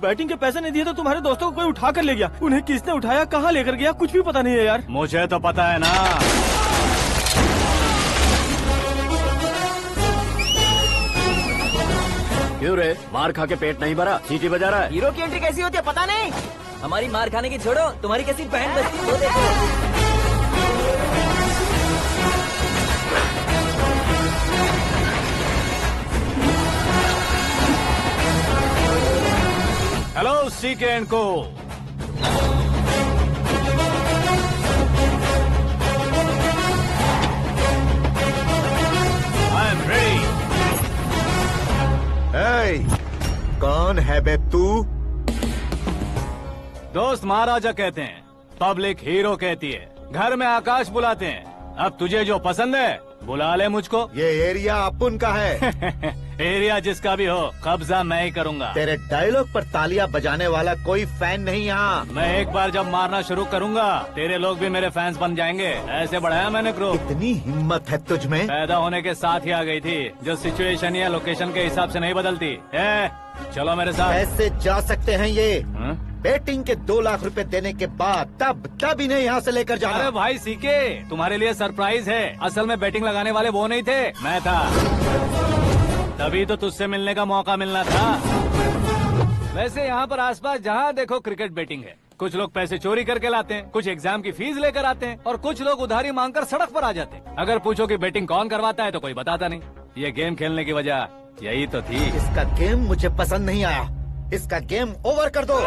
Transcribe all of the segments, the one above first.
Batting के पैसे नहीं दिए तो तुम्हारे दोस्तों को कोई उठा कर ले गया। उन्हें किसने उठाया, कहाँ लेकर गया, कुछ भी पता नहीं है यार। मुझे तो पता है ना। क्यों रे, मार खा के पेट नहीं भरा, सीटी बजा रहा है? हीरो की एंट्री कैसी होती है पता नहीं। हमारी मार खाने की छोड़ो, तुम्हारी कैसी बहन बजती है वो देखो। हेलो सीके एंड को। I am ready. कौन है बे तू? दोस्त महाराजा कहते हैं, पब्लिक हीरो कहती है, घर में आकाश बुलाते हैं। अब तुझे जो पसंद है बुला ले मुझको। ये एरिया अपुन का है। एरिया जिसका भी हो, कब्जा मैं ही करूंगा। तेरे डायलॉग पर तालियां बजाने वाला कोई फैन नहीं यहाँ। मैं एक बार जब मारना शुरू करूंगा, तेरे लोग भी मेरे फैंस बन जाएंगे। ऐसे बढ़ाया मैंने ग्रुप। इतनी हिम्मत है तुझ में? पैदा होने के साथ ही आ गई थी, जो सिचुएशन या लोकेशन के हिसाब से नहीं बदलती। चलो मेरे साथ। ऐसे जा सकते हैं ये? हाँ? बेटिंग के 2 लाख रुपए देने के बाद तब इन्हें यहाँ से लेकर जाना। अरे भाई सीके, तुम्हारे लिए सरप्राइज है। असल में बैटिंग लगाने वाले वो नहीं थे, मैं था। तभी तो तुझसे मिलने का मौका मिलना था। वैसे यहाँ पर आसपास जहाँ देखो क्रिकेट बैटिंग है। कुछ लोग पैसे चोरी करके लाते हैं, कुछ एग्जाम की फीस लेकर आते हैं, और कुछ लोग उधारी मांगकर सड़क पर आ जाते हैं। अगर पूछो कि बैटिंग कौन करवाता है तो कोई बताता नहीं। ये गेम खेलने की वजह यही तो थी। इसका गेम मुझे पसंद नहीं आया। इसका गेम ओवर कर दो।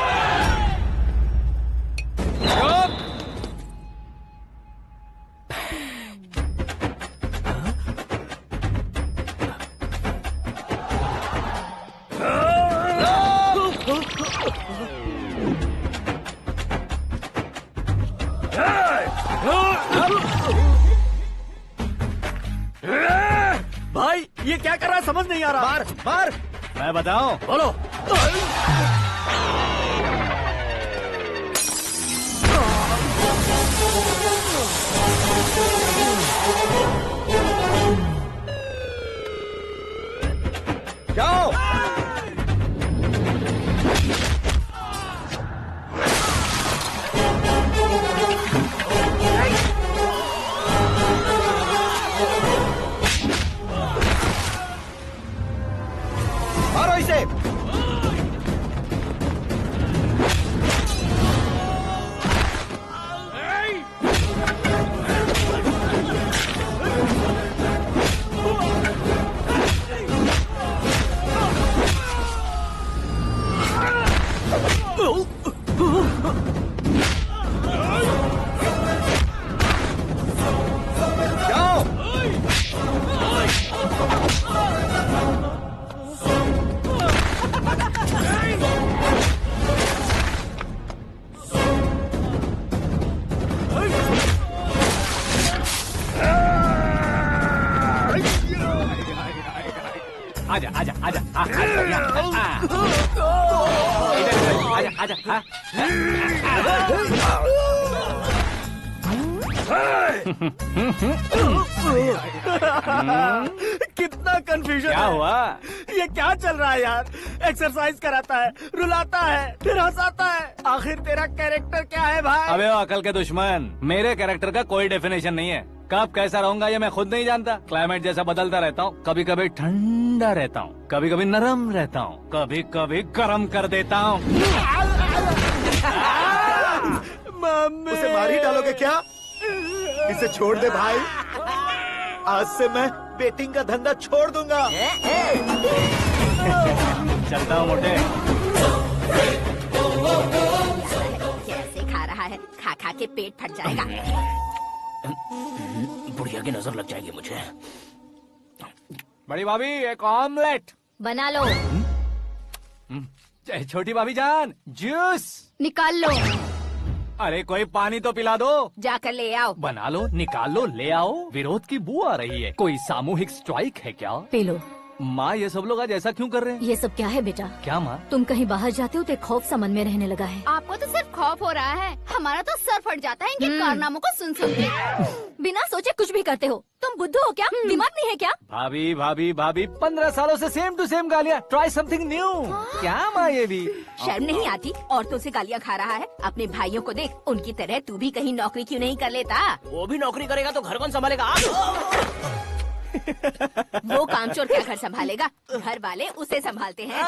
भाई ये क्या कर रहा है, समझ नहीं आ रहा। मार मार। मैं बताऊं? बोलो। जाओ। मारो इसे। आजा आजा आजा आजा आजा आजा। कितना कंफ्यूजन क्या है। हुआ? ये क्या चल रहा है यार? एक्सरसाइज कराता है, रुलाता है, फिर हंसाता है। आखिर तेरा कैरेक्टर क्या है भाई? अबे ओ अकल के दुश्मन, मेरे कैरेक्टर का कोई डेफिनेशन नहीं है। कब कैसा रहूंगा ये मैं खुद नहीं जानता। क्लाइमेट जैसा बदलता रहता हूँ। कभी कभी ठंडा रहता हूँ, कभी कभी नरम रहता हूँ, कभी कभी गर्म कर देता हूँ। मम्मी। उसे मार ही डालोगे क्या? इसे छोड़ दे भाई। आज से मैं बेटिंग का धंधा छोड़ दूंगा। चलता हूँ मोटे। कैसे खा रहा है, खा खा के पेट फट जाएगा। बुढ़िया की नजर लग जाएगी मुझे। बड़ी भाभी एक ऑमलेट बना लो। छोटी भाभी जान जूस निकाल लो। अरे कोई पानी तो पिला दो। जाकर ले आओ। बना लो, निकाल लो, ले आओ। विरोध की बू आ रही है। कोई सामूहिक स्ट्राइक है क्या? P low. माँ ये सब लोग आज ऐसा क्यों कर रहे हैं? ये सब क्या है बेटा? क्या माँ? तुम कहीं बाहर जाते हो तो एक खौफ सा मन में रहने लगा है। आपको तो सिर्फ खौफ हो रहा है। हमारा तो सर फट जाता है इनके कारनामों को सुन सुन के। बिना सोचे कुछ भी करते हो। तुम बुद्धू हो क्या? दिमाग नहीं है क्या? भाभी भाभी भाभी 15 सालों से सेम टू सेम गालियाँ। Try something new. क्या माँ ये भी? शर्म नहीं आती? औरतों से गालियाँ खा रहा है। अपने भाइयों को देख, उनकी तरह तू भी कहीं नौकरी क्यों नहीं कर लेता? वो भी नौकरी करेगा तो घर कौन संभालेगा? वो कामचोर क्या घर संभालेगा? घर वाले उसे संभालते हैं।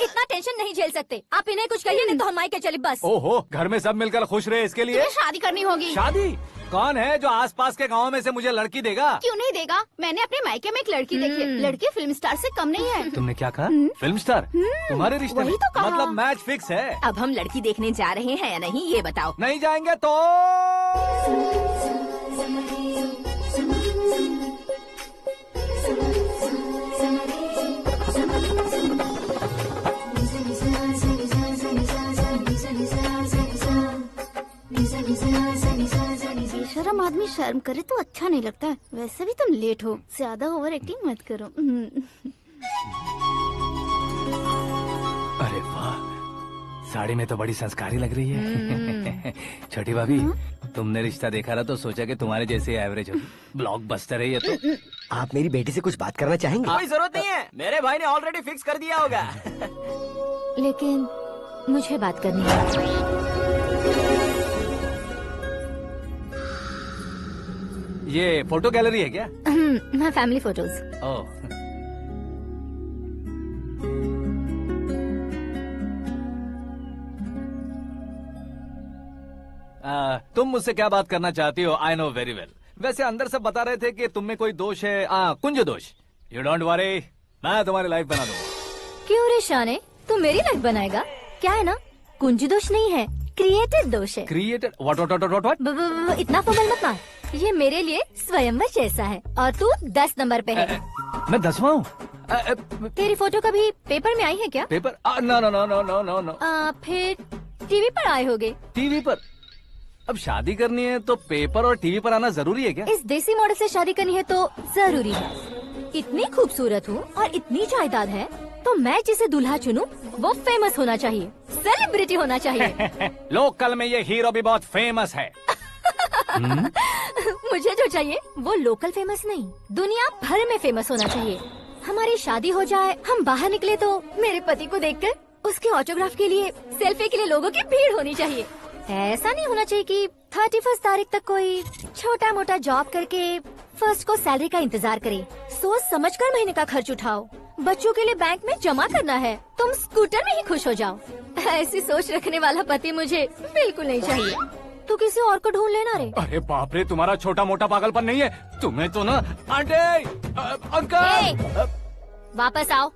इतना टेंशन नहीं झेल सकते। आप इन्हें कुछ कहिए नहीं तो हम मायके चले बस। ओहो, घर में सब मिलकर खुश रहे इसके लिए। तुम्हें शादी करनी होगी। शादी? कौन है जो आसपास के गाँव में से मुझे लड़की देगा? क्यों नहीं देगा? मैंने अपने मायके में एक लड़की देखी है। लड़की फिल्म स्टार से कम नहीं है। तुमने क्या कहा? Film star? तुम्हारे रिश्ते वही में? तो कहा। मतलब मैच फिक्स है? अब हम लड़की देखने जा रहे हैं या नहीं ये बताओ। नहीं जाएंगे तो? बेशरम आदमी शर्म करे तो अच्छा नहीं लगता। वैसे भी तुम लेट हो, ज्यादा ओवर एक्टिंग मत करो। अरे वाह, साड़ी में तो बड़ी संस्कारी लग रही है। छोटी भाभी, तुमने रिश्ता देखा ना तो सोचा कि तुम्हारे जैसे एवरेज होगी। ब्लॉकबस्टर है ये तो। आप मेरी बेटी से कुछ बात करना चाहेंगे? कोई जरूरत नहीं है, मेरे भाई ने ऑलरेडी फिक्स कर दिया होगा। लेकिन मुझे बात करनी है। ये फोटो गैलरी है क्या? मैं फैमिली फोटोज। ओह, तुम मुझसे क्या बात करना चाहती हो? I know very well. वैसे अंदर से बता रहे थे कि तुम में कोई दोष है। कुंज दोष। यू डोंट वरी, मैं तुम्हारी लाइफ बना दूंगा। क्यों रे शाने, तू मेरी लाइफ बनाएगा? क्या है ना, कुंज दोष नहीं है, क्रिएटेड दोष है। क्रिएटेड? व्हाट? इतना फॉर्मल मत मार। ये मेरे लिए स्वयंवर जैसा है और तू 10 नंबर पे है। मैं 10वां हूँ? तेरी फोटो कभी पेपर में आई है क्या? Paper? No no no no no no no. फिर टीवी पर आए होगे। टीवी पर? अब शादी करनी है तो पेपर और टीवी पर आना जरूरी है क्या? इस देसी मॉडल से शादी करनी है तो जरूरी है। इतनी खूबसूरत हूँ और इतनी जायदाद है तो मैं जिसे दूल्हा चुनूं वो फेमस होना चाहिए, सेलिब्रिटी होना चाहिए। लोकल में ये हीरो भी बहुत फेमस है। मुझे जो चाहिए वो लोकल फेमस नहीं, दुनिया भर में फेमस होना चाहिए। हमारी शादी हो जाए, हम बाहर निकले तो मेरे पति को देखकर उसके ऑटोग्राफ के लिए, सेल्फी के लिए लोगों की भीड़ होनी चाहिए। ऐसा नहीं होना चाहिए कि 31 तारीख तक कोई छोटा मोटा जॉब करके फर्स्ट को सैलरी का इंतजार करे। सोच समझकर महीने का खर्च उठाओ। बच्चों के लिए बैंक में जमा करना है, तुम स्कूटर में ही खुश हो जाओ। ऐसी सोच रखने वाला पति मुझे बिल्कुल नहीं चाहिए। तू किसी और को ढूंढ लेना रे। अरे बाप रे, तुम्हारा छोटा मोटा पागलपन नहीं है? तुम्हें तो ना आंटी, अंकल। वापस आओ,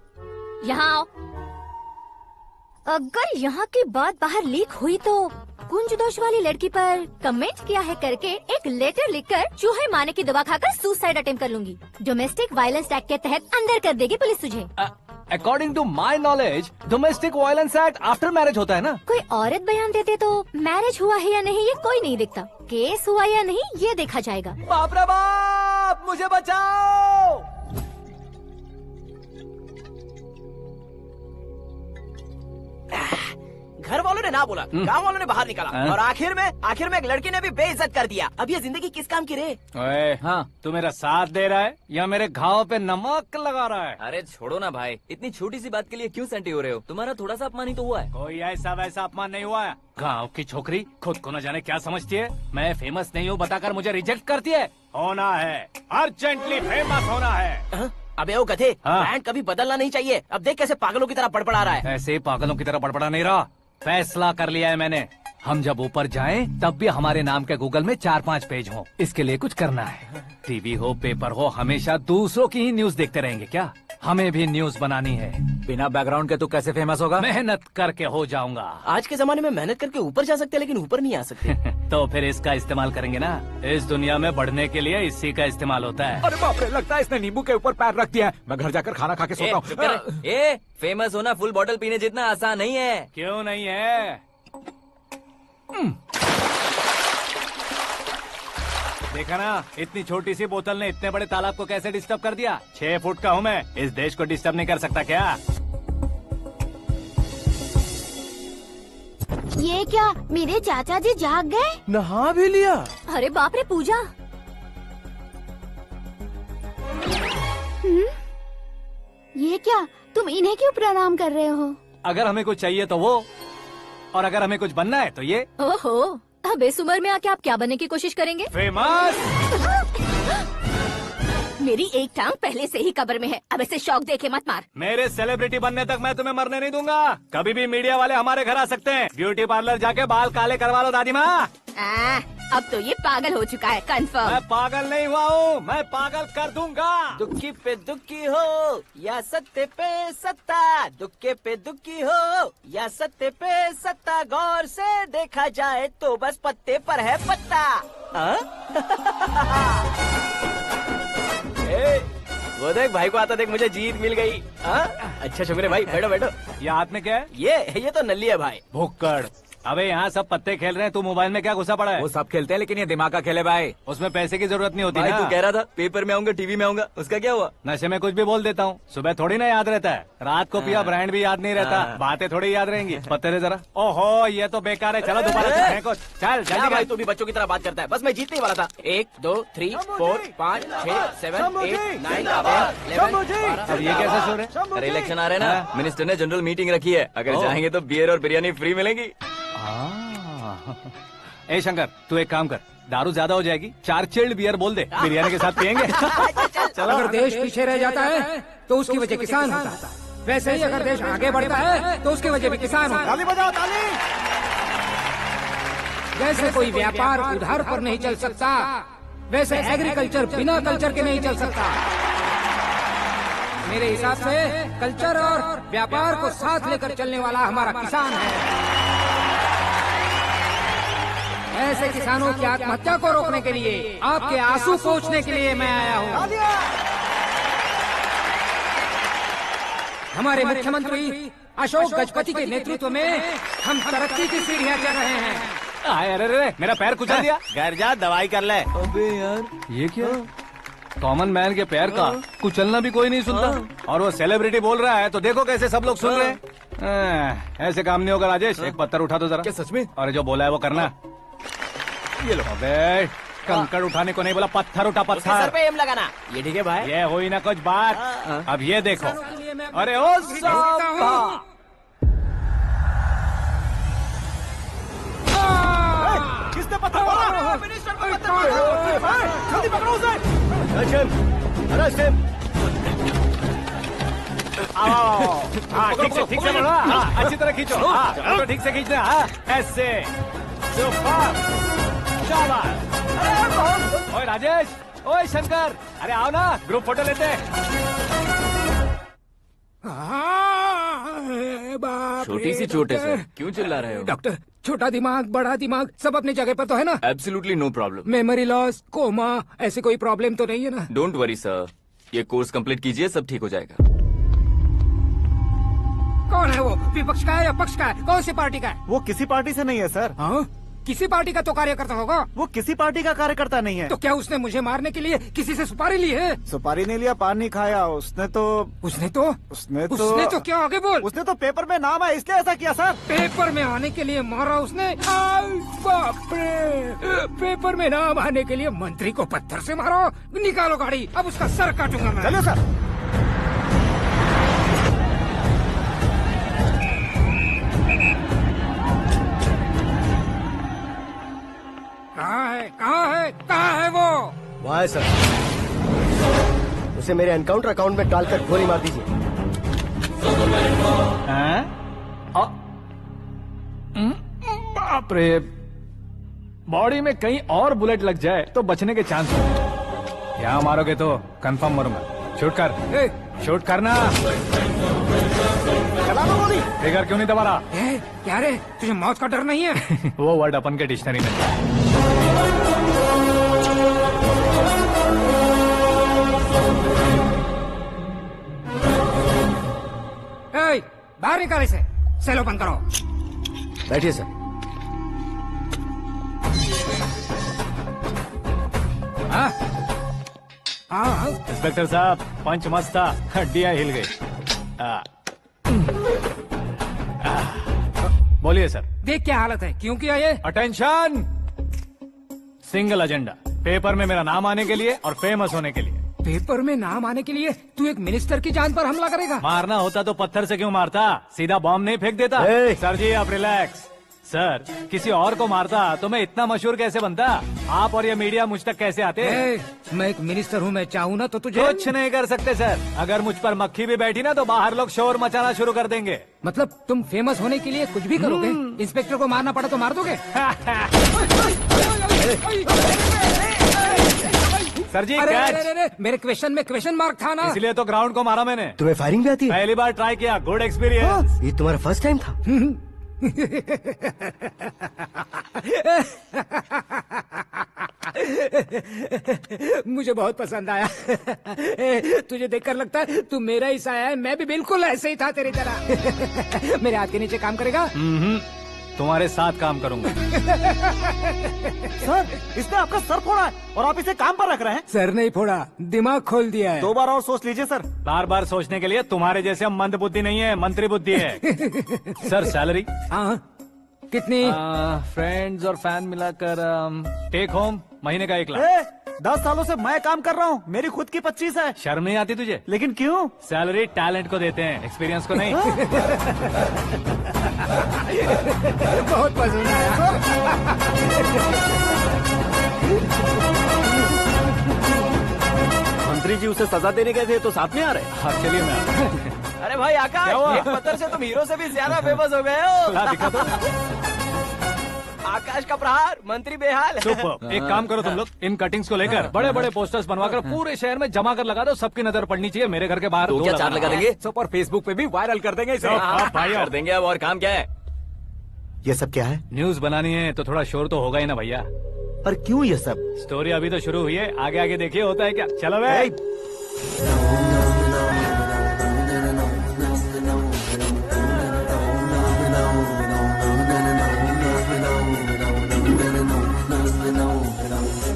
यहाँ आओ। अगर यहाँ की बात बाहर लीक हुई तो कुंज दोष वाली लड़की पर कमेंट किया है करके एक लेटर लिखकर चूहे मारने की दवा खाकर सुसाइड अटेम्प्ट कर लूंगी। डोमेस्टिक वायलेंस एक्ट के तहत अंदर कर देगी पुलिस तुझे। According to my knowledge domestic violence act after marriage होता है ना? कोई औरत बयान देते तो मैरिज हुआ है या नहीं ये कोई नहीं दिखता, केस हुआ या नहीं ये देखा जाएगा। बाप रे बाप, मुझे बचाओ। घर वालों ने ना बोला, गांव वालों ने बाहर निकाला और आखिर में एक लड़की ने भी बेइज्जत कर दिया। अब ये जिंदगी किस काम की रे? ओए, हाँ, तू मेरा साथ दे रहा है या मेरे घाव पे नमक लगा रहा है? अरे छोड़ो ना भाई, इतनी छोटी सी बात के लिए क्यों सेंटी हो रहे हो? तुम्हारा थोड़ा सा अपमान ही तो हुआ है। कोई ऐसा वैसा अपमान नहीं हुआ है। गाँव की छोकरी खुद को न जाने क्या समझती है। मैं फेमस नहीं हूँ बताकर मुझे रिजेक्ट करती है। होना है, अर्जेंटली फेमस होना है। अबे ओ गधे, हाँ। ब्रांड कभी बदलना नहीं चाहिए। अब देख कैसे पागलों की तरह बड़बड़ा रहा है। ऐसे पागलों की तरह बड़बड़ा नहीं रहा, फैसला कर लिया है मैंने। हम जब ऊपर जाएं तब भी हमारे नाम के गूगल में 4-5 पेज हों। इसके लिए कुछ करना है। टीवी हो, पेपर हो, हमेशा दूसरों की ही न्यूज देखते रहेंगे क्या? हमें भी न्यूज बनानी है। बिना बैकग्राउंड के तू कैसे फेमस होगा? मेहनत करके हो जाऊंगा। आज के जमाने में मेहनत करके ऊपर जा सकते हैं लेकिन ऊपर नहीं आ सकते। तो फिर इसका इस्तेमाल करेंगे ना। इस दुनिया में बढ़ने के लिए इसी का इस्तेमाल होता है। अरे बाप रे, लगता है इसने नींबू के ऊपर पैर रख दिया है। मैं घर जाकर खाना खा के सोता हूँ। ए, फेमस होना फुल बॉटल पीने जितना आसान नहीं है। क्यों नहीं है? देखा ना, इतनी छोटी सी बोतल ने इतने बड़े तालाब को कैसे डिस्टर्ब कर दिया। 6 फुट का हूँ मैं, इस देश को डिस्टर्ब नहीं कर सकता क्या? ये क्या मेरे चाचा जी जाग गए? नहा भी लिया? अरे बाप रे पूजा। ये क्या तुम इन्हें क्यों प्रणाम कर रहे हो? अगर हमें कुछ चाहिए तो वो, और अगर हमें कुछ बनना है तो ये। ओहो, अब इस उम्र में आके आप क्या बनने की कोशिश करेंगे? फेमस। मेरी एक टांग पहले से ही कब्र में है, अब ऐसे शौक देके मत मार। मेरे सेलिब्रिटी बनने तक मैं तुम्हें मरने नहीं दूंगा। कभी भी मीडिया वाले हमारे घर आ सकते हैं। ब्यूटी पार्लर जाके बाल काले करवा लो दादी माँ। अब तो ये पागल हो चुका है, कंफर्म। मैं पागल नहीं हुआ हूँ, मैं पागल कर दूंगा। दुखी पे दुखी हो या सत्य पे सत्ता, दुखे पे दुखी हो या सत्य पे सत्ता, गौर से देखा जाए तो बस पत्ते पर है पत्ता। वो देख भाई को आता देख, मुझे जीत मिल गई। अच्छा शुक्र है भाई, बैठो बैठो। ये हाथ में क्या है? ये तो नल्ली है भाई। भुक्कड़। अबे यहाँ सब पत्ते खेल रहे हैं, तू मोबाइल में क्या घुसा पड़ा है? वो सब खेलते हैं लेकिन ये दिमाग का खेल है भाई। उसमें पैसे की जरूरत नहीं होती भाई ना। तू कह रहा था पेपर में आऊंगा, टीवी में आऊंगा, उसका क्या हुआ? नशे में कुछ भी बोल देता हूँ, सुबह थोड़ी ना याद रहता है। रात को पिया ब्रांड भी याद नहीं रहता, बातें थोड़ी याद रहेंगी। पत्ते दे जरा। ओहो ये तो बेकार है, चलो दोबारा से फेंको। चल क्या जल्दी भाई कर। तू भी बच्चों की तरह बात करता है। बस मैं जीतने ही वाला था। 1 2 3 4 5 6 7 8 9 10 अब ये कैसे सो रहे? अरे इलेक्शन आ रहे हैं ना, मिनिस्टर ने जनरल मीटिंग रखी है, अगर जाएंगे तो बियर और बिरयानी फ्री मिलेगी। ए शंकर तू एक काम कर, दारू ज्यादा हो जाएगी, 4 चिल्ड बियर बोल दे, बिरयानी के साथ पियेंगे। चलो। अगर देश पीछे रह जाता है तो उसकी वजह किसान होता है, वैसे ही अगर देश आगे बढ़ता है तो उसकी वजह भी किसान होता है। ताली बजाओ ताली। जैसे कोई व्यापार उधार पर नहीं चल सकता, वैसे एग्रीकल्चर बिना कल्चर के नहीं चल सकता। मेरे हिसाब से कल्चर और व्यापार को साथ लेकर चलने वाला हमारा किसान है। ऐसे किसानों की आत्महत्या को रोकने के लिए, आपके आंसू पोंछने के लिए मैं आया हूँ। हमारे मुख्यमंत्री अशोक गजपति के नेतृत्व में हम तरक्की की सीढ़ियाँ चढ़ रहे हैं। अरे अरे मेरा पैर कुचल दिया। घर जा दवाई कर ले। अबे यार ये क्या? कॉमन मैन के पैर का कुचलना भी कोई नहीं सुनता, और वो सेलिब्रिटी बोल रहा है तो देखो कैसे सब लोग सुन रहे हैं। ऐसे काम नहीं होगा राजेश, एक पत्थर उठा दो जरा। क्या सच में? और जो बोला है वो करना। ये लो। अबे कंकड़ उठाने को नहीं बोला, पत्थर उठा उसके सर पत्थर। पे एम लगाना। ये ठीक है भाई। ये हुई ना कुछ बात। अब ये देखो। अरे ओ साहब, किसने पत्थर मारा? जल्दी पकड़ो उसे। हाँ ठीक से बढ़ो। हाँ अच्छी तरह खींचो। हाँ फोटो ठीक से खींचना। हाँ ऐसे सुपर। ओए राजेश, ओए शंकर, अरे आओ ना ग्रुप फोटो लेते हैं। छोटी सी चोट है सर, क्यों चिल्ला रहे हो? डॉक्टर, छोटा दिमाग बड़ा दिमाग सब अपनी जगह पर तो है ना? Absolutely no problem. Memory loss, coma, ऐसी कोई प्रॉब्लम तो नहीं है ना? डोंट वरी सर, ये कोर्स कंप्लीट कीजिए, सब ठीक हो जाएगा। कौन है वो? विपक्ष का है या पक्ष का है? कौन सी पार्टी का है? वो किसी पार्टी से नहीं है सर। हाँ? किसी पार्टी का तो कार्यकर्ता होगा। वो किसी पार्टी का कार्यकर्ता नहीं है। तो क्या उसने मुझे मारने के लिए किसी से सुपारी ली है? सुपारी नहीं लिया, पान नहीं खाया। उसने तो क्या आगे बोल? उसने तो पेपर में नाम है इसलिए ऐसा किया सर। पेपर में आने के लिए मारा उसने? बाप रे! पेपर में नाम आने के लिए मंत्री को पत्थर से मारो? निकालो गाड़ी, अब उसका सर काटूंगा मैं। चलो सर। कहाँ है वो? वहाँ है सर, उसे मेरे एनकाउंटर अकाउंट में डालकर गोली मार दीजिए। बाप रे, बॉडी में कहीं और बुलेट लग जाए तो बचने के चांस हो। यहाँ मारोगे तो कंफर्म मरूंगा। शूट कर, शूट करना। फिगर क्यों नहीं दबा रहा? क्या रे, तुझे मौत का डर नहीं है? वो वर्ड अपन के डिक्शनरी में। बाहर निकाल इसे, सेल ओपन करो। बैठिए सर। हाँ इंस्पेक्टर साहब, पंच मस्त था, हड्डियां हिल गई। बोलिए सर। देख क्या हालत है, क्यों किया ये? अटेंशन, सिंगल एजेंडा, पेपर में मेरा नाम आने के लिए और फेमस होने के लिए। पेपर में नाम आने के लिए तू एक मिनिस्टर की जान पर हमला करेगा? मारना होता तो पत्थर से क्यों मारता, सीधा बॉम्ब नहीं फेंक देता। ए! सर जी आप रिलैक्स। सर किसी और को मारता तो मैं इतना मशहूर कैसे बनता, आप और ये मीडिया मुझ तक कैसे आते। मैं एक मिनिस्टर हूँ, मैं चाहूँ ना तो तुझे कुछ नहीं कर सकते सर। अगर मुझ पर मक्खी भी बैठी ना तो बाहर लोग शोर मचाना शुरू कर देंगे। मतलब तुम फेमस होने के लिए कुछ भी करोगे? इंस्पेक्टर को मारना पड़ा तो मार दोगे? सर जी अरे, कैच। अरे, अरे, मेरे क्वेश्चन में क्वेश्चन मार्क था ना। इसलिए तो ग्राउंड को मारा मैंने। तुम्हें फायरिंग भी आती है? पहली बार ट्राई किया, गुड एक्सपीरियंस। ये तुम्हारा फर्स्ट टाइम था? मुझे बहुत पसंद आया। तुझे देखकर लगता है तू मेरा ही साया है। मैं भी बिल्कुल ऐसे ही था तेरी तरह। मेरे हाथ के नीचे काम करेगा? तुम्हारे साथ काम करूंगा। सर इसने आपका सर फोड़ा है और आप इसे काम पर रख रहे हैं। सर नहीं फोड़ा, दिमाग खोल दिया है। 2 बार और सोच लीजिए सर। बार बार सोचने के लिए तुम्हारे जैसे मंद बुद्धि नहीं है, मंत्री बुद्धि है। सर सैलरी हाँ कितनी? फ्रेंड्स और फैन मिलाकर टेक होम महीने का 1 लाख। 10 सालों से मैं काम कर रहा हूँ, मेरी खुद की 25 है। शर्म नहीं आती तुझे? लेकिन क्यों? सैलरी टैलेंट को देते हैं, एक्सपीरियंस को नहीं। बहुत पसंद आया। मंत्री जी उसे सजा देने गए थे तो साथ में आ रहे। हाँ चलिए मैं आता हूं। अरे भाई आकाश, क्या हुआ? एक पत्थर से तुम हीरो से भी ज्यादा फेमस हो गए हो। ला, दिखा दो। आकाश का प्रहार, मंत्री बेहाल। सुपर। एक काम करो तुम लोग, इन कटिंग्स को लेकर बड़े बड़े पोस्टर्स बनवाकर पूरे शहर में जमा कर लगा दो। सबकी नजर पड़नी चाहिए। मेरे घर के बाहर तो 2 क्या 4 लगा देंगे? सुपर फेसबुक पे भी वायरल कर देंगे इसे। भाई कर देंगे अब। और काम क्या है? ये सब क्या है? न्यूज बनानी है तो थोड़ा शोर तो होगा ही ना भैया। पर क्यों ये सब? स्टोरी अभी तो शुरू हुई है, आगे आगे देखिए होता है क्या। चलो भाई।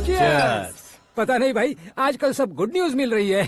Cheers. पता नहीं भाई, आजकल सब गुड न्यूज मिल रही है।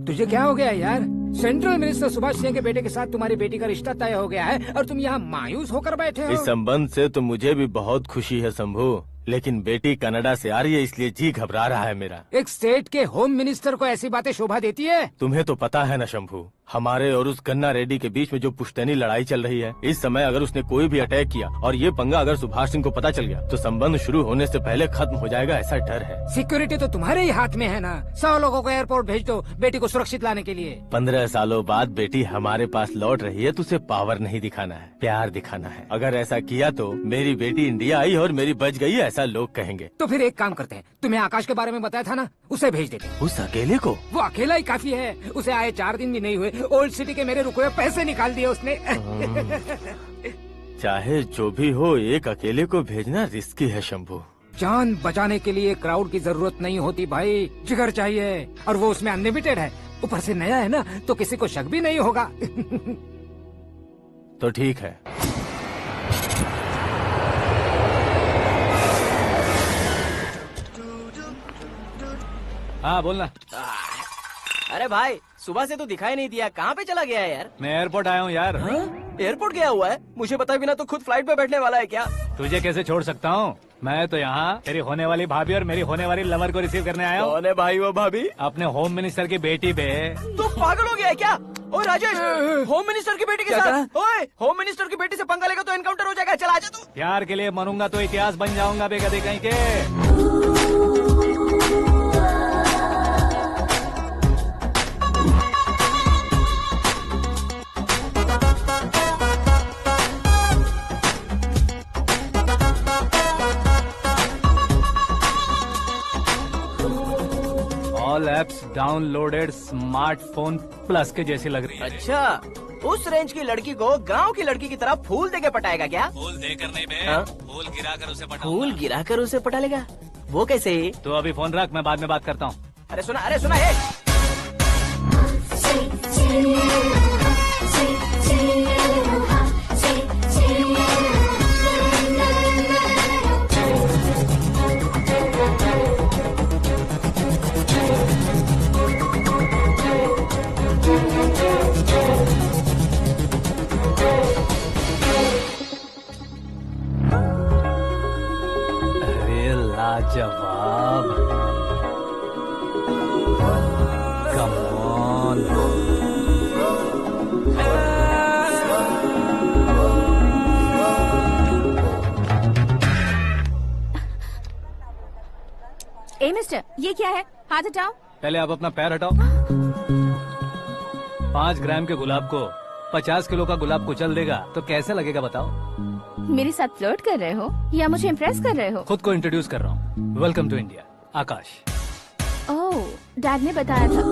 तुझे क्या हो गया यार? सेंट्रल मिनिस्टर सुभाष सिंह के बेटे के साथ तुम्हारी बेटी का रिश्ता तय हो गया है और तुम यहाँ मायूस होकर बैठे हो। इस संबंध से तो मुझे भी बहुत खुशी है शंभू, लेकिन बेटी कनाडा से आ रही है इसलिए जी घबरा रहा है मेरा। एक स्टेट के होम मिनिस्टर को ऐसी बातें शोभा देती है? तुम्हें तो पता है ना शंभू, हमारे और उस गन्ना रेड्डी के बीच में जो पुश्तैनी लड़ाई चल रही है, इस समय अगर उसने कोई भी अटैक किया और ये पंगा अगर सुभाष सिंह को पता चल गया तो संबंध शुरू होने से पहले खत्म हो जाएगा, ऐसा डर है। सिक्योरिटी तो तुम्हारे ही हाथ में है ना। 100 लोगों को एयरपोर्ट भेज दो बेटी को सुरक्षित लाने के लिए। 15 सालों बाद बेटी हमारे पास लौट रही है तो उसे पावर नहीं दिखाना है, प्यार दिखाना है। अगर ऐसा किया तो मेरी बेटी इंडिया आई और मेरी बच गई, ऐसा लोग कहेंगे। तो फिर एक काम करते हैं, तुम्हें आकाश के बारे में बताया था ना, उसे भेज देते हैं। उस अकेले को? वो अकेला ही काफी है। उसे आए 4 दिन भी नहीं हुए, ओल्ड सिटी के मेरे रुके हुए पैसे निकाल दिए उसने। चाहे जो भी हो, एक अकेले को भेजना रिस्की है शंभू। जान बचाने के लिए क्राउड की जरूरत नहीं होती भाई, जिगर चाहिए, और वो उसमें अनलिमिटेड है। ऊपर से नया है ना तो किसी को शक भी नहीं होगा। तो ठीक है। हाँ बोलना। अरे भाई सुबह से तो दिखाई नहीं दिया, कहाँ पे चला गया है यार? मैं एयरपोर्ट आया हूँ यार। एयरपोर्ट गया हुआ है? मुझे बताए बिना तो खुद फ्लाइट पे बैठने वाला है क्या? तुझे कैसे छोड़ सकता हूँ? मैं तो यहाँ तेरी होने वाली भाभी और मेरी होने वाली लवर को रिसीव करने आया हूँ। कौन है भाई वो भाभी? अपने होम मिनिस्टर की बेटी पे। तू पागल हो गया है क्या? ओए राजेश, होम मिनिस्टर की बेटी के साथ? ओए होम मिनिस्टर की बेटी से पंगा लेगा तो एनकाउंटर हो जाएगा। चल आजा तू। प्यार के लिए मरूंगा तो इतिहास बन जाऊंगा बेगदे कहीं के। All apps downloaded smartphone plus के जैसी लग रही है। अच्छा, उस रेंज की लड़की को गांव की लड़की की तरह फूल देके पटाएगा क्या? फूल देकर नहीं बे, हाँ? फूल गिराकर उसे पटा। फूल गिराकर उसे पटा लेगा? वो कैसे? तो अभी फोन रख, मैं बाद में बात करता हूँ। अरे सुना है। मिस्टर, ये क्या है? हाथ हटाओ। पहले आप अपना पैर हटाओ। 5 ग्राम के गुलाब को 50 किलो का गुलाब कुचल देगा तो कैसे लगेगा बताओ? मेरे साथ फ्लर्ट कर रहे हो या मुझे इम्प्रेस कर रहे हो? खुद को इंट्रोड्यूस कर रहा हूँ। Welcome to India, Aakash. Oh, dad ने बताया था।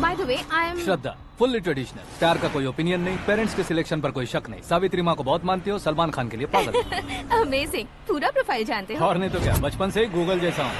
By the way, I am Shraddha, fully traditional. प्यार का कोई ओपिनियन नहीं, पेरेंट्स के सिलेक्शन पर कोई शक नहीं। सावित्री माँ को बहुत मानती हो, सलमान खान के लिए पागल हो। अमेजिंग, पूरा प्रोफाइल जानते हो। और नहीं तो क्या, बचपन से ही गूगल जैसा हूँ।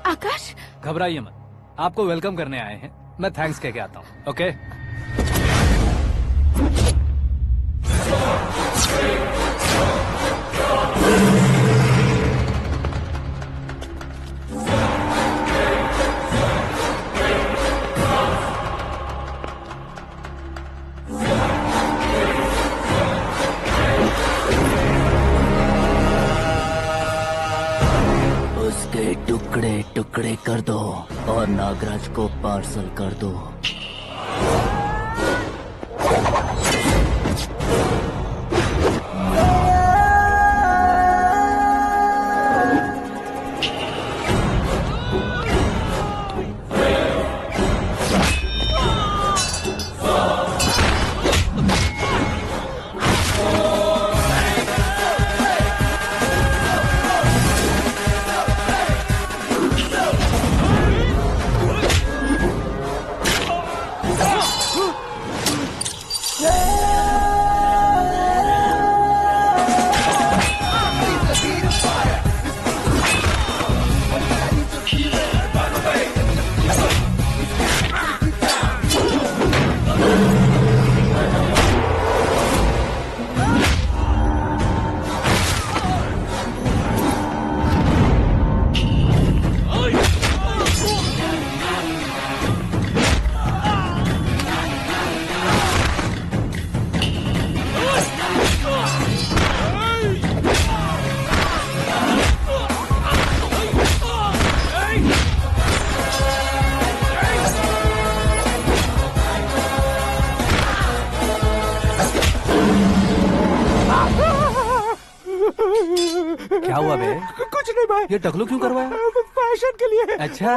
आकाश, घबराइए मत, आपको वेलकम करने आए हैं। मैं थैंक्स कह के आता हूँ। ओके? उसके टुकड़े टुकड़े कर दो और नागराज को पार्सल कर दो। क्या हुआ बे? कुछ नहीं भाई। ये टकलू क्यों करवाया? फैशन के लिए। अच्छा,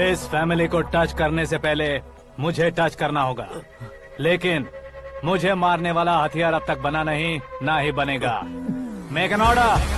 इस फैमिली को टच करने से पहले मुझे टच करना होगा, लेकिन मुझे मारने वाला हथियार अब तक बना नहीं, ना ही बनेगा। Make an order.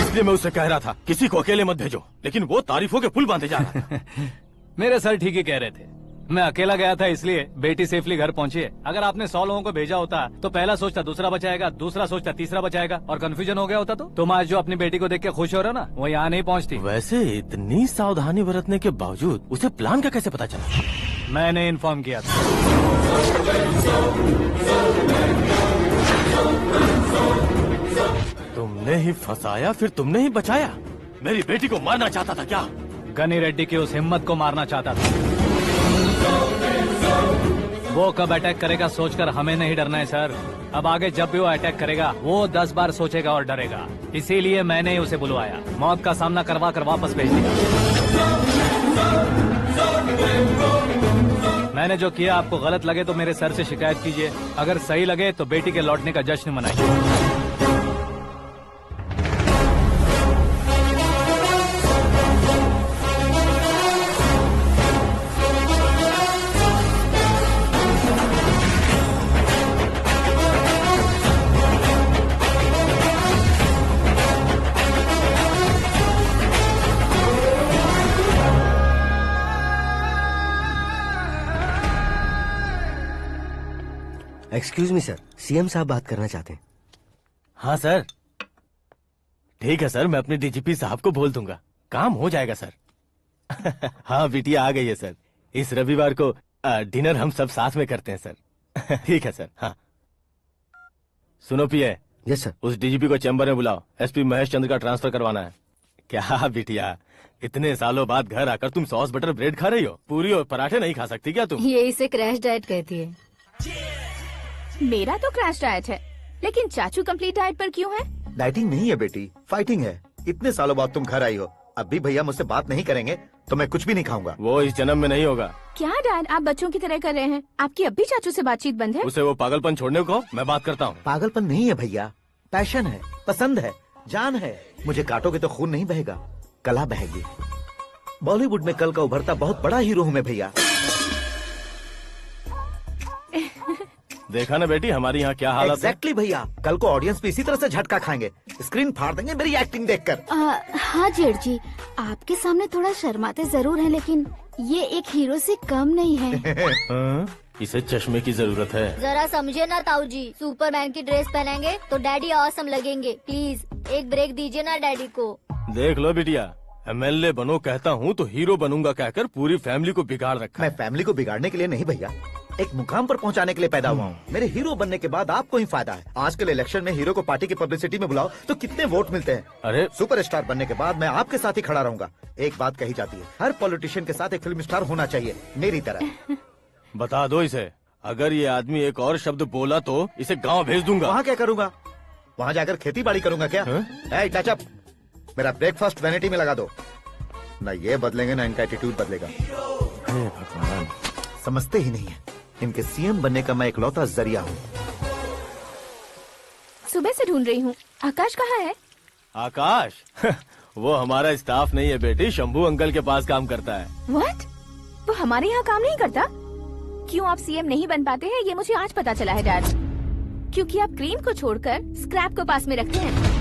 इसलिए मैं उससे कह रहा था किसी को अकेले मत भेजो, लेकिन वो तारीफों के पुल बांधे जा रहा है। मेरे सर ठीक ही कह रहे थे। मैं अकेला गया था इसलिए बेटी सेफली घर पहुंची है। अगर आपने 100 लोगों को भेजा होता तो पहला सोचता दूसरा बचाएगा, दूसरा सोचता तीसरा बचाएगा, और कंफ्यूजन हो गया होता तो तुम आज जो अपनी बेटी को देख के खुश हो रहे हो ना, वो यहाँ नहीं पहुँचती। वैसे इतनी सावधानी बरतने के बावजूद उसे प्लान का कैसे पता चला? मैंने इन्फॉर्म किया था। तुमने ही फंसाया, फिर तुमने ही बचाया। मेरी बेटी को मारना चाहता था क्या? गनी रेड्डी की उस हिम्मत को मारना चाहता था। वो कब अटैक करेगा सोचकर हमें नहीं डरना है सर। अब आगे जब भी वो अटैक करेगा वो 10 बार सोचेगा और डरेगा। इसीलिए मैंने ही उसे बुलवाया। मौत का सामना करवा कर वापस भेज दिया। मैंने जो किया आपको गलत लगे तो मेरे सर से शिकायत कीजिए, अगर सही लगे तो बेटी के लौटने का जश्न मनाइए। एक्सक्यूज मी सर, सीएम साहब बात करना चाहते हैं। हाँ सर, ठीक है सर, मैं अपने डीजीपी साहब को बोल दूंगा, काम हो जाएगा सर। हाँ बिटिया आ गई है सर, इस रविवार को डिनर हम सब साथ में करते हैं सर। ठीक है सर। हाँ सुनो पिए। Yes sir. उस डीजीपी को चैम्बर में बुलाओ, एसपी महेश चंद्र का ट्रांसफर करवाना है। क्या बिटिया, इतने सालों बाद घर आकर तुम सॉस बटर ब्रेड खा रही हो? पूरी और पराठे नहीं खा सकती क्या तुम? ये इसे क्रैश डाइट कहती है। मेरा तो क्रैश डाइट है, लेकिन चाचू कंप्लीट डाइट पर क्यों है? डाइटिंग नहीं है बेटी, फाइटिंग है। इतने सालों बाद तुम घर आई हो, अब भी भैया मुझसे बात नहीं करेंगे तो मैं कुछ भी नहीं खाऊंगा। वो इस जन्म में नहीं होगा। क्या डैड, आप बच्चों की तरह कर रहे हैं? आपकी अब भी चाचू से बातचीत बंद है? उसे वो पागलपन छोड़ने को मैं बात करता हूँ। पागलपन नहीं है भैया, पैशन है, पसंद है, जान है। मुझे काटोगे तो खून नहीं बहेगा, कला बहेगी। बॉलीवुड में कल का उभरता बहुत बड़ा हीरो हूँ मैं भैया। देखा ना बेटी हमारी यहाँ क्या हालत है। एग्जैक्टली भैया, कल को ऑडियंस भी इसी तरह से झटका खाएंगे, स्क्रीन फाड़ देंगे मेरी एक्टिंग देखकर। हाँ जेठ जी, आपके सामने थोड़ा शर्माते जरूर हैं, लेकिन ये एक हीरो से कम नहीं है। इसे चश्मे की जरूरत है। जरा समझे ना ताऊ जी, सुपरमैन की ड्रेस पहनेंगे तो डैडी ऑसम लगेंगे। प्लीज एक ब्रेक दीजिए ना डैडी को। देख लो बिटिया, एमएलए बनो कहता हूँ तो हीरो बनूंगा कहकर पूरी फैमिली को बिगाड़ रखा। मैं फैमिली को बिगाड़ने के लिए नहीं भैया, एक मुकाम पर पहुंचाने के लिए पैदा हुआ हूँ। मेरे हीरो बनने के बाद आपको ही फायदा है। आजकल इलेक्शन में हीरो को पार्टी की पब्लिसिटी में बुलाओ तो कितने वोट मिलते हैं। अरे सुपरस्टार बनने के बाद मैं आपके साथ ही खड़ा रहूंगा। एक बात कही जाती है, हर पॉलिटिशियन के साथ एक फिल्म स्टार होना चाहिए, मेरी तरह। बता दो इसे, अगर ये आदमी एक और शब्द बोला तो इसे गाँव भेज दूंगा। वहाँ क्या करूँगा? वहाँ जाकर खेती बाड़ी करूँगा क्या? टच अप, मेरा ब्रेकफास्ट वैनिटी में लगा दो। न ये बदलेंगे न इनका एटीट्यूड बदलेगा। भगवान, समझते ही नहीं है, इनके सीएम बनने का मैं इकलौता जरिया हूँ। सुबह से ढूंढ रही हूँ, आकाश कहाँ है? आकाश? वो हमारा स्टाफ नहीं है बेटी, शंभू अंकल के पास काम करता है। व्हाट? वो हमारे यहाँ काम नहीं करता? क्यों आप सीएम नहीं बन पाते हैं ये मुझे आज पता चला है डैड। क्योंकि आप क्रीम को छोड़कर स्क्रैप को पास में रखते हैं।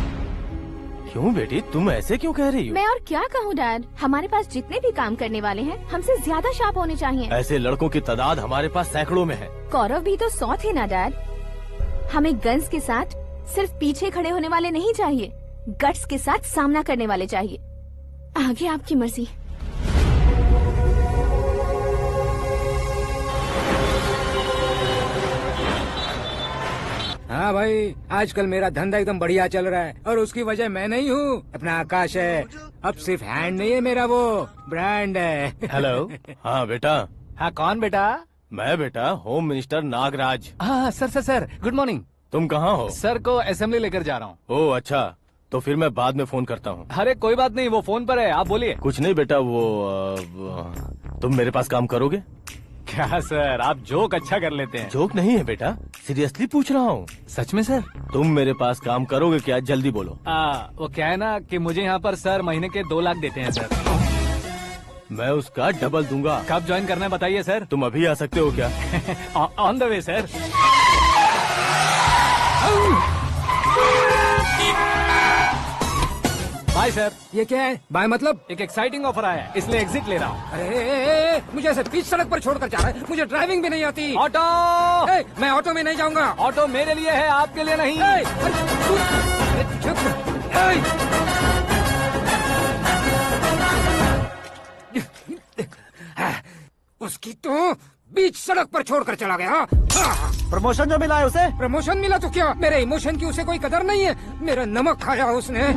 क्यों बेटी, तुम ऐसे क्यों कह रही हो? मैं और क्या कहूँ डैड, हमारे पास जितने भी काम करने वाले हैं हमसे ज्यादा शार्प होने चाहिए। ऐसे लड़कों की तादाद हमारे पास सैकड़ों में है। गौरव भी तो 100 थे ना डैड। हमें गन्स के साथ सिर्फ पीछे खड़े होने वाले नहीं चाहिए, गट्स के साथ सामना करने वाले चाहिए। आगे आपकी मर्जी। हाँ भाई, आजकल मेरा धंधा एकदम बढ़िया चल रहा है और उसकी वजह मैं नहीं हूँ, अपना आकाश है। अब सिर्फ हैंड नहीं है मेरा, वो ब्रांड है। हेलो। हाँ बेटा। हाँ कौन बेटा? मैं बेटा होम मिनिस्टर नागराज। हाँ सर गुड मॉर्निंग। तुम कहाँ हो? सर को असेंबली लेकर जा रहा हूँ। ओह अच्छा, तो फिर मैं बाद में फोन करता हूँ। अरे कोई बात नहीं, वो फोन पर है, आप बोलिए। कुछ नहीं बेटा, तुम मेरे पास काम करोगे? क्या सर, आप जोक अच्छा कर लेते हैं। जोक नहीं है बेटा, सीरियसली पूछ रहा हूँ। सच में सर? तुम मेरे पास काम करोगे क्या? जल्दी बोलो। वो क्या है ना कि मुझे यहाँ पर सर महीने के 2 लाख देते हैं सर। मैं उसका डबल दूंगा। कब ज्वाइन करना है बताइए सर। तुम अभी आ सकते हो क्या? On the way sir. Bye sir. ये क्या है? बाय मतलब? एक एक्साइटिंग ऑफर आया है, इसलिए एग्जिट ले रहा हूँ। अरे मुझे ऐसे बीच सड़क पर छोड़कर जा रहा है, मुझे ड्राइविंग भी नहीं आती। ऑटो! मैं ऑटो में नहीं जाऊंगा। ऑटो मेरे लिए है, आपके लिए नहीं। उसकी तो बीच सड़क पर छोड़कर चला गया। प्रमोशन जो मिला है उसे? प्रमोशन मिला तो क्या, मेरे इमोशन की उसे कोई कदर नहीं है। मेरा नमक खाया उसने।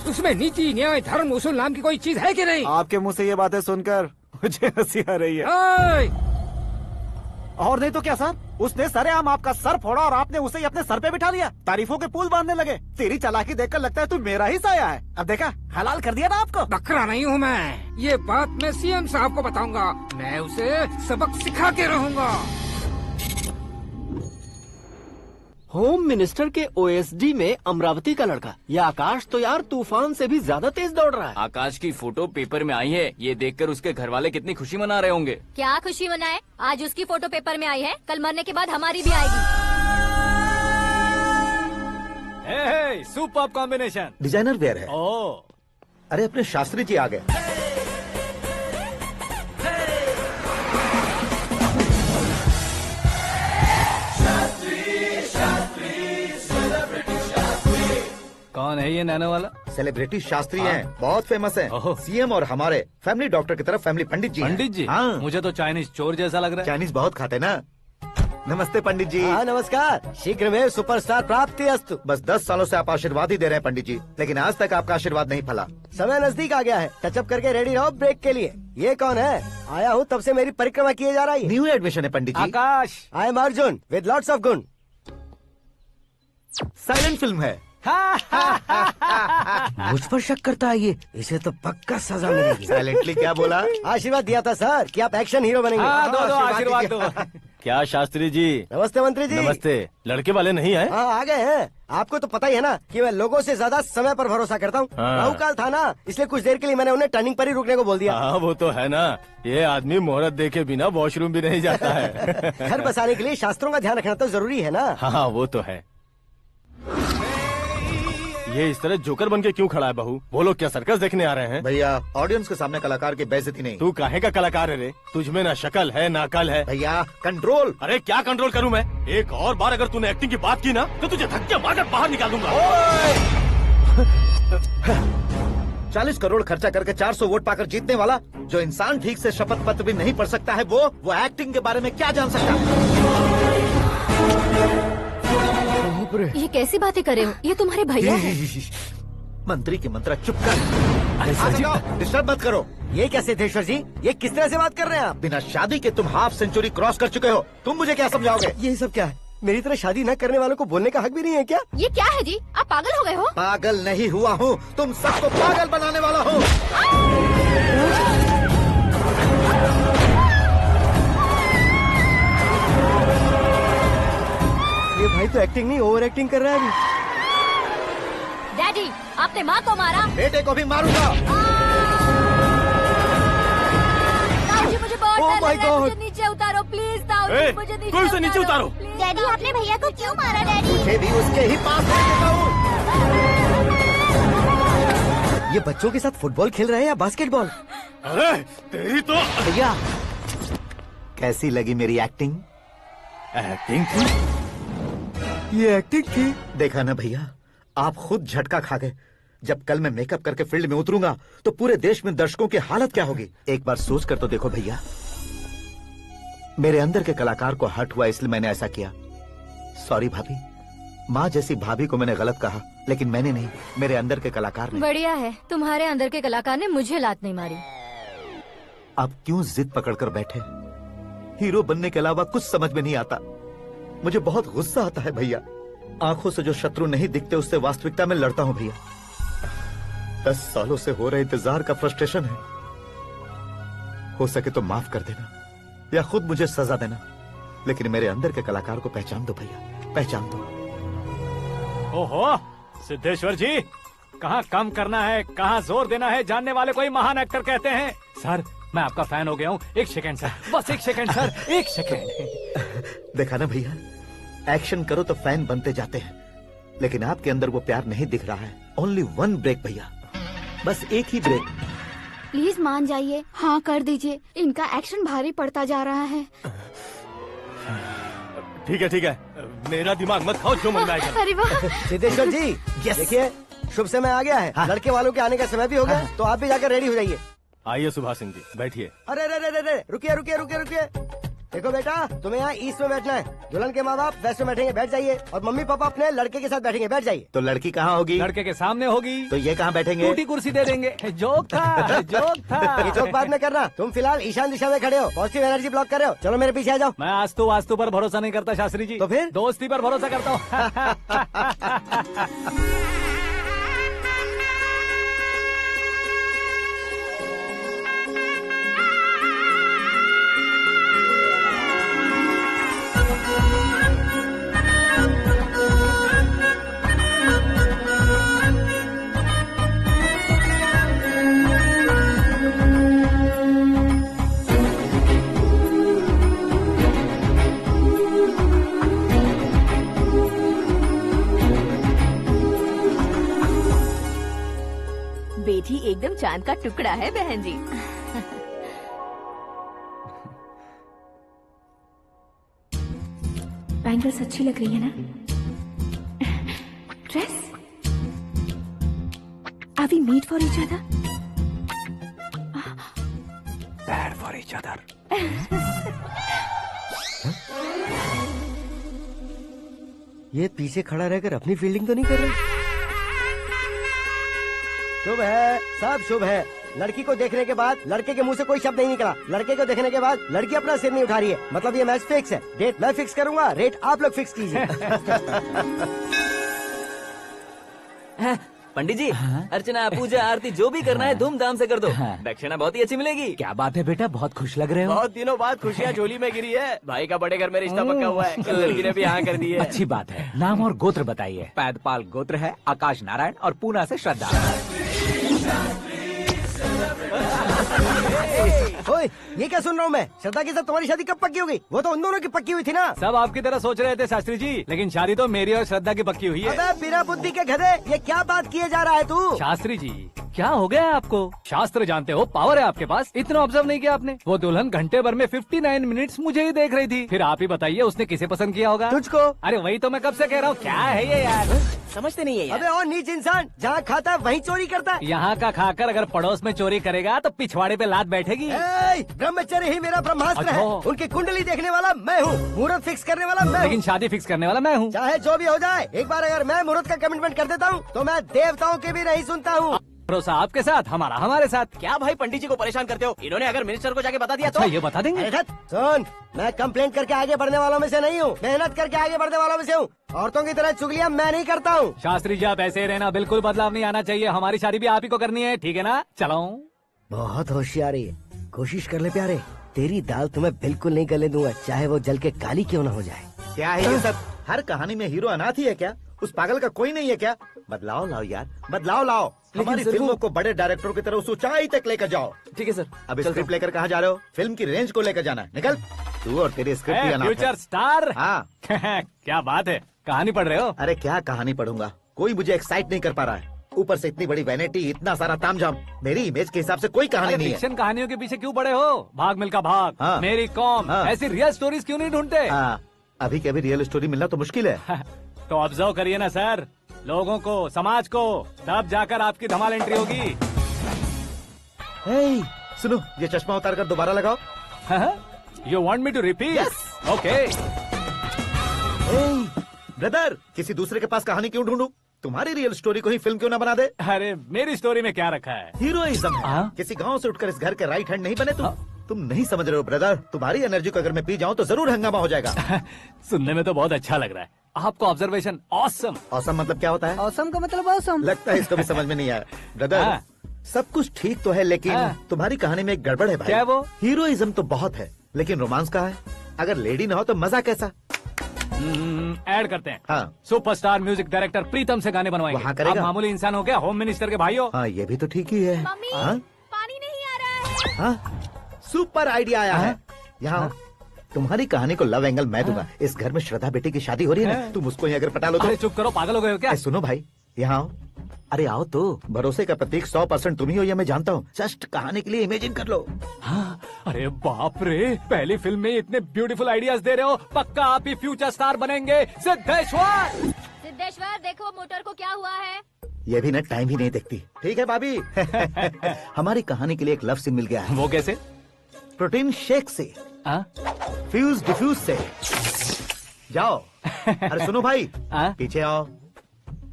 उसमें नीति न्याय धर्म उसूल नाम की कोई चीज है कि नहीं? आपके मुंह से ये बातें सुनकर मुझे हंसी आ रही है। और नहीं तो क्या सर, उसने सरेआम आपका सर फोड़ा और आपने उसे ही अपने सर पे बिठा लिया। तारीफों के पुल बांधने लगे। तेरी चालाकी देखकर लगता है तू मेरा ही साया है। अब देखा, हलाल कर दिया ना आपको। बकरा नहीं हूँ मैं, ये बात मैं सीएम साहब को बताऊंगा। मैं उसे सबक सिखा के रहूंगा। होम मिनिस्टर के ओएसडी में अमरावती का लड़का, ये आकाश तो यार तूफान से भी ज्यादा तेज दौड़ रहा है। आकाश की फोटो पेपर में आई है, ये देखकर उसके घर वाले कितनी खुशी मना रहे होंगे। क्या खुशी मनाए? आज उसकी फोटो पेपर में आई है, कल मरने के बाद हमारी भी आएगी। Superb combination. डिजाइनर वेयर है। ओह, अरे अपने शास्त्री जी आ गए। कौन है ये नैनो वाला? सेलिब्रिटी शास्त्री हैं, बहुत फेमस हैं। ओहो। सीएम और हमारे फैमिली डॉक्टर की तरफ फैमिली पंडित जी हैं। पंडित जी? हाँ। मुझे तो चाइनीज चोर जैसा लग रहा है। चाइनीज बहुत खाते ना। नमस्ते पंडित जी। हाँ नमस्कार, शीघ्र में सुपरस्टार प्राप्ति अस्तु। बस 10 सालों से आप आशीर्वाद ही दे रहे हैं पंडित जी, लेकिन आज तक आपका आशीर्वाद नहीं फला। समय नजदीक आ गया है, टचअप करके रेडी रहो ब्रेक के लिए। ये कौन है? आया हूँ तब से मेरी परिक्रमा किए जा रही है। न्यू एडमिशन है Pandit ji. Akash. I am Arjun with lots of गुण। साइलेंट फिल्म है। मुझ पर शक करता है ये, इसे तो पक्का सजा मिलेगी। साइलेंटली क्या बोला? आशीर्वाद दिया था सर कि आप एक्शन हीरो बनेंगे। हाँ, दो आशीर्वाद आशीर्वाद दो। क्या शास्त्री जी? नमस्ते मंत्री जी। नमस्ते। लड़के वाले नहीं आए? हाँ आ गए हैं। आपको तो पता ही है ना कि मैं लोगों से ज्यादा समय पर भरोसा करता हूँ। हाँ। राहु काल था ना, इसलिए कुछ देर के लिए मैंने उन्हें टर्निंग पर ही रुकने को बोल दिया। हाँ वो तो है ना, ये आदमी मुहूर्त देखे बिना वॉशरूम भी नहीं जाता है। घर बसाने के लिए शास्त्रों का ध्यान रखना तो जरूरी है ना। हाँ वो तो है। ये इस तरह जोकर बन के क्यों खड़ा है बहू? वो लोग क्या सर्कस देखने आ रहे हैं? भैया ऑडियंस के सामने कलाकार की बेइज्जती नहीं। तू काहे का कलाकार है रे? तुझमें ना शक्ल है ना अकल है। भैया कंट्रोल। अरे क्या कंट्रोल करूं मैं? एक और बार अगर तूने एक्टिंग की बात की ना तो तुझे धक्के मारकर बाहर निकाल दूंगा। 40 करोड़ खर्चा करके 400 वोट पाकर जीतने वाला, जो इंसान ठीक से शपथ पत्र भी नहीं पढ़ सकता है, वो एक्टिंग के बारे में क्या जान सकता है? ये कैसी बातें कर रहे हो? ये तुम्हारे भैया हैं। मंत्री की मंत्रा चुप कर। डिस्टर्ब मत करो। ये क्या सिद्धेश्वर जी, ये किस तरह से बात कर रहे हैं आप? बिना शादी के तुम हाफ सेंचुरी क्रॉस कर चुके हो, तुम मुझे क्या समझाओगे? ये सब क्या है? मेरी तरह शादी न करने वालों को बोलने का हक भी नहीं है क्या? ये क्या है जी? आप पागल हो गए हो? पागल नहीं हुआ हूँ, तुम सबको पागल बनाने वाला हूँ। ये भाई तो एक्टिंग नहीं ओवर एक्टिंग कर रहा है अभी। डैडी, आपने माँ को मारा। बेटे को भी मारूंगा। ताऊजी, मुझे बहुत Oh डर my लग रहा है, God! मुझे नीचे उतारो प्लीज। ताऊजी, ए, मुझे कोई उसे नीचे उतारो। डैडी, आपने भैया को क्यों मारा? डैडी, मुझे भी उसके ही पास ले देता हूँ। ये बच्चों के साथ फुटबॉल खेल रहे हैं या बास्केटबॉल? अरे तेरी तो भैया कैसी लगी मेरी एक्टिंग? एक्टिंग थी। ये एक्टिंग थी। देखा ना भैया, आप खुद झटका खा गए। जब कल मैं मेकअप करके फील्ड में उतरूंगा तो पूरे देश में दर्शकों की हालत क्या होगी? एक बार सोच कर तो देखो भैया। मेरे अंदर के कलाकार को हर्ट हुआ इसलिए मैंने ऐसा किया। सॉरी भाभी। माँ जैसी भाभी को मैंने गलत कहा, लेकिन मैंने नहीं, मेरे अंदर के कलाकार ने। बढ़िया है, तुम्हारे अंदर के कलाकार ने मुझे लात नहीं मारी। आप क्यों जिद पकड़कर बैठे? हीरो बनने के अलावा कुछ समझ में नहीं आता। मुझे बहुत गुस्सा आता है भैया। आंखों से जो शत्रु नहीं दिखते उससे वास्तविकता में लड़ता हूं भैया। 10 सालों से हो रहे इंतजार का फ्रस्ट्रेशन है। हो सके तो माफ कर देना या खुद मुझे सजा देना, लेकिन मेरे अंदर के कलाकार को पहचान दो भैया, पहचान दो। ओहो सिद्धेश्वर जी, कहाँ कम करना है, कहाँ जोर देना है, जानने वाले को ही महान एक्टर कहते हैं। सर, मैं आपका फैन हो गया हूँ। एक सेकंड सर, बस एक सेकंड सर, एक सेकंड। देखा ना भैया, एक्शन करो तो फैन बनते जाते हैं, लेकिन आपके अंदर वो प्यार नहीं दिख रहा है। ओनली 1 ब्रेक भैया, बस एक ही ब्रेक। प्लीज मान जाइए, हाँ कर दीजिए। इनका एक्शन भारी पड़ता जा रहा है। ठीक है, मेरा दिमाग मत खाओ, जो मन में आएगा। अरे वाह। सिद्धेश्वर जी देखिए, शुभ समय आ गया है। हाँ। लड़के वालों के आने का समय भी हो गया, तो आप भी जाकर रेडी हो जाइए। आइए सुभाष सिंह जी, बैठिए। अरे रे रे रे रे, रुकिए रुकिए रुकिए रुकिए। देखो बेटा, तुम्हें यहाँ ईस्ट में बैठना है, दुल्हन के माँ बाप वेस्ट में बैठेंगे, बैठ जाइए, और मम्मी पापा अपने लड़के के साथ बैठेंगे, बैठ जाइए। तो लड़की कहाँ होगी? लड़के के सामने होगी। तो ये कहाँ बैठेंगे? टूटी कुर्सी दे देंगे। जोक था, जोक था। ये जोक बाद में करना, तुम फिलहाल ईशान दिशा में खड़े हो, पॉजिटिव एनर्जी ब्लॉक कर रहे हो। चलो मेरे पीछे आ जाओ। मैं वास्तु पर भरोसा नहीं करता शास्त्री जी। तो फिर? दोस्ती पर भरोसा करता हूँ। बेटी एकदम चांद का टुकड़ा है बहन जी। बैंगल्स अच्छी लग रही है ना? Dress? Are we meet for each other? Bad for each other. ये पीछे खड़ा रहकर अपनी फील्डिंग तो नहीं कर रहा? शुभ है, सब शुभ है। लड़की को देखने के बाद लड़के के मुंह से कोई शब्द नहीं निकला। लड़के को देखने के बाद लड़की अपना सिर नहीं उठा रही है। मतलब ये मैच फिक्स है। डेट मैं फिक्स करूंगा, रेट आप लोग फिक्स कीजिए। पंडित जी, अर्चना पूजा आरती जो भी करना है धूमधाम से कर दो। दक्षिणा बहुत ही अच्छी मिलेगी। क्या बात है बेटा, बहुत खुश लग रहे हो। बहुत दिनों बाद खुशियाँ झोली में गिरी है। भाई का बड़े घर में रिश्ता पक्का हुआ है। कल लड़की ने भी हाँ कर दी है। अच्छी बात है। नाम और गोत्र बताइए। पैदपाल गोत्र है, आकाश नारायण, और पूना से श्रद्धा। ओए, ये क्या सुन रहा हूँ मैं? श्रद्धा के साथ तुम्हारी शादी कब पक्की हो गई? वो तो उन दोनों की पक्की हुई थी ना। सब आपकी तरह सोच रहे थे शास्त्री जी, लेकिन शादी तो मेरी और श्रद्धा की पक्की हुई है। अबे बिना बुद्धि के गधे, ये क्या बात किए जा रहा है तू? शास्त्री जी, क्या हो गया है आपको? शास्त्र जानते हो, पावर है आपके पास। इतना ऑब्जर्व नहीं किया आपने? वो दुल्हन घंटे भर में 59 मिनट्स मुझे ही देख रही थी। फिर आप ही बताइए उसने किसे पसंद किया होगा? तुझको। अरे वही तो मैं कब से कह रहा हूँ, क्या है ये यार? समझते नहीं है यार। अबे और नीच इंसान, जहाँ खाता है वहीं चोरी करता है। यहाँ का खाकर अगर पड़ोस में चोरी करेगा तो पिछवाड़े पे लात बैठेगी। ब्रह्मचर्य ही मेरा ब्रह्मास्त्र है। अच्छा। उनकी कुंडली देखने वाला मैं हूँ, मुहूर्त फिक्स करने वाला मैं लेकिन हूँ। शादी फिक्स करने वाला मैं हूँ। चाहे जो भी हो जाए, एक बार अगर मैं मुहूर्त का कमिटमेंट कर देता हूँ तो मैं देवताओं के भी नहीं सुनता हूँ। भरोसा आपके साथ, हमारा हमारे साथ। क्या भाई पंडित जी को परेशान करते हो? इन्होंने अगर मिनिस्टर को जाके बता दिया अच्छा, तो ये बता देंगे? अरे धत, सुन, मैं कंप्लेंट करके आगे बढ़ने वालों में से नहीं हूँ, मेहनत करके आगे बढ़ने वालों में से हूँ। औरतों की तरह चुगलियाँ मैं नहीं करता हूँ। शास्त्री जी आप ऐसे ही रहना, बिल्कुल बदलाव नहीं आना चाहिए। हमारी शादी भी आप ही को करनी है, ठीक है ना? चलो। बहुत होशियारी है, कोशिश कर ले प्यारे। तेरी दाल तुम्हें बिल्कुल नहीं गलने दूंगा, चाहे वो जल के काली क्यों न हो जाए। क्या है ये सब? हर कहानी में हीरो अनाथ ही है क्या? उस पागल का कोई नहीं है क्या? बदलाव लाओ यार, बदलाव लाओ। हमारी फिल्मों को बड़े डायरेक्टरों की तरह उस ऊंचाई तक लेकर जाओ। ठीक है सर। अब स्क्रिप्ट लेकर कहाँ जा रहे हो? फिल्म की रेंज को लेकर जाना है। निकल तू और तेरी स्क्रिप्ट ही अनाथ है। Future star. हाँ। क्या बात है, कहानी पढ़ रहे हो? अरे क्या कहानी पढ़ूंगा, कोई मुझे एक्साइट नहीं कर पा रहा है। ऊपर से इतनी बड़ी वैनिटी, इतना सारा तामझाम। मेरी इमेज के हिसाब से कोई कहानी नहीं है। फिक्शन कहानियों के पीछे क्यों पड़े हो? भाग मिल्खा भाग, हाँ। मेरी कॉम, हाँ। ऐसी रियल स्टोरीज क्यों नहीं ढूंढते? अभी के अभी रियल स्टोरी मिलना तो मुश्किल है। तो ऑब्जर्व करिए ना सर, लोगों को, समाज को, तब जाकर आपकी धमाल एंट्री होगी। सुनो, ये चश्मा उतार कर दोबारा लगाओ। You want me to repeat? Okay. Brother, किसी दूसरे के पास कहानी क्यों ढूंढूं? तुम्हारी रियल स्टोरी को ही फिल्म क्यों ना बना दे? अरे मेरी स्टोरी में क्या रखा है? हीरोइज्म है। किसी गांव से उठकर इस घर के राइट हैंड नहीं बने तुम नहीं समझ रहे हो ब्रदर। तुम्हारी एनर्जी को अगर मैं पी जाऊं तो जरूर हंगामा हो जाएगा। सुनने में तो बहुत अच्छा लग रहा है आपको। Observation awesome. ऑसम मतलब क्या होता है? औसम का मतलब औसम। लगता है इसको भी समझ में नहीं आया। ब्रदर, सब कुछ ठीक तो है, लेकिन तुम्हारी कहानी में एक गड़बड़ है भाई। क्या वो? हीरोइज्म तो बहुत है, लेकिन रोमांस कहाँ है? अगर लेडी ना हो तो मजा कैसा? ऐड करते हैं। हाँ। सुपरस्टार म्यूजिक डायरेक्टर प्रीतम से गाने बनवाएंगे। वहाँ करेगा? आप मामूली इंसान हो क्या, होम मिनिस्टर के भाई हो? हाँ, ये भी तो ठीक ही है। मम्मी, हाँ? पानी नहीं आ रहा है। हाँ? सुपर आइडिया आया है। यहाँ तुम्हारी कहानी को लव एंगल मैं दूंगा। इस घर में श्रद्धा बेटी की शादी हो रही है ना, तुम उसको ही अगर पटा लो तो। अरे चुप करो, पागल हो गए हो क्या? सुनो भाई, यहाँ आओ। अरे आओ तो। भरोसे का प्रतीक 100% तुम ही हो, ये मैं जानता हूँ। जस्ट कहानी के लिए इमेजिन कर लो। हाँ, अरे बाप रे, पहली फिल्म में इतने ब्यूटीफुल आइडियाज दे रहे हो। पक्का आप ही फ्यूचर स्टार बनेंगे। सिद्धेश्वर, सिद्धेश्वर देखो मोटर को क्या हुआ है। ये भी ना टाइम ही नहीं देखती। ठीक है भाभी। हमारी कहानी के लिए एक लव सीन मिल गया है। वो कैसे? प्रोटीन शेक से फ्यूज डिफ्यूज से जाओ। अरे सुनो भाई, पीछे आओ।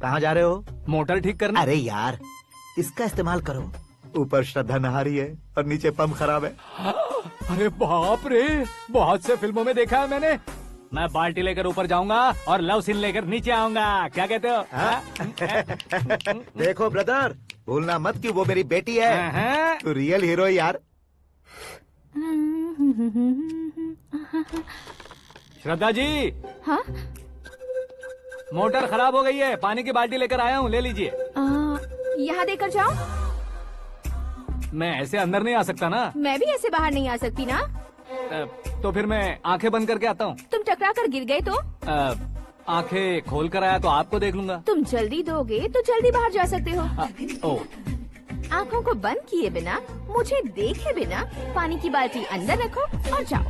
कहाँ जा रहे हो? मोटर ठीक करना। अरे यार, इसका इस्तेमाल करो। ऊपर श्रद्धा नहा रही है और नीचे पंप खराब है। अरे बाप रे, बहुत से फिल्मों में देखा है मैंने। मैं बाल्टी लेकर ऊपर जाऊंगा और लव सीन लेकर नीचे आऊंगा। क्या कहते हो? देखो ब्रदर, भूलना मत कि वो मेरी बेटी है। तू रियल हीरो है यार। श्रद्धा जी। हाँ? मोटर खराब हो गई है, पानी की बाल्टी लेकर आया हूँ, ले लीजिए। यहाँ देकर जाओ। मैं ऐसे अंदर नहीं आ सकता ना। मैं भी ऐसे बाहर नहीं आ सकती ना। तो फिर मैं आंखें बंद करके आता हूँ। तुम टकरा कर गिर गए तो? आंखें खोल कर आया तो आपको देख लूंगा। तुम जल्दी दोगे तो जल्दी बाहर जा सकते हो। आँखों को बंद किए बिना, मुझे देखे बिना पानी की बाल्टी अंदर रखो और जाओ।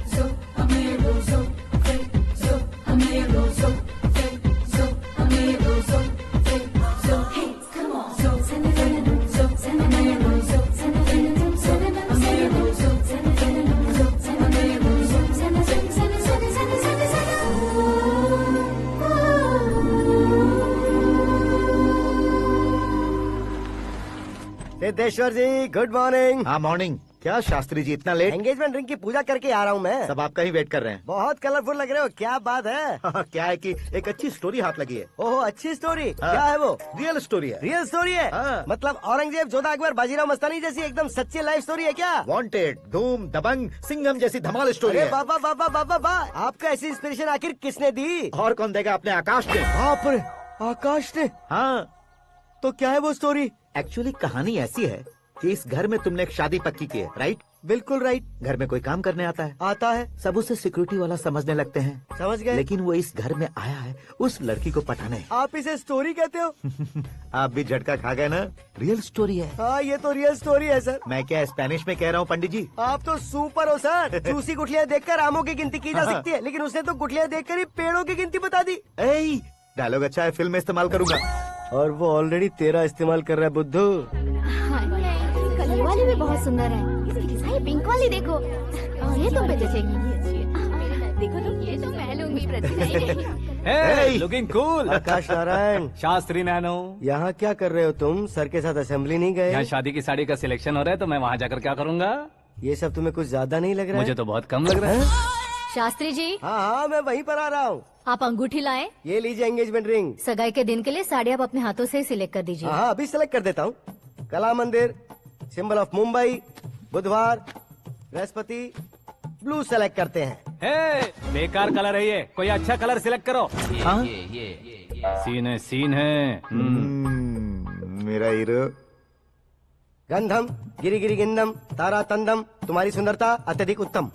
सिद्धेश्वर जी, गुड मॉर्निंग। हाँ मॉर्निंग। क्या शास्त्री जी इतना लेट? एंगेजमेंट रिंग की पूजा करके आ रहा हूँ मैं। सब आपका ही वेट कर रहे हैं। बहुत कलरफुल लग रहे हो, क्या बात है? क्या है कि एक अच्छी स्टोरी हाथ लगी है। ओहो, अच्छी स्टोरी। क्या है वो? रियल स्टोरी है। रियल स्टोरी है? मतलब औरंगजेब, जोधा अकबर, बाजीराव मस्तानी जैसी एकदम सच्ची लाइफ स्टोरी है क्या? वांटेड, धूम, दबंग, सिंघम जैसी धमाल स्टोरी है। बाबा बाबा बाबा बा, आपको ऐसी इंस्पिरेशन आखिर किसने दी? और कौन देगा? अपने आकाश ने। बाप रे, आकाश ने? हाँ। तो क्या है वो स्टोरी? एक्चुअली कहानी ऐसी है कि इस घर में तुमने एक शादी पक्की की है, राइट? बिल्कुल राइट। घर में कोई काम करने आता है? आता है। सब उसे सिक्योरिटी वाला समझने लगते हैं। समझ गए। लेकिन वो इस घर में आया है उस लड़की को पटाने। आप इसे स्टोरी कहते हो? आप भी झटका खा गए ना? रियल स्टोरी है। हाँ, ये तो रियल स्टोरी है सर। मैं क्या स्पेनिश में कह रहा हूँ पंडित जी? आप तो सुपर हो सर। चूसी गुठलियाँ देखकर आमों की गिनती की जा सकती है, लेकिन उसने तो गुठलियाँ देखकर ही पेड़ों की गिनती बता दी। डायलॉग अच्छा है, फिल्म में इस्तेमाल करूंगा। और वो ऑलरेडी तेरा इस्तेमाल कर रहा है बुद्धू। ये वाली भी बहुत सुंदर है। ये पिंक वाली देखो, ये तुम पे जचेगी। देखो तुम, ये तो मैं लूंगी। Looking cool. Akash Narayan. Shastri nano. यहाँ क्या कर रहे हो तुम? सर के साथ असेंबली नहीं गए? यहाँ शादी की साड़ी का सिलेक्शन हो रहा है, तो मैं वहाँ जाकर क्या करूँगा? ये सब तुम्हें कुछ ज्यादा नहीं लग रहा है? मुझे तो बहुत कम लग रहा है। शास्त्री जी। हाँ, मैं वहीं पर आ रहा हूँ। आप अंगूठी लाएं। ये लीजिए एंगेजमेंट रिंग। सगाई के दिन के लिए साड़ी आप अपने हाथों से सिलेक्ट कर दीजिए। हाँ, अभी सिलेक्ट कर देता हूँ। कला मंदिर, सिंबल ऑफ मुंबई, बुधवार, बृहस्पति, ब्लू सेलेक्ट करते हैं। बेकार कलर है ये, कोई अच्छा कलर सिलेक्ट करो। सीन है, सीन है। मेरा हीरो। गंधम, गिरी गिरी गिंदम, तारा तंदम, तुम्हारी सुंदरता अत्यधिक उत्तम।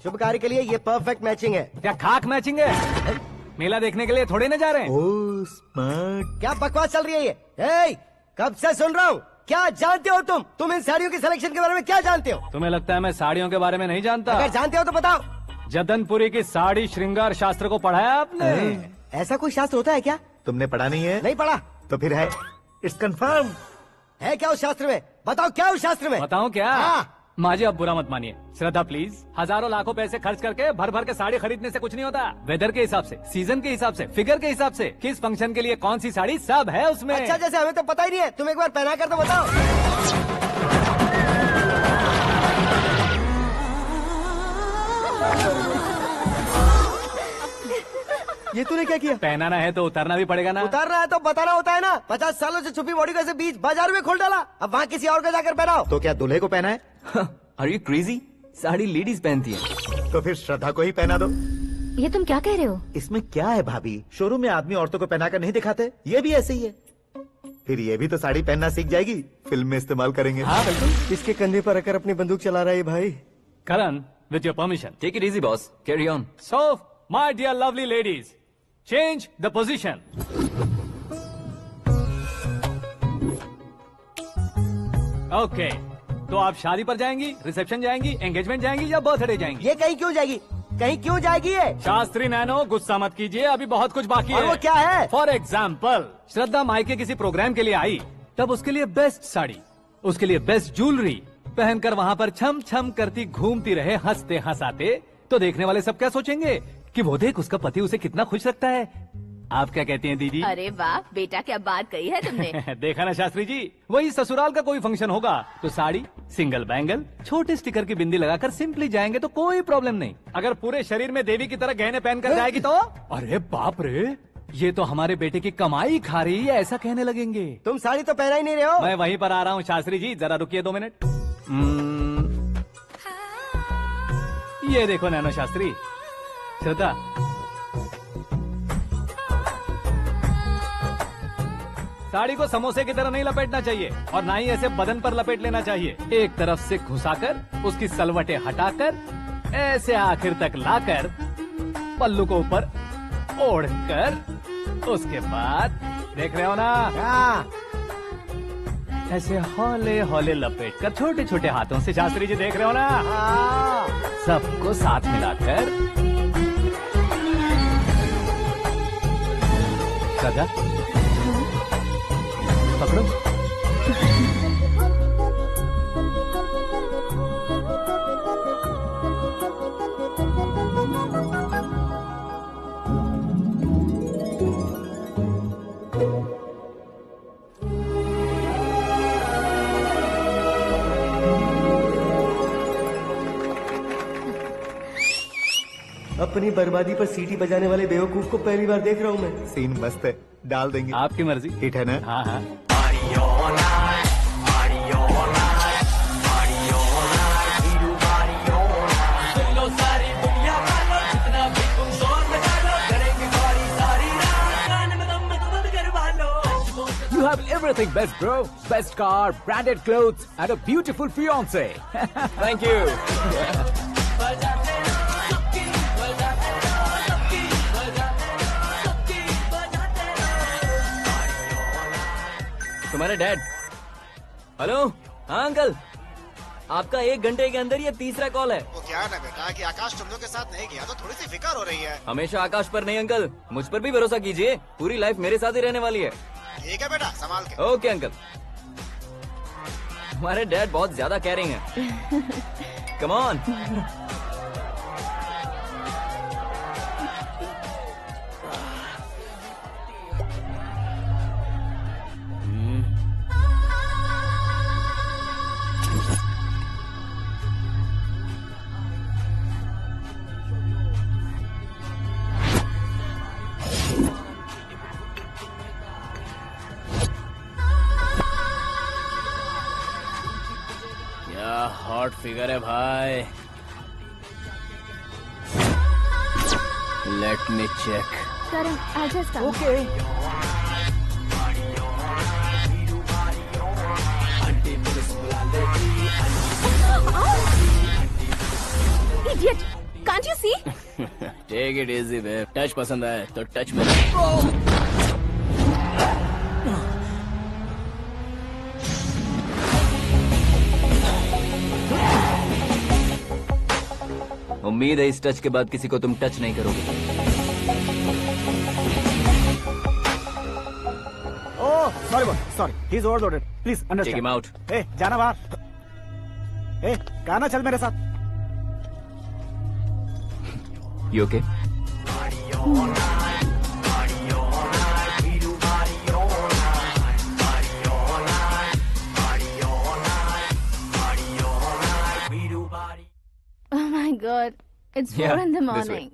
शुभ कार्य के लिए ये परफेक्ट मैचिंग है। क्या खाक मैचिंग है? मेला देखने के लिए थोड़े न जा रहे हैं। Oh smart. क्या बकवास चल रही है ये? ए, कब से सुन रहा हूँ। क्या जानते हो तुम? तुम इन साड़ियों की सिलेक्शन के बारे में क्या जानते हो? तुम्हें लगता है मैं साड़ियों के बारे में नहीं जानता? अगर जानते हो तो बताओ। जदनपुरी की साड़ी श्रृंगार शास्त्र को पढ़ा है आपने? ऐसा कोई शास्त्र होता है क्या? तुमने पढ़ा नहीं है? नहीं पढ़ा। तो फिर है, इट्स कंफर्म। है क्या उस शास्त्र में? बताओ क्या उस शास्त्र में? बताऊं क्या? हाँ। माजी, अब बुरा मत मानिए। श्रद्धा प्लीज, हजारों लाखों पैसे खर्च करके भर भर के साड़ी खरीदने से कुछ नहीं होता। वेदर के हिसाब से, सीजन के हिसाब से, फिगर के हिसाब से, किस फंक्शन के लिए कौन सी साड़ी, सब है उसमें। अच्छा, जैसे हमें तो पता ही नहीं है। तुम एक बार पहना कर तो बताओ। ये तूने क्या किया? पहनाना है तो उतारना भी पड़ेगा ना। उतारना है तो बताना होता है ना। 50 सालों से छुपी बॉडी को ऐसे बीच बाजार में खोल डाला, अब वहाँ किसी और को जाकर पहनाओ। तो क्या दूल्हे को पहना है? Are you crazy? Sari ladies पहनती है। तो फिर श्रद्धा को ही पहना दो। ये तुम क्या कह रहे हो? इसमें क्या है भाभी? शोरूम में आदमी औरतों को पहनाकर नहीं दिखाते? ये भी ऐसे ही है। फिर ये भी तो साड़ी पहनना सीख जाएगी, फिल्म में इस्तेमाल करेंगे। हाँ बिल्कुल। इसके कंधे पर रखकर अपनी बंदूक चला रहा है भाई। करण, with your permission. Take it easy, boss. Carry on. So, my dear lovely ladies, change the position. Okay. तो आप शादी पर जाएंगी, रिसेप्शन जाएंगी, एंगेजमेंट जाएंगी या बर्थडे जाएंगी? ये कहीं क्यों जाएगी? कहीं क्यों जाएगी ये? शास्त्री नैनो, गुस्सा मत कीजिए, अभी बहुत कुछ बाकी और है। वो क्या है? फॉर एग्जाम्पल, श्रद्धा मायके किसी प्रोग्राम के लिए आई, तब उसके लिए बेस्ट साड़ी, उसके लिए बेस्ट ज्वेलरी, पहनकर वहाँ पर छम छम करती घूमती रहे हंसते हंसाते, तो देखने वाले सब क्या सोचेंगे कि वो देख उसका पति उसे कितना खुश रखता है। आप क्या कहती हैं दीदी? अरे वाह बेटा, क्या बात कही है तुमने। देखा ना शास्त्री जी, वही ससुराल का कोई फंक्शन होगा तो साड़ी, सिंगल बैंगल, छोटे स्टिकर की बिंदी लगाकर सिंपली जाएंगे तो कोई प्रॉब्लम नहीं। अगर पूरे शरीर में देवी की तरह गहने पहनकर जाएगी तो अरे बाप रे, ये तो हमारे बेटे की कमाई खा रही है, ऐसा कहने लगेंगे। तुम साड़ी तो पहना ही नहीं रहे हो। मैं वहीं पर आ रहा हूँ शास्त्री जी, जरा रुकिए 2 मिनट। ये देखो नैनो शास्त्री, श्रद्धा, साड़ी को समोसे की तरह नहीं लपेटना चाहिए और ना ही ऐसे बदन पर लपेट लेना चाहिए। एक तरफ से घुसाकर उसकी सलवटें हटाकर ऐसे आखिर तक लाकर पल्लू को ऊपर ओढ़कर उसके बाद देख रहे हो ना, ऐसे हौले हौले लपेट कर छोटे छोटे हाथों से, शास्त्री जी देख रहे हो ना, सबको साथ मिलाकर सदा पकड़ो। अपनी बर्बादी पर सीटी बजाने वाले बेवकूफ को पहली बार देख रहा हूँ मैं। सीन मस्त है, डाल देंगे। आपकी मर्जी। हिट है ना? हाँ हाँ। You have everything best, bro. Best car, branded clothes, and a beautiful fiance. Thank you. तुम्हारे डैड। हेलो, हाँ अंकल, आपका 1 घंटे के अंदर ये 3रा कॉल है। वो क्या है ना बेटा कि आकाश तुम लोग के साथ नहीं गया तो थोड़ी सी फिक्र हो रही है। हमेशा आकाश पर नहीं अंकल, मुझ पर भी भरोसा कीजिए, पूरी लाइफ मेरे साथ ही रहने वाली है। ठीक है बेटा, संभाल के। Okay uncle. हमारे डैड बहुत ज्यादा केयरिंग है। Come on. हॉट फिगर है भाई। Let me check. करण आजा इसका। Okay. Idiot! Can't you see? Take it easy babe. Touch पसंद आए तो टच में। उम्मीद है इस टच के बाद किसी को तुम टच नहीं करोगे। Oh sorry boy, sorry, he is overloaded, please understand. Take him out. ए जाना बाहर। ए गाना चल मेरे साथ। You okay? Oh my God! It's 4 in the morning.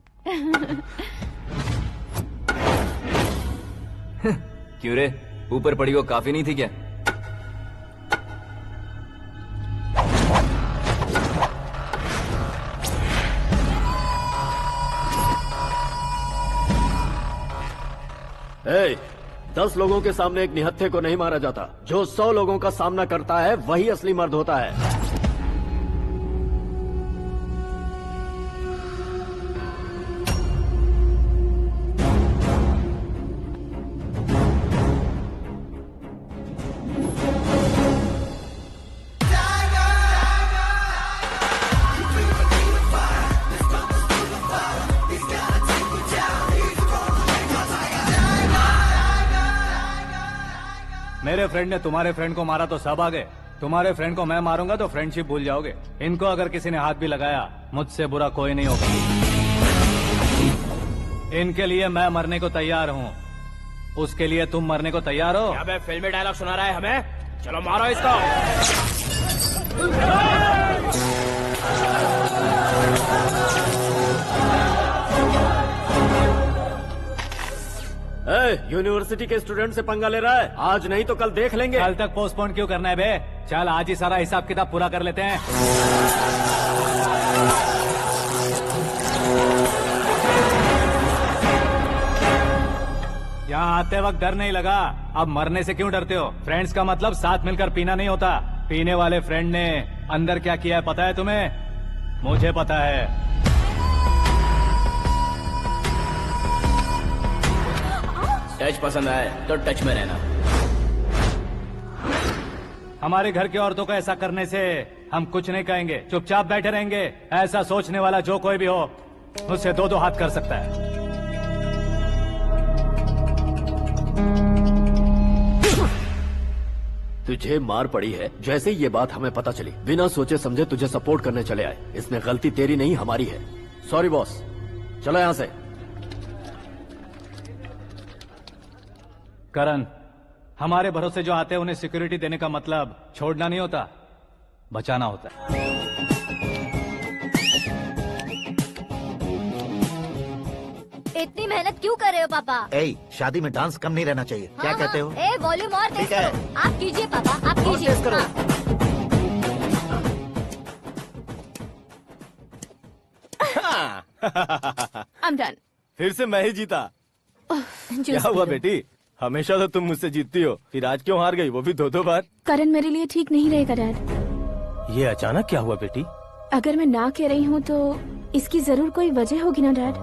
क्यों रे, ऊपर पड़ी वो काफी नहीं थी क्या? Hey, 10 लोगों के सामने एक निहत्थे को नहीं मारा जाता। जो 100 लोगों का सामना करता है वही असली मर्द होता है। मेरे फ्रेंड ने तुम्हारे फ्रेंड को मारा तो सब आ गए, तुम्हारे फ्रेंड को मैं मारूंगा तो फ्रेंडशिप भूल जाओगे। इनको अगर किसी ने हाथ भी लगाया, मुझसे बुरा कोई नहीं होगा। इनके लिए मैं मरने को तैयार हूँ, उसके लिए तुम मरने को तैयार हो? अबे फिल्मी डायलॉग सुना रहा है हमें? चलो मारो इसको। यूनिवर्सिटी के स्टूडेंट से पंगा ले रहा है, आज नहीं तो कल देख लेंगे। कल तक पोस्टपोन क्यों करना है बे? चल आज ही सारा हिसाब किताब पूरा कर लेते हैं। यहाँ आते वक्त डर नहीं लगा, अब मरने से क्यों डरते हो? फ्रेंड्स का मतलब साथ मिलकर पीना नहीं होता। पीने वाले फ्रेंड ने अंदर क्या किया है पता है तुम्हें? मुझे पता है। टच पसंद आए तो टच में रहना। हमारे घर की औरतों को ऐसा करने से हम कुछ नहीं कहेंगे, चुपचाप बैठे रहेंगे। ऐसा सोचने वाला जो कोई भी हो, उससे दो दो हाथ कर सकता है। तुझे मार पड़ी है, जैसे ही ये बात हमें पता चली बिना सोचे समझे तुझे सपोर्ट करने चले आए। इसमें गलती तेरी नहीं हमारी है। सॉरी बॉस, चलो यहाँ से। करण, हमारे भरोसे जो आते हैं उन्हें सिक्योरिटी देने का मतलब छोड़ना नहीं होता, बचाना होता है। इतनी मेहनत क्यों कर रहे हो पापा? शादी में डांस कम नहीं रहना चाहिए। क्या कहते हो? वॉल्यूम और तेज करो। आप कीजिए पापा, आप कीजिए। तेज करो। I'm done. फिर से मैं ही जीता। क्या हुआ बेटी? हमेशा तो तुम मुझसे जीतती हो, फिर आज क्यों हार गई, वो भी दो बार? करण मेरे लिए ठीक नहीं रहेगा डैड। ये अचानक क्या हुआ बेटी? अगर मैं ना कह रही हूँ तो इसकी जरूर कोई वजह होगी ना डैड।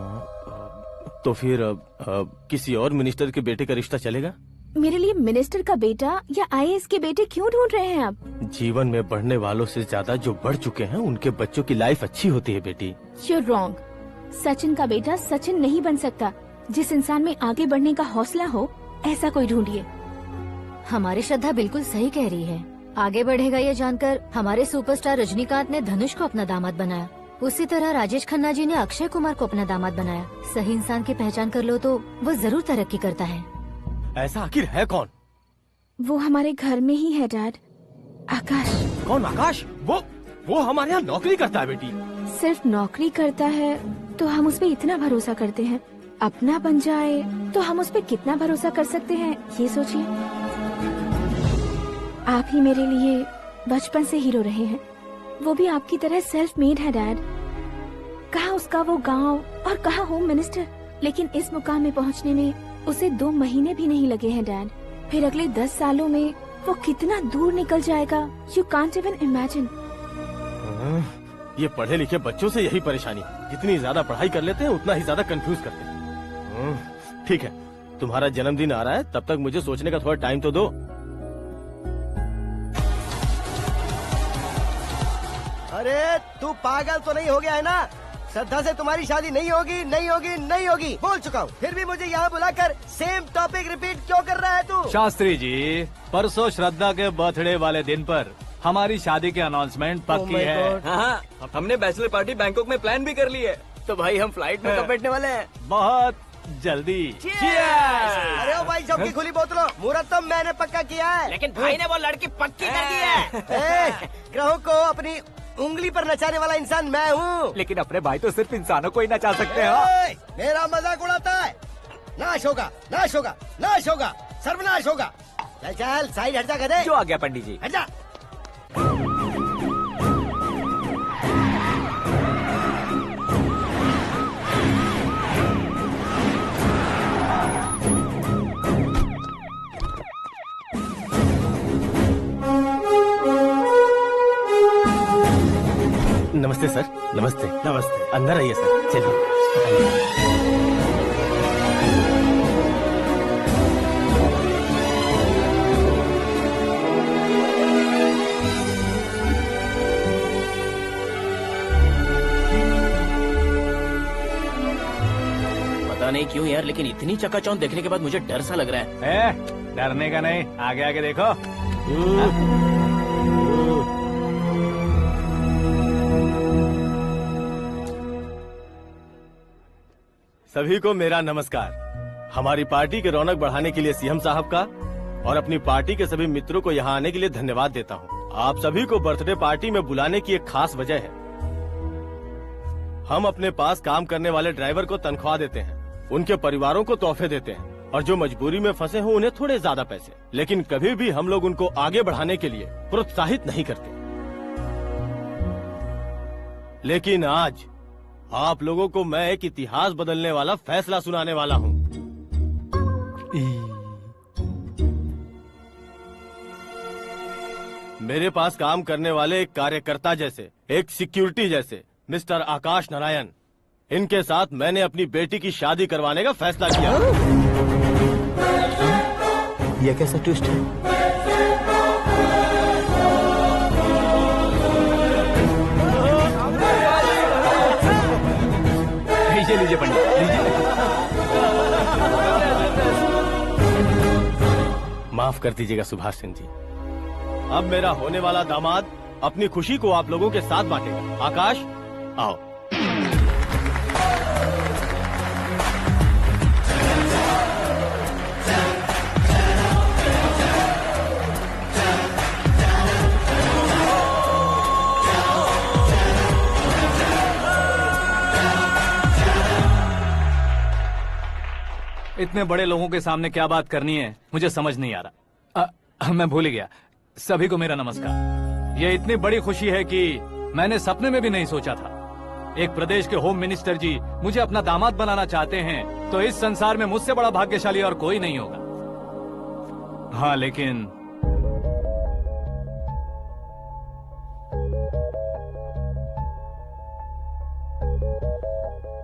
तो फिर किसी और मिनिस्टर के बेटे का रिश्ता चलेगा? मेरे लिए मिनिस्टर का बेटा या IAS के बेटे क्यों ढूंढ रहे हैं आप? जीवन में बढ़ने वालों से ज्यादा जो बढ़ चुके हैं उनके बच्चों की लाइफ अच्छी होती है बेटी। You're wrong. सचिन का बेटा सचिन नहीं बन सकता। जिस इंसान में आगे बढ़ने का हौसला हो, ऐसा कोई ढूंढिए। हमारी श्रद्धा बिल्कुल सही कह रही है। आगे बढ़ेगा ये जानकर हमारे सुपरस्टार रजनीकांत ने धनुष को अपना दामाद बनाया। उसी तरह राजेश खन्ना जी ने अक्षय कुमार को अपना दामाद बनाया। सही इंसान की पहचान कर लो तो वो जरूर तरक्की करता है। ऐसा आखिर है कौन? वो हमारे घर में ही है डैड, आकाश। कौन आकाश? वो हमारे यहाँ नौकरी करता है बेटी। सिर्फ नौकरी करता है तो हम उस पे इतना भरोसा करते हैं, अपना बन जाए तो हम उस पे कितना भरोसा कर सकते हैं ये सोचिए। आप ही मेरे लिए बचपन से हीरो रहे हैं, वो भी आपकी तरह सेल्फ मेड है डैड। कहाँ उसका वो गांव और कहाँ होम मिनिस्टर, लेकिन इस मुकाम में पहुँचने में उसे 2 महीने भी नहीं लगे हैं डैड। फिर अगले 10 सालों में वो कितना दूर निकल जाएगा, यू कांट इवन इमेजिन। ये पढ़े लिखे बच्चों से यही परेशानी, जितनी ज्यादा पढ़ाई कर लेते हैं उतना ही ज्यादा कंफ्यूज करते हैं। ठीक है, तुम्हारा जन्मदिन आ रहा है, तब तक मुझे सोचने का थोड़ा टाइम तो दो। अरे तू पागल तो नहीं हो गया है ना? श्रद्धा से तुम्हारी शादी नहीं होगी, नहीं होगी, नहीं होगी, बोल चुका हूँ। फिर भी मुझे यहाँ बुलाकर सेम टॉपिक रिपीट क्यों कर रहा है तू? शास्त्री जी, परसों श्रद्धा के बर्थडे वाले दिन पर हमारी शादी की अनाउंसमेंट पक्की है। हाँ, हमने बैचलर पार्टी बैंकॉक में प्लान भी कर ली है, तो भाई हम फ्लाइट में कब बैठने वाले हैं? बहुत जल्दी। अरे ओ भाई, सबकी खुली बोतलों, मुहूर्त तो मैंने पक्का किया है। लेकिन भाई ने वो लड़की पक्की कर दी है। ग्रहों को अपनी उंगली पर नचाने वाला इंसान मैं हूँ। लेकिन अपने भाई तो सिर्फ इंसानों को ही नचा सकते हैं। मेरा मजाक उड़ाता है? नाश होगा, नाश होगा, नाश होगा, सर्वनाश होगा। चल चल साइड हट जा गधे। जो आ गया पंडित जी। हट जा। नमस्ते सर। नमस्ते। नमस्ते। अंदर आइए सर, चलिए। पता नहीं क्यों यार, लेकिन इतनी चकाचौंध देखने के बाद मुझे डर सा लग रहा है। डरने का नहीं, आगे आगे देखो। सभी को मेरा नमस्कार। हमारी पार्टी के रौनक बढ़ाने के लिए सीएम साहब का और अपनी पार्टी के सभी मित्रों को यहाँ आने के लिए धन्यवाद देता हूँ। आप सभी को बर्थडे पार्टी में बुलाने की एक खास वजह है। हम अपने पास काम करने वाले ड्राइवर को तनख्वाह देते हैं, उनके परिवारों को तोहफे देते हैं और जो मजबूरी में फंसे हो उन्हें थोड़े ज्यादा पैसे, लेकिन कभी भी हम लोग उनको आगे बढ़ाने के लिए प्रोत्साहित नहीं करते। लेकिन आज आप लोगों को मैं एक इतिहास बदलने वाला फैसला सुनाने वाला हूँ। मेरे पास काम करने वाले एक कार्यकर्ता जैसे, एक सिक्योरिटी जैसे मिस्टर आकाश नारायण, इनके साथ मैंने अपनी बेटी की शादी करवाने का फैसला किया। यह कैसा ट्विस्ट है? लीजिए पंडित, लीजिए। माफ कर दीजिएगा सुभाष सिंह जी। अब मेरा होने वाला दामाद अपनी खुशी को आप लोगों के साथ बांटेगा। आकाश, आओ। इतने बड़े लोगों के सामने क्या बात करनी है मुझे समझ नहीं आ रहा। मैं भूल गया। सभी को मेरा नमस्कार। ये इतनी बड़ी खुशी है कि मैंने सपने में भी नहीं सोचा था। एक प्रदेश के होम मिनिस्टर जी मुझे अपना दामाद बनाना चाहते हैं तो इस संसार में मुझसे बड़ा भाग्यशाली और कोई नहीं होगा। हाँ, लेकिन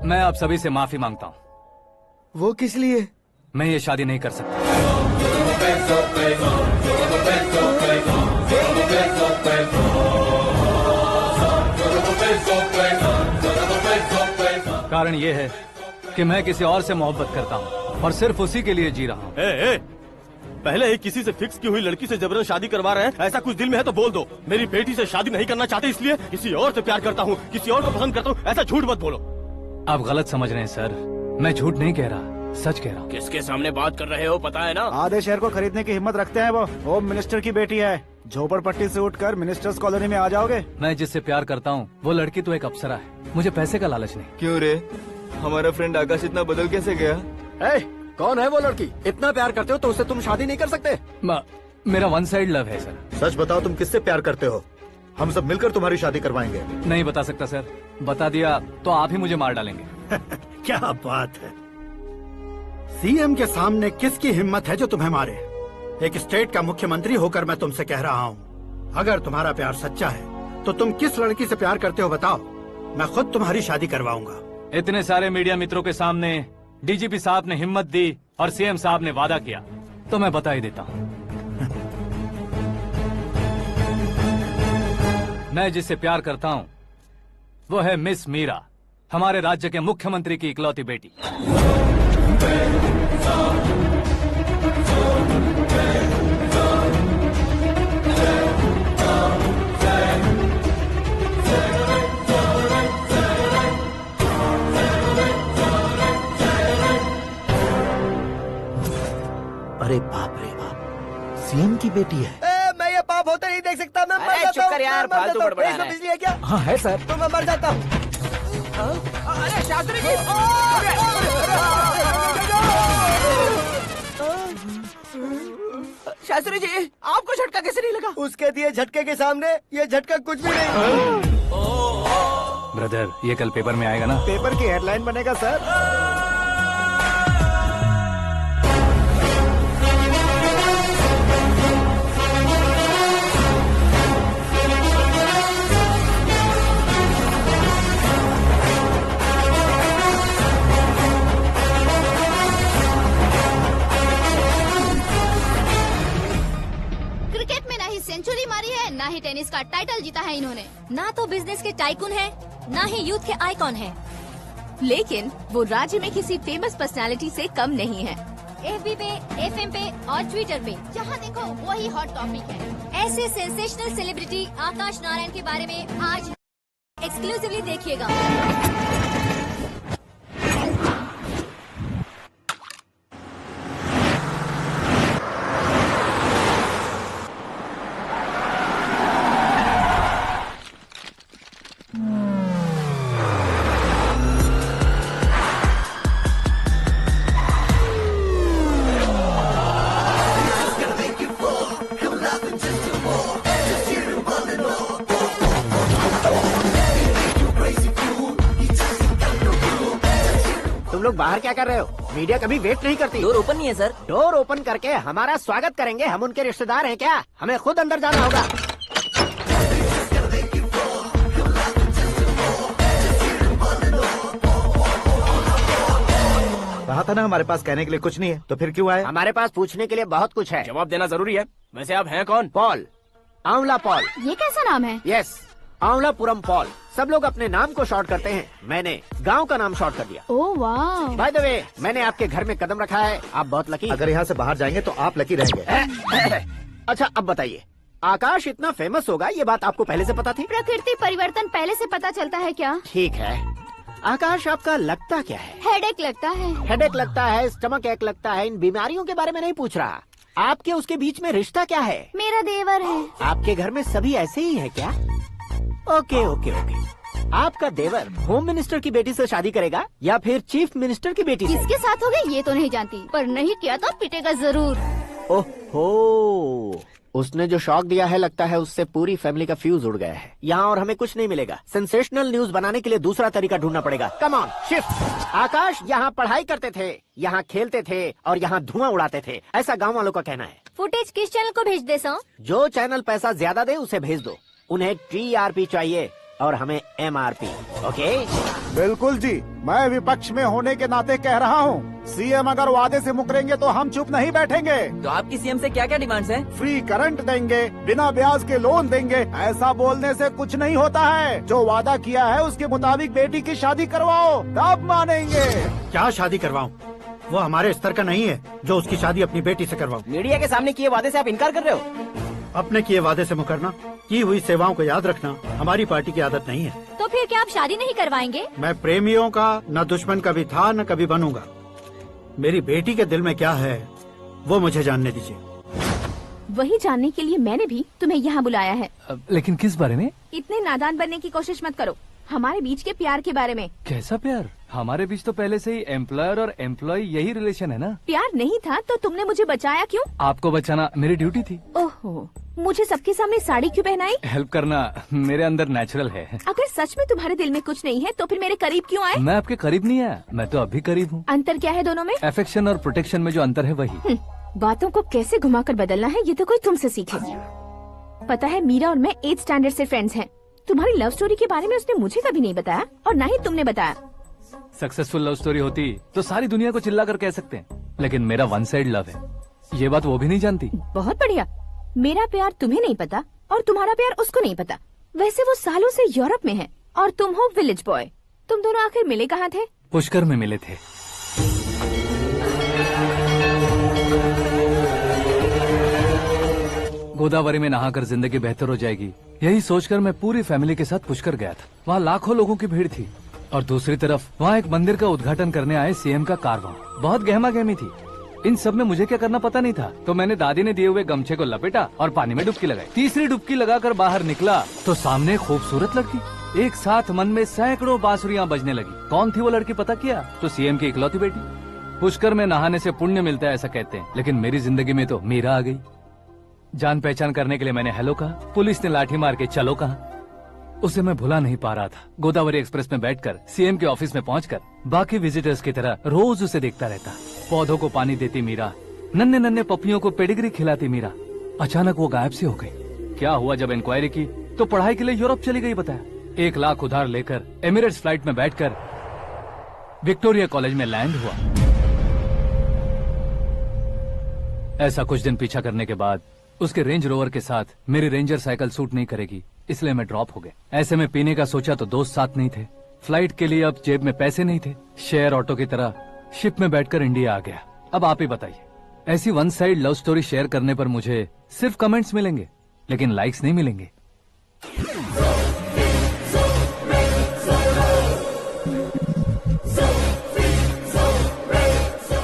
मैं आप सभी से माफी मांगता हूँ। वो किस लिए? मैं ये शादी नहीं कर सकता। कारण ये है कि मैं किसी और से मोहब्बत करता हूँ और सिर्फ उसी के लिए जी रहा हूँ। पहले ही किसी से फिक्स की हुई लड़की से जबरन शादी करवा रहे हैं। ऐसा कुछ दिल में है तो बोल दो। मेरी बेटी से शादी नहीं करना चाहते इसलिए किसी और से प्यार करता हूँ, किसी और को पसंद करता हूँ, ऐसा झूठ मत बोलो। आप गलत समझ रहे हैं सर, मैं झूठ नहीं कह रहा, सच कह रहा हूँ। किसके सामने बात कर रहे हो पता है ना? आधे शहर को खरीदने की हिम्मत रखते हैं वो। होम मिनिस्टर की बेटी है। झोपड़पट्टी से उठकर मिनिस्टर्स कॉलोनी में आ जाओगे। मैं जिससे प्यार करता हूँ वो लड़की तो एक अप्सरा है, मुझे पैसे का लालच नहीं। क्यों रे, हमारा फ्रेंड आकाश इतना बदल कैसे गया? कौन है वो लड़की? इतना प्यार करते हो तो उससे तुम शादी नहीं कर सकते? मेरा वन साइड लव है सर। सच बताओ, तुम किससे प्यार करते हो? हम सब मिलकर तुम्हारी शादी करवाएंगे। नहीं बता सकता सर, बता दिया तो आप ही मुझे मार डालेंगे। क्या बात है, सीएम के सामने किसकी हिम्मत है जो तुम्हें मारे? एक स्टेट का मुख्यमंत्री होकर मैं तुमसे कह रहा हूँ, अगर तुम्हारा प्यार सच्चा है तो तुम किस लड़की से प्यार करते हो बताओ, मैं खुद तुम्हारी शादी करवाऊंगा। इतने सारे मीडिया मित्रों के सामने डीजीपी साहब ने हिम्मत दी और सीएम साहब ने वादा किया तो मैं बता ही देता हूँ। मैं जिससे प्यार करता हूँ वो है मिस मीरा, हमारे राज्य के मुख्यमंत्री की इकलौती बेटी। अरे बाप रे बाप, सीएम की बेटी है। मैं ये पाप होते नहीं देख सकता। मैं मर जाता चुप कर यार, फालतू बड़बड़ा रहा है। बिजली है क्या? हाँ है सर। तो मैं मर जाता हूँ। अरे शास्त्री जी, शास्त्री जी आपको झटका कैसे नहीं लगा? उसके दिए झटके के सामने ये झटका कुछ भी नहीं। ब्रदर, ये कल पेपर में आएगा ना? पेपर की हेडलाइन बनेगा सर। सेंचुरी मारी है, ना ही टेनिस का टाइटल जीता है इन्होंने। ना तो बिजनेस के टाइकून है, ना ही यूथ के आइकॉन है। लेकिन वो राज्य में किसी फेमस पर्सनालिटी से कम नहीं है। एफबी पे, एफएम पे और ट्विटर पे जहाँ देखो वही हॉट टॉपिक है। ऐसे सेंसेशनल सेलिब्रिटी आकाश नारायण के बारे में आज एक्सक्लूसिवली देखिएगा। लोग बाहर क्या कर रहे हो? मीडिया कभी वेट नहीं करती। डोर ओपन नहीं है सर। डोर ओपन करके हमारा स्वागत करेंगे? हम उनके रिश्तेदार हैं क्या? हमें खुद अंदर जाना होगा। कहा था ना हमारे पास कहने के लिए कुछ नहीं है, तो फिर क्यों आए? हमारे पास पूछने के लिए बहुत कुछ है। जवाब देना जरूरी है। वैसे आप हैं कौन? पॉल, आंवला पॉल। ये कैसा नाम है? Yes, Amvalapuram Paul. सब लोग अपने नाम को शॉर्ट करते हैं, मैंने गांव का नाम शॉर्ट कर दिया। ओह वाह। बाय द वे, मैंने आपके घर में कदम रखा है, आप बहुत लकी। अगर यहाँ से बाहर जाएंगे तो आप लकी रहेंगे। अच्छा अब बताइए, आकाश इतना फेमस होगा ये बात आपको पहले से पता थी? प्रकृति परिवर्तन पहले से पता चलता है क्या? ठीक है, आकाश आपका लगता क्या है? हेडेक लगता है। हेडेक लगता है, स्टमक एक लगता है, इन बीमारियों के बारे में नहीं पूछ रहा। आपके उसके बीच में रिश्ता क्या है? मेरा देवर है। आपके घर में सभी ऐसे ही है क्या? Okay okay okay. आपका देवर होम मिनिस्टर की बेटी से शादी करेगा या फिर चीफ मिनिस्टर की बेटी से? किसके साथ होगा ये तो नहीं जानती, पर नहीं किया तो पिटेगा जरूर। ओहो, उसने जो शॉक दिया है लगता है उससे पूरी फैमिली का फ्यूज उड़ गया है। यहाँ और हमें कुछ नहीं मिलेगा। सेंसेशनल न्यूज बनाने के लिए दूसरा तरीका ढूंढना पड़ेगा। Come on, shift. आकाश यहाँ पढ़ाई करते थे, यहाँ खेलते थे और यहाँ धुआं उड़ाते थे, ऐसा गाँव वालों का कहना है। फुटेज किस चैनल को भेज दे सो? जो चैनल पैसा ज्यादा दे उसे भेज दो। उन्हें TRP चाहिए और हमें MRP। ओके? बिल्कुल जी, मैं विपक्ष में होने के नाते कह रहा हूँ, सीएम अगर वादे से मुकरेंगे तो हम चुप नहीं बैठेंगे। तो आपकी सीएम से क्या क्या डिमांड्स हैं? फ्री करंट देंगे, बिना ब्याज के लोन देंगे। ऐसा बोलने से कुछ नहीं होता है। जो वादा किया है उसके मुताबिक बेटी की शादी करवाओ, तब मानेंगे। क्या शादी करवाऊं? वो हमारे स्तर का नहीं है जो उसकी शादी अपनी बेटी से करवाऊं। मीडिया के सामने किए वादे से आप इनकार कर रहे हो? अपने किए वादे से मुकरना, की हुई सेवाओं को याद रखना हमारी पार्टी की आदत नहीं है। तो फिर क्या आप शादी नहीं करवाएंगे? मैं प्रेमियों का न दुश्मन कभी था न कभी बनूंगा। मेरी बेटी के दिल में क्या है वो मुझे जानने दीजिए। वही जानने के लिए मैंने भी तुम्हें यहाँ बुलाया है। लेकिन किस बारे में? इतने नादान बनने की कोशिश मत करो। हमारे बीच के प्यार के बारे में। कैसा प्यार? हमारे बीच तो पहले से ही एम्प्लॉयर और एम्प्लॉय यही रिलेशन है ना। प्यार नहीं था तो तुमने मुझे बचाया क्यों? आपको बचाना मेरी ड्यूटी थी। ओहो, मुझे सबके सामने साड़ी क्यों पहनाई? हेल्प करना मेरे अंदर नेचुरल है। अगर सच में तुम्हारे दिल में कुछ नहीं है तो फिर मेरे करीब क्यों आए? मैं आपके करीब नहीं आया, मैं तो अभी करीब हूँ। अंतर क्या है दोनों में? अफेक्शन और प्रोटेक्शन में जो अंतर है वही। बातों को कैसे घुमाकर बदलना है ये तो कोई तुमसे सीखे। पता है, मीरा और मैं 8th स्टैंडर्ड से फ्रेंड्स हैं। तुम्हारी लव स्टोरी के बारे में उसने मुझे कभी नहीं बताया और ना ही तुमने बताया। सक्सेसफुल लव स्टोरी होती तो सारी दुनिया को चिल्ला कर कह सकते हैं, लेकिन मेरा वन साइड लव है, ये बात वो भी नहीं जानती। बहुत बढ़िया। मेरा प्यार तुम्हें नहीं पता और तुम्हारा प्यार उसको नहीं पता। वैसे वो सालों से यूरोप में है और तुम हो विलेज बॉय। तुम दोनों आखिर मिले कहाँ थे? पुष्कर में मिले थे। गोदावरी में नहाकर जिंदगी बेहतर हो जाएगी, यही सोचकर मैं पूरी फैमिली के साथ पुष्कर गया था। वहाँ लाखों लोगों की भीड़ थी और दूसरी तरफ वहाँ एक मंदिर का उद्घाटन करने आए सीएम का कारवां। बहुत गहमा गहमी थी। इन सब में मुझे क्या करना पता नहीं था, तो मैंने दादी ने दिए हुए गमछे को लपेटा और पानी में डुबकी लगाई। तीसरी डुबकी लगाकर बाहर निकला तो सामने खूबसूरत लड़की। एक साथ मन में सैकड़ों बांसुरियां बजने लगी। कौन थी वो लड़की पता किया? तो सीएम की इकलौती बेटी। पुष्कर में नहाने से पुण्य मिलता है ऐसा कहते हैं, लेकिन मेरी जिंदगी में तो मीरा आ गई। जान पहचान करने के लिए मैंने हेलो कहा, पुलिस ने लाठी मार के चलो कहा। उसे मैं भुला नहीं पा रहा था। गोदावरी एक्सप्रेस में बैठकर सीएम के ऑफिस में पहुंचकर बाकी विजिटर्स की तरह रोज उसे देखता रहता। पौधों को पानी देती मीरा, नन्हे नन्हे पपियों को पेडिग्री खिलाती मीरा। अचानक वो गायब सी हो गई। क्या हुआ? जब इंक्वायरी की तो पढ़ाई के लिए यूरोप चली गई बताया। 1 लाख उधार लेकर एमिरेट्स फ्लाइट में बैठकर विक्टोरिया कॉलेज में लैंड हुआ। ऐसा कुछ दिन पीछा करने के बाद उसके रेंज रोवर के साथ मेरी रेंजर साइकिल सूट नहीं करेगी, इसलिए मैं ड्रॉप हो गया। ऐसे में पीने का सोचा तो दोस्त साथ नहीं थे। फ्लाइट के लिए अब जेब में पैसे नहीं थे। शेयर ऑटो की तरह शिप में बैठकर इंडिया आ गया। अब आप ही बताइए, ऐसी one side love story share करने पर मुझे सिर्फ कमेंट्स मिलेंगे, लेकिन लाइक्स नहीं मिलेंगे।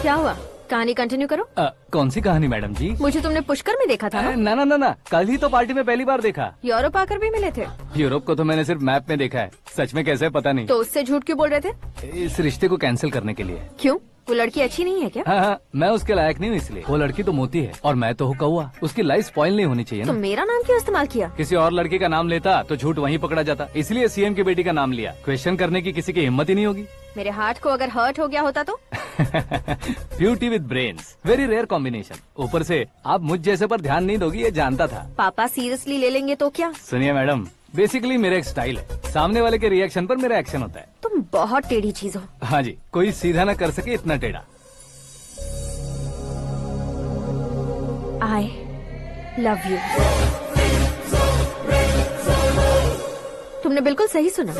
क्या हुआ? कहानी कंटिन्यू करो। कौन सी कहानी मैडम जी? मुझे तुमने पुष्कर में देखा था ना? ना, कल ही तो पार्टी में पहली बार देखा। यूरोप आकर भी मिले थे? यूरोप को तो मैंने सिर्फ मैप में देखा है, सच में कैसे पता नहीं। तो उससे झूठ क्यों बोल रहे थे? इस रिश्ते को कैंसिल करने के लिए। क्यों? वो लड़की अच्छी नहीं है क्या? हाँ, मैं उसके लायक नहीं हूँ इसलिए। वो लड़की तो मोती है और मैं तो हूँ कौवा। उसकी लाइफ स्पॉइल नहीं होनी चाहिए ना। तो मेरा नाम क्यों इस्तेमाल किया? किसी और लड़की का नाम लेता तो झूठ वहीं पकड़ा जाता, इसलिए सीएम की बेटी का नाम लिया। क्वेश्चन करने की किसी की हिम्मत ही नहीं होगी। मेरे हार्ट को अगर हर्ट हो गया होता तो? Beauty with brains, very rare combination. ऊपर से आप मुझ जैसे पर ध्यान नहीं दोगी ये जानता था। पापा सीरियसली ले लेंगे तो क्या? सुनिए मैडम, बेसिकली मेरा एक स्टाइल है, सामने वाले के रिएक्शन पर मेरा एक्शन होता है। तुम बहुत टेढ़ी चीज हो। हाँ जी, कोई सीधा न कर सके इतना टेढ़ा। I love you. तुमने बिल्कुल सही सुना।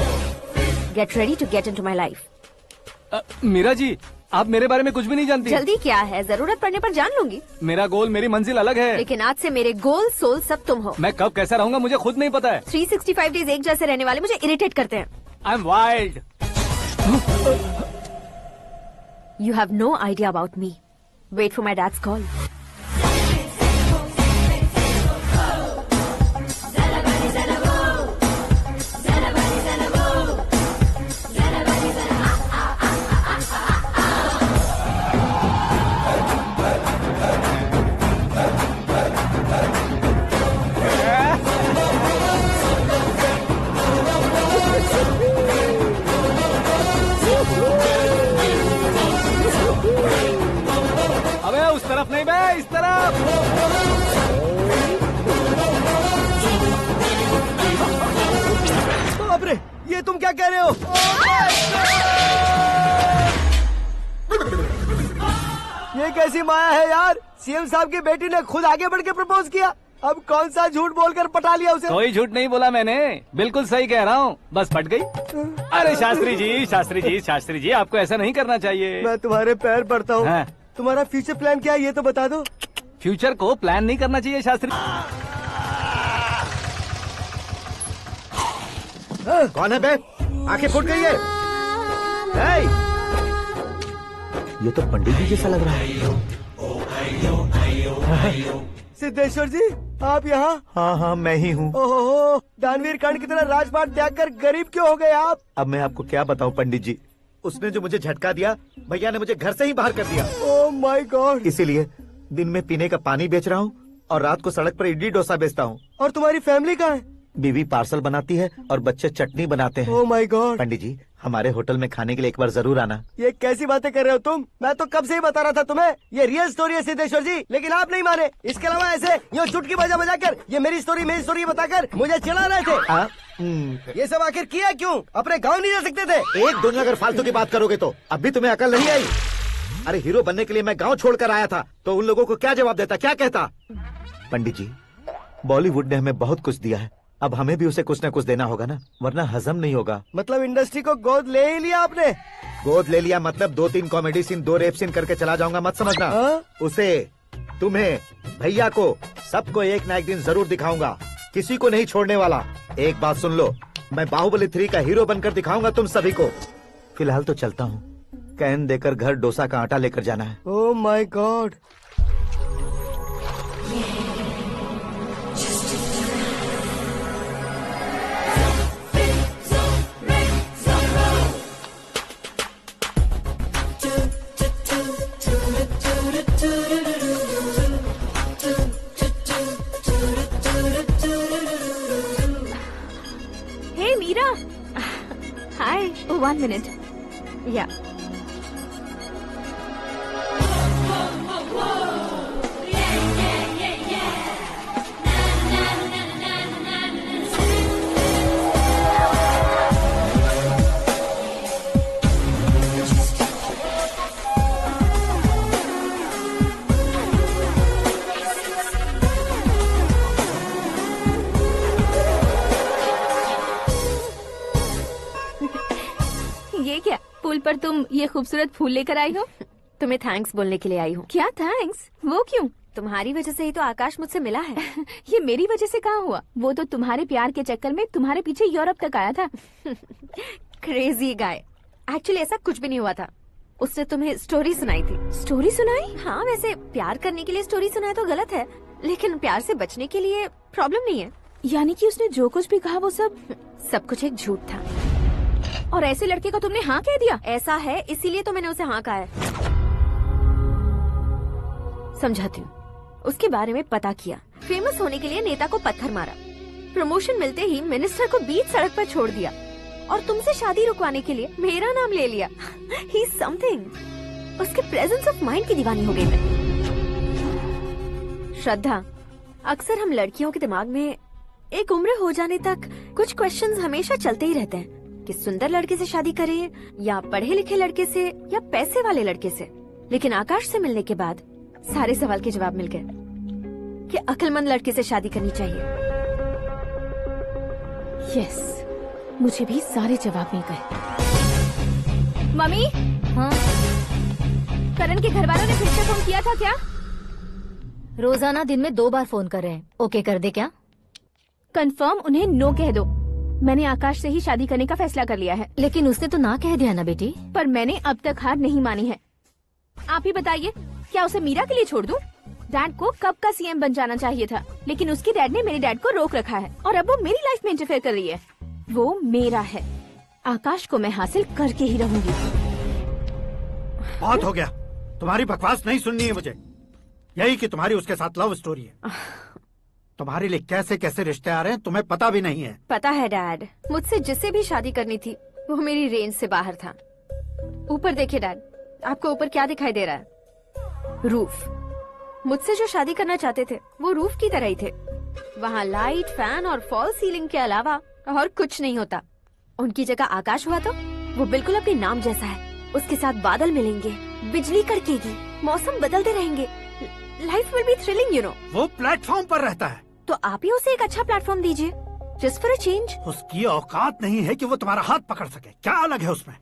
Get ready to get into my life. Meera ji, आप मेरे बारे में कुछ भी नहीं जानती। जल्दी क्या है, जरूरत पड़ने पर जान लूंगी। मेरा गोल, मेरी मंजिल अलग है। लेकिन आज से मेरे गोल सोल सब तुम हो। मैं कब कैसा रहूंगा मुझे खुद नहीं पता है। 365 डेज एक जैसे रहने वाले मुझे इरिटेट करते हैं। I am wild. You have no idea about me. Wait for my dad's call. तरफ नहीं बे, इस तरफ। बाप रे, ये तुम क्या कह रहे हो? ये कैसी माया है यार? सीएम साहब की बेटी ने खुद आगे बढ़ के प्रपोज किया। अब कौन सा झूठ बोलकर पटा लिया उसे? कोई झूठ नहीं बोला मैंने, बिल्कुल सही कह रहा हूँ, बस पट गई। अरे शास्त्री जी, शास्त्री जी, शास्त्री जी, आपको ऐसा नहीं करना चाहिए। मैं तुम्हारे पैर पड़ता हूँ। हाँ। तुम्हारा फ्यूचर प्लान क्या है ये तो बता दो। फ्यूचर को प्लान नहीं करना चाहिए शास्त्री। कौन है बे? आंखें फूट गई है। ये तो पंडित जी जैसा लग रहा है। सिद्धेश्वर जी, आप यहाँ? हाँ हाँ, मैं ही हूँ। ओहो, दानवीर कर्ण की तरह राजपाट त्याग कर गरीब क्यों हो गए आप? अब मैं आपको क्या बताऊँ पंडित जी, उसने जो मुझे झटका दिया, भैया ने मुझे घर से ही बाहर कर दिया। Oh my God. इसीलिए दिन में पीने का पानी बेच रहा हूँ और रात को सड़क पर इडली डोसा बेचता हूँ। और तुम्हारी फैमिली कहाँ है? बीवी पार्सल बनाती है और बच्चे चटनी बनाते हैं। Oh my God. पंडित जी, हमारे होटल में खाने के लिए एक बार जरूर आना। ये कैसी बातें कर रहे हो तुम? मैं तो कब से ही बता रहा था तुम्हें, ये रियल स्टोरी है सिद्धेश्वर जी, लेकिन आप नहीं माने। इसके अलावा ऐसे ये चुटकी बजा बजा कर ये मेरी स्टोरी बताकर मुझे चिढ़ा रहे थे। ये सब आखिर किया क्यों? अपने गाँव नहीं जा सकते थे? एक दिन अगर फालतू की बात करोगे तो अब भी तुम्हें अकल नहीं आई। अरे हीरो बनने के लिए मैं गाँव छोड़कर आया था तो उन लोगों को क्या जवाब देता, क्या कहता? पंडित जी, बॉलीवुड ने हमें बहुत कुछ दिया है, अब हमें भी उसे कुछ न कुछ देना होगा ना, वरना हजम नहीं होगा। मतलब इंडस्ट्री को गोद ले ही लिया आपने? गोद ले लिया मतलब 2-3 कॉमेडी सीन, 2 रेप सीन करके चला जाऊंगा मत समझना। उसे, तुम्हें, भैया को, सबको एक ना एक दिन जरूर दिखाऊंगा, किसी को नहीं छोड़ने वाला। एक बात सुन लो, मैं बाहुबली 3 का हीरो बनकर दिखाऊंगा तुम सभी को। फिलहाल तो चलता हूँ, कैन देकर घर डोसा का आटा लेकर जाना है। Oh my God. Hi. Oh, 1 minute. Yeah. ये क्या, पुल पर तुम ये खूबसूरत फूल लेकर आई हो? तुम्हें थैंक्स बोलने के लिए आई हूँ। क्या थैंक्स? वो क्यों? तुम्हारी वजह से ही तो आकाश मुझसे मिला है। ये मेरी वजह से कहाँ हुआ? वो तो तुम्हारे प्यार के चक्कर में तुम्हारे पीछे यूरोप तक आया था। Crazy guy. एक्चुअली ऐसा कुछ भी नहीं हुआ था, उसने तुम्हें स्टोरी सुनाई थी। स्टोरी सुनाई? हाँ, वैसे प्यार करने के लिए स्टोरी सुनाए तो गलत है, लेकिन प्यार से बचने के लिए प्रॉब्लम नहीं है। यानी कि उसने जो कुछ भी कहा वो सब कुछ एक झूठ था। और ऐसे लड़के को तुमने हाँ कह दिया? ऐसा है इसीलिए तो मैंने उसे हाँ कहा है। समझाती हूँ। उसके बारे में पता किया, फेमस होने के लिए नेता को पत्थर मारा, प्रमोशन मिलते ही मिनिस्टर को बीच सड़क पर छोड़ दिया, और तुमसे शादी रुकवाने के लिए मेरा नाम ले लिया। He is something. उसके प्रेजेंस ऑफ माइंड की दीवानी हो गई मैं। श्रद्धा, अक्सर हम लड़कियों के दिमाग में एक उम्र हो जाने तक कुछ क्वेश्चंस हमेशा चलते ही रहते हैं कि सुंदर लड़के से शादी करें या पढ़े लिखे लड़के से या पैसे वाले लड़के से। लेकिन आकाश से मिलने के बाद सारे सवाल के जवाब मिल गए कि अक्लमंद लड़के से शादी करनी चाहिए। यस, मुझे भी सारे जवाब मिल गए। मम्मी, हाँ? करण के घर वालों ने फिर से फोन किया था क्या? रोजाना दिन में 2 बार फोन कर रहे हैं। ओके कर दे क्या? कंफर्म उन्हें नो कह दो। मैंने आकाश से ही शादी करने का फैसला कर लिया है। लेकिन उसने तो ना कह दिया ना बेटी। पर मैंने अब तक हार नहीं मानी है। आप ही बताइए, क्या उसे मीरा के लिए छोड़ दूं? डैड को कब का सीएम बन जाना चाहिए था, लेकिन उसके डैड ने मेरे डैड को रोक रखा है और अब वो मेरी लाइफ में इंटरफेयर कर रही है। वो मेरा है, आकाश को मैं हासिल करके ही रहूंगी। बहुत हो गया, तुम्हारी बकवास नहीं सुननी है मुझे। यही कि तुम्हारी उसके साथ लव स्टोरी है। तुम्हारे लिए कैसे कैसे रिश्ते आ रहे हैं तुम्हें पता भी नहीं है। पता है डैड, मुझसे जिससे भी शादी करनी थी वो मेरी रेंज से बाहर था। ऊपर देखिए डैड, आपको ऊपर क्या दिखाई दे रहा है? रूफ। मुझसे जो शादी करना चाहते थे वो रूफ की तरह ही थे। वहाँ लाइट, फैन और फॉल सीलिंग के अलावा और कुछ नहीं होता। उनकी जगह आकाश हुआ तो वो बिल्कुल अपने नाम जैसा है। उसके साथ बादल मिलेंगे, बिजली कड़केगी, मौसम बदलते रहेंगे। Life will be thrilling, you know. वो प्लेटफॉर्म पर रहता है तो आप ही उसे एक अच्छा प्लेटफॉर्म दीजिए, जस्ट फॉर अ चेंज। उसकी औकात नहीं है कि वो तुम्हारा हाथ पकड़ सके। क्या अलग है उसमें?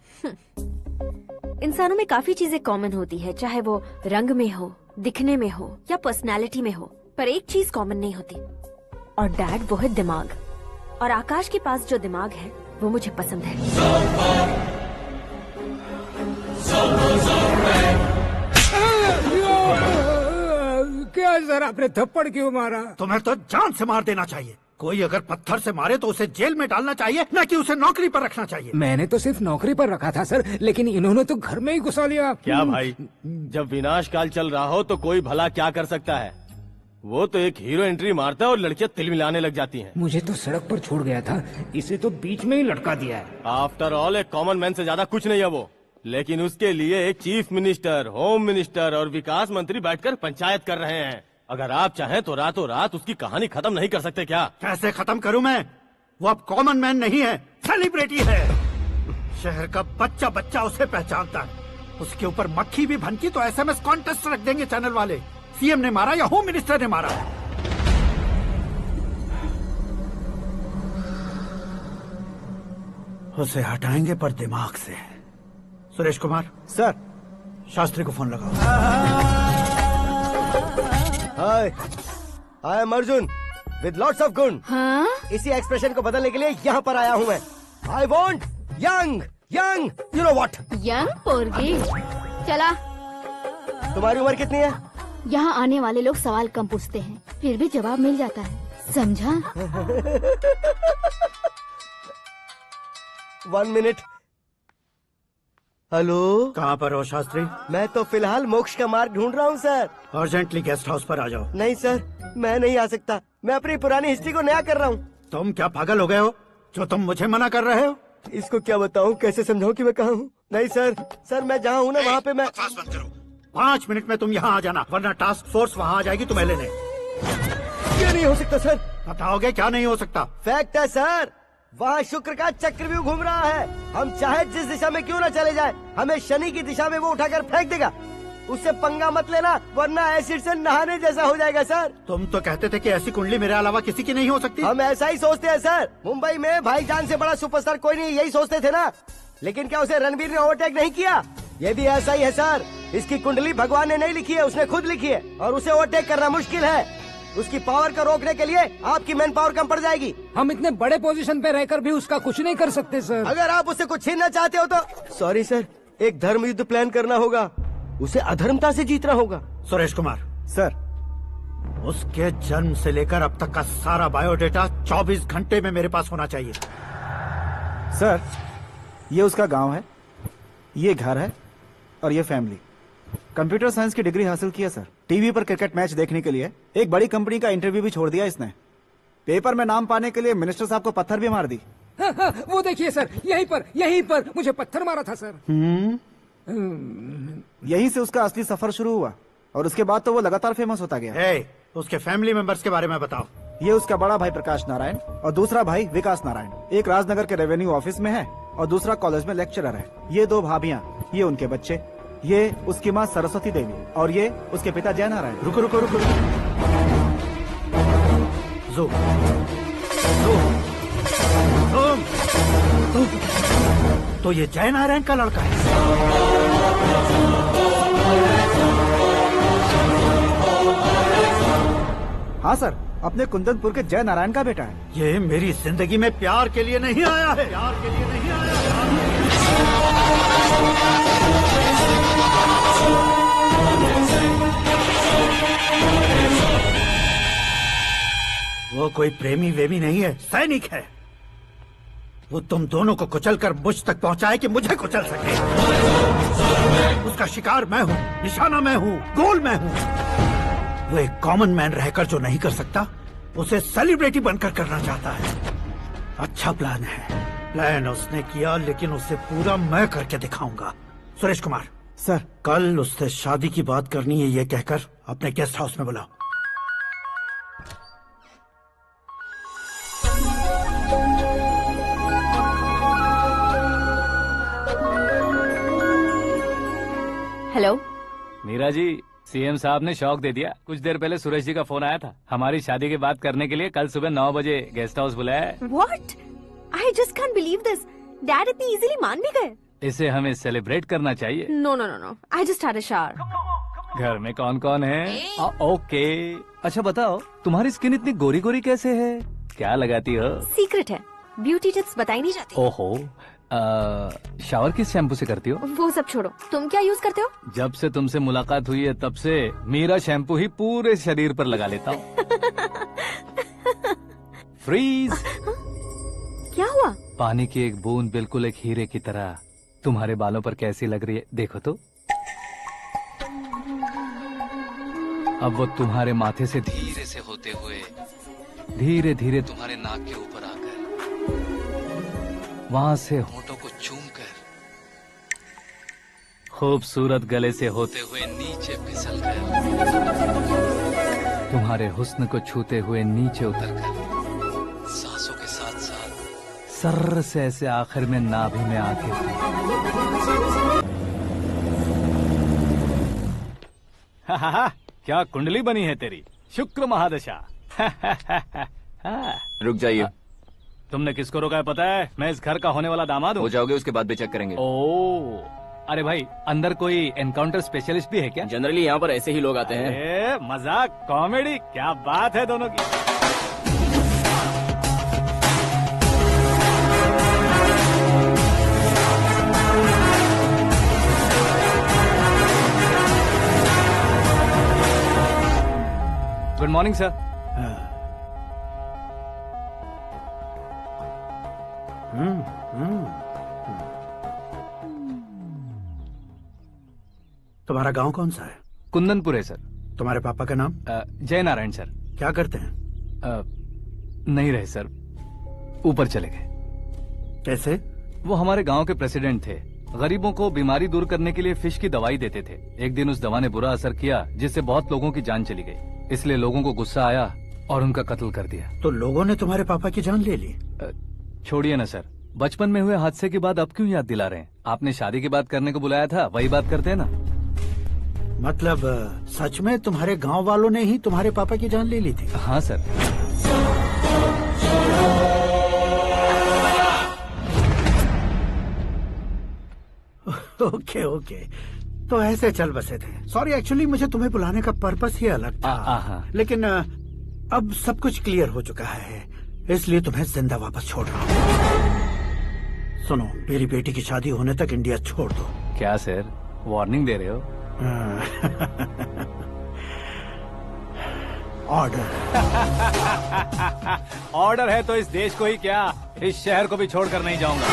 इंसानों में काफी चीजें कॉमन होती है, चाहे वो रंग में हो, दिखने में हो या पर्सनालिटी में हो, पर एक चीज कॉमन नहीं होती, और डैड वो है दिमाग। और आकाश के पास जो दिमाग है वो मुझे पसंद है। क्या सर, आपने थप्पड़ क्यों मारा? तुम्हें तो जान से मार देना चाहिए। कोई अगर पत्थर से मारे तो उसे जेल में डालना चाहिए, न कि उसे नौकरी पर रखना चाहिए। मैंने तो सिर्फ नौकरी पर रखा था सर, लेकिन इन्होंने तो घर में ही घुसा लिया। क्या भाई, जब विनाश काल चल रहा हो तो कोई भला क्या कर सकता है? वो तो एक हीरो एंट्री मारता है और लड़कियां तिल मिलाने लग जाती हैं। मुझे तो सड़क पर छोड़ गया था, इसे तो बीच में ही लटका दिया है। आफ्टर ऑल एक कॉमन मैन से ज्यादा कुछ नहीं है वो। लेकिन उसके लिए एक चीफ मिनिस्टर, होम मिनिस्टर और विकास मंत्री बैठकर पंचायत कर रहे हैं। अगर आप चाहें तो रातों रात उसकी कहानी खत्म नहीं कर सकते क्या? कैसे खत्म करूं मैं? वो अब कॉमन मैन नहीं है, सेलिब्रिटी है। शहर का बच्चा बच्चा उसे पहचानता है। उसके ऊपर मक्खी भी भनकी तो एसएमएस कॉन्टेस्ट रख देंगे चैनल वाले। सीएम ने मारा या होम मिनिस्टर ने मारा? उसे हटाएंगे पर दिमाग से। सुरेश कुमार सर, शास्त्री को फोन लगाओ। Hi, I am Arjun with lots of गुण। हाँ? इसी एक्सप्रेशन को बदलने के लिए यहाँ पर आया हूँ मैं। I want young young, you know what? Young पोरगी। चला। तुम्हारी उम्र कितनी है? यहाँ आने वाले लोग सवाल कम पूछते हैं, फिर भी जवाब मिल जाता है, समझा? 1 मिनट। हेलो, कहाँ पर हो शास्त्री? मैं तो फिलहाल मोक्ष का मार्ग ढूंढ रहा हूँ सर। अर्जेंटली गेस्ट हाउस पर आ जाओ। नहीं सर, मैं नहीं आ सकता। मैं अपनी पुरानी हिस्ट्री को नया कर रहा हूँ। तुम क्या पागल हो गए हो जो तुम मुझे मना कर रहे हो? इसको क्या बताऊँ, कैसे समझाऊँ कि मैं कहाँ हूँ? नहीं सर, सर मैं जहाँ हूँ ना वहाँ पे मैं। 5 मिनट में तुम यहाँ आ जाना, वरना टास्क फोर्स वहाँ आ जाएगी तुम्हें लेने। क्या नहीं हो सकता सर? बताओगे क्या नहीं हो सकता? फैक्ट है सर, वहाँ शुक्र का चक्रव्यूह घूम रहा है। हम चाहे जिस दिशा में क्यों न चले जाएं, हमें शनि की दिशा में वो उठाकर फेंक देगा। उससे पंगा मत लेना, वरना एसिड से नहाने जैसा हो जाएगा सर। तुम तो कहते थे कि ऐसी कुंडली मेरे अलावा किसी की नहीं हो सकती। हम ऐसा ही सोचते हैं सर। मुंबई में भाईजान से बड़ा सुपरस्टार कोई नहीं, यही सोचते थे ना। लेकिन क्या उसे रणवीर ने ओवरटेक नहीं किया? ये भी ऐसा ही है सर। इसकी कुंडली भगवान ने नहीं लिखी है, उसने खुद लिखी है, और उसे ओवरटेक करना मुश्किल है। उसकी पावर को रोकने के लिए आपकी मैन पावर कम पड़ जाएगी। हम इतने बड़े पोजीशन पे रहकर भी उसका कुछ नहीं कर सकते सर। अगर आप उससे कुछ छीनना चाहते हो तो सॉरी सर, एक धर्म युद्ध प्लान करना होगा। उसे अधर्मता से जीतना होगा। सुरेश कुमार सर, उसके जन्म से लेकर अब तक का सारा बायोडेटा 24 घंटे में मेरे पास होना चाहिए। सर, ये उसका गांव है, ये घर है और ये फैमिली। कंप्यूटर साइंस की डिग्री हासिल किया सर। टीवी पर क्रिकेट मैच देखने के लिए एक बड़ी कंपनी का इंटरव्यू भी छोड़ दिया इसने। पेपर में नाम पाने के लिए मिनिस्टर साहब को पत्थर भी मार दी। हाँ, वो देखिए सर, यहीं पर मुझे पत्थर मारा था सर। यहीं से उसका असली सफर शुरू हुआ और उसके बाद तो वो लगातार फेमस होता गया। उसके फैमिली मेंबर्स के बारे में बताओ। ये उसका बड़ा भाई प्रकाश नारायण और दूसरा भाई विकास नारायण। एक राजनगर के रेवेन्यू ऑफिस में है और दूसरा कॉलेज में लेक्चरर है। ये 2 भाभियाँ, ये उनके बच्चे, ये उसकी माँ सरस्वती देवी और ये उसके पिता जय नारायण। रुको रुको रुको, जो तो ये जय नारायण का लड़का है। हाँ सर, अपने कुंदनपुर के जय नारायण का बेटा है। ये मेरी जिंदगी में प्यार के लिए नहीं आया है, प्यार के लिए नहीं आया वो कोई प्रेमी वेमी नहीं है, सैनिक है। वो तुम दोनों को कुचलकर मुझ तक पहुंचाए कि मुझे कुचल सके। उसका शिकार मैं हूँ, निशाना मैं हूँ, गोल मैं हूँ। वो एक कॉमन मैन रहकर जो नहीं कर सकता, उसे सेलिब्रिटी बनकर करना चाहता है। अच्छा प्लान है, प्लान उसने किया, लेकिन उसे पूरा मैं करके दिखाऊंगा। सुरेश कुमार सर, कल उससे शादी की बात करनी है, ये कहकर अपने गेस्ट हाउस में बुलाओ। हेलो मीरा जी, सीएम साहब ने शौक दे दिया। कुछ देर पहले सुरेश जी का फोन आया था, हमारी शादी की बात करने के लिए कल सुबह 9 बजे गेस्ट हाउस बुलाया है। What? I just can't believe this. Dad इतनी इजीली मान भी गए। इसे हमें सेलिब्रेट करना चाहिए। No, no, no, no. I just had a shower. घर में कौन कौन है? ओके। अच्छा बताओ, तुम्हारी स्किन इतनी गोरी गोरी कैसे है? क्या लगाती हो? सीक्रेट है, ब्यूटी टिप्स बताई नहीं जाती। ओहो, शावर किस शैम्पू से करती हो? वो सब छोड़ो, तुम क्या यूज करते हो? जब से तुमसे मुलाकात हुई है तब से मीरा शैम्पू ही पूरे शरीर पर लगा लेता हूँ। फ्रीज। क्या हुआ? पानी की एक बूंद बिल्कुल एक हीरे की तरह तुम्हारे बालों पर कैसी लग रही है, देखो तो। अब वो तुम्हारे माथे से धीरे से होते हुए धीरे धीरे तुम्हारे नाक के ऊपर आकर वहां से होठों को चूमकर खूबसूरत गले से होते हुए नीचे फिसलकर तुम्हारे हुस्न को छूते हुए नीचे उतरकर सांसों के साथ साथ सर्र से ऐसे आखिर में नाभि में आके क्या कुंडली बनी है तेरी, शुक्र महादशा। रुक जाइए। तुमने किसको रोका है पता है? मैं इस घर का होने वाला दामाद हूँ। हो जाओगे उसके बाद भी चेक करेंगे। ओ, अरे भाई, अंदर कोई एनकाउंटर स्पेशलिस्ट भी है क्या? जनरली यहाँ पर ऐसे ही लोग आते हैं। मजाक, कॉमेडी, क्या बात है दोनों की। Good morning sir. तुम्हारा गांव कौन सा है? कुंदनपुर है सर। तुम्हारे पापा का नाम? जय नारायण सर। क्या करते हैं? नहीं रहे सर, ऊपर चले गए। कैसे? वो हमारे गांव के प्रेसिडेंट थे। गरीबों को बीमारी दूर करने के लिए फिश की दवाई देते थे। एक दिन उस दवा ने बुरा असर किया जिससे बहुत लोगों की जान चली गई। इसलिए लोगों को गुस्सा आया और उनका कत्ल कर दिया। तो लोगों ने तुम्हारे पापा की जान ले ली? छोड़िए ना सर, बचपन में हुए हादसे की बात अब क्यों याद दिला रहे हैं? आपने शादी की बात करने को बुलाया था, वही बात करते हैं ना। मतलब सच में तुम्हारे गांव वालों ने ही तुम्हारे पापा की जान ले ली थी? हाँ सर। ओके ओके, तो ऐसे चल बसे थे। सॉरी, एक्चुअली मुझे तुम्हें बुलाने का पर्पस ही अलग था। लेकिन अब सब कुछ क्लियर हो चुका है, इसलिए तुम्हें जिंदा वापस छोड़ रहा हूँ। सुनो, मेरी बेटी की शादी होने तक इंडिया छोड़ दो। क्या सर, वार्निंग दे रहे हो? ऑर्डर। ऑर्डर है तो इस देश को ही क्या, इस शहर को भी छोड़कर नहीं जाऊंगा।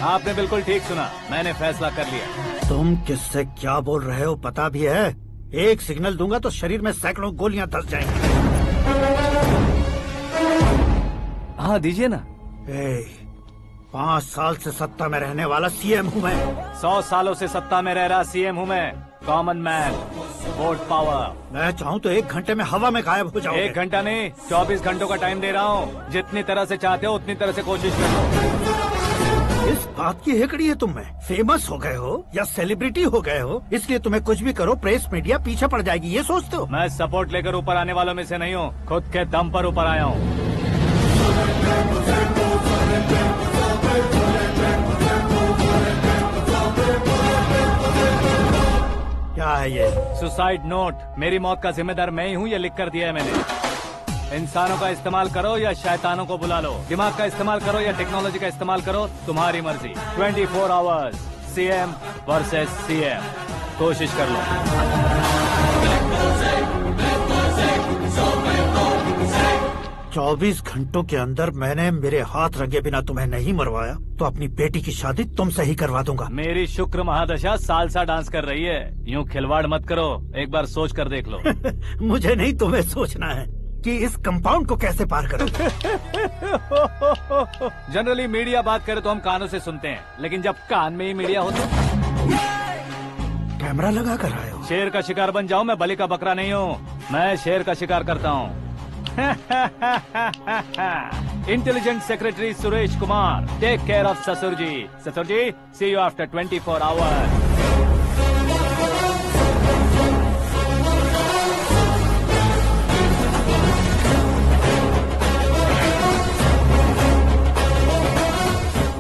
आपने बिल्कुल ठीक सुना, मैंने फैसला कर लिया। तुम किससे क्या बोल रहे हो पता भी है? एक सिग्नल दूंगा तो शरीर में सैकड़ों गोलियां धस जाएंगी। हाँ दीजिए ना, 5 साल से सत्ता में रहने वाला सीएम हूँ मैं। 100 सालों से सत्ता में रह रहा सीएम हूँ मैं। Common man, vote power. मैं चाहूँ तो 1 घंटे में हवा में गायब हो जाओगे। 1 घंटा नहीं, 24 घंटों का टाइम दे रहा हूँ। जितनी तरह से चाहते हो उतनी तरह से कोशिश कर लो। इस बात की हेकड़ी है तुम में। फेमस हो गए हो या सेलिब्रिटी हो गए हो, इसलिए तुम्हें कुछ भी करो प्रेस मीडिया पीछे पड़ जाएगी, ये सोचते हो? मैं सपोर्ट लेकर ऊपर आने वालों में से नहीं हूँ, खुद के दम पर ऊपर आया हूँ। क्या है ये? Suicide note. मेरी मौत का जिम्मेदार मैं ही हूँ, ये लिख कर दिया है मैंने। इंसानों का इस्तेमाल करो या शैतानों को बुला लो, दिमाग का इस्तेमाल करो या टेक्नोलॉजी का इस्तेमाल करो, तुम्हारी मर्जी। 24 आवर्स सीएम वर्सेस सीएम, कोशिश कर लो। 24 घंटों के अंदर मैंने मेरे हाथ रंगे बिना तुम्हें नहीं मरवाया तो अपनी बेटी की शादी तुमसे ही करवा दूंगा। मेरी शुक्र महादशा सालसा डांस कर रही है, यूँ खिलवाड़ मत करो, एक बार सोच कर देख लो। मुझे नहीं, तुम्हें सोचना है कि इस कंपाउंड को कैसे पार करूं। जनरली मीडिया बात करे तो हम कानों से सुनते हैं, लेकिन जब कान में ही मीडिया हो तो कैमरा लगा कर आए हो। शेर का शिकार बन जाऊं, मैं बलि का बकरा नहीं हूँ, मैं शेर का शिकार करता हूँ। Intelligent secretary Suresh Kumar, take care of ससुर जी। ससुर जी, सी यू आफ्टर 24 आवर्स।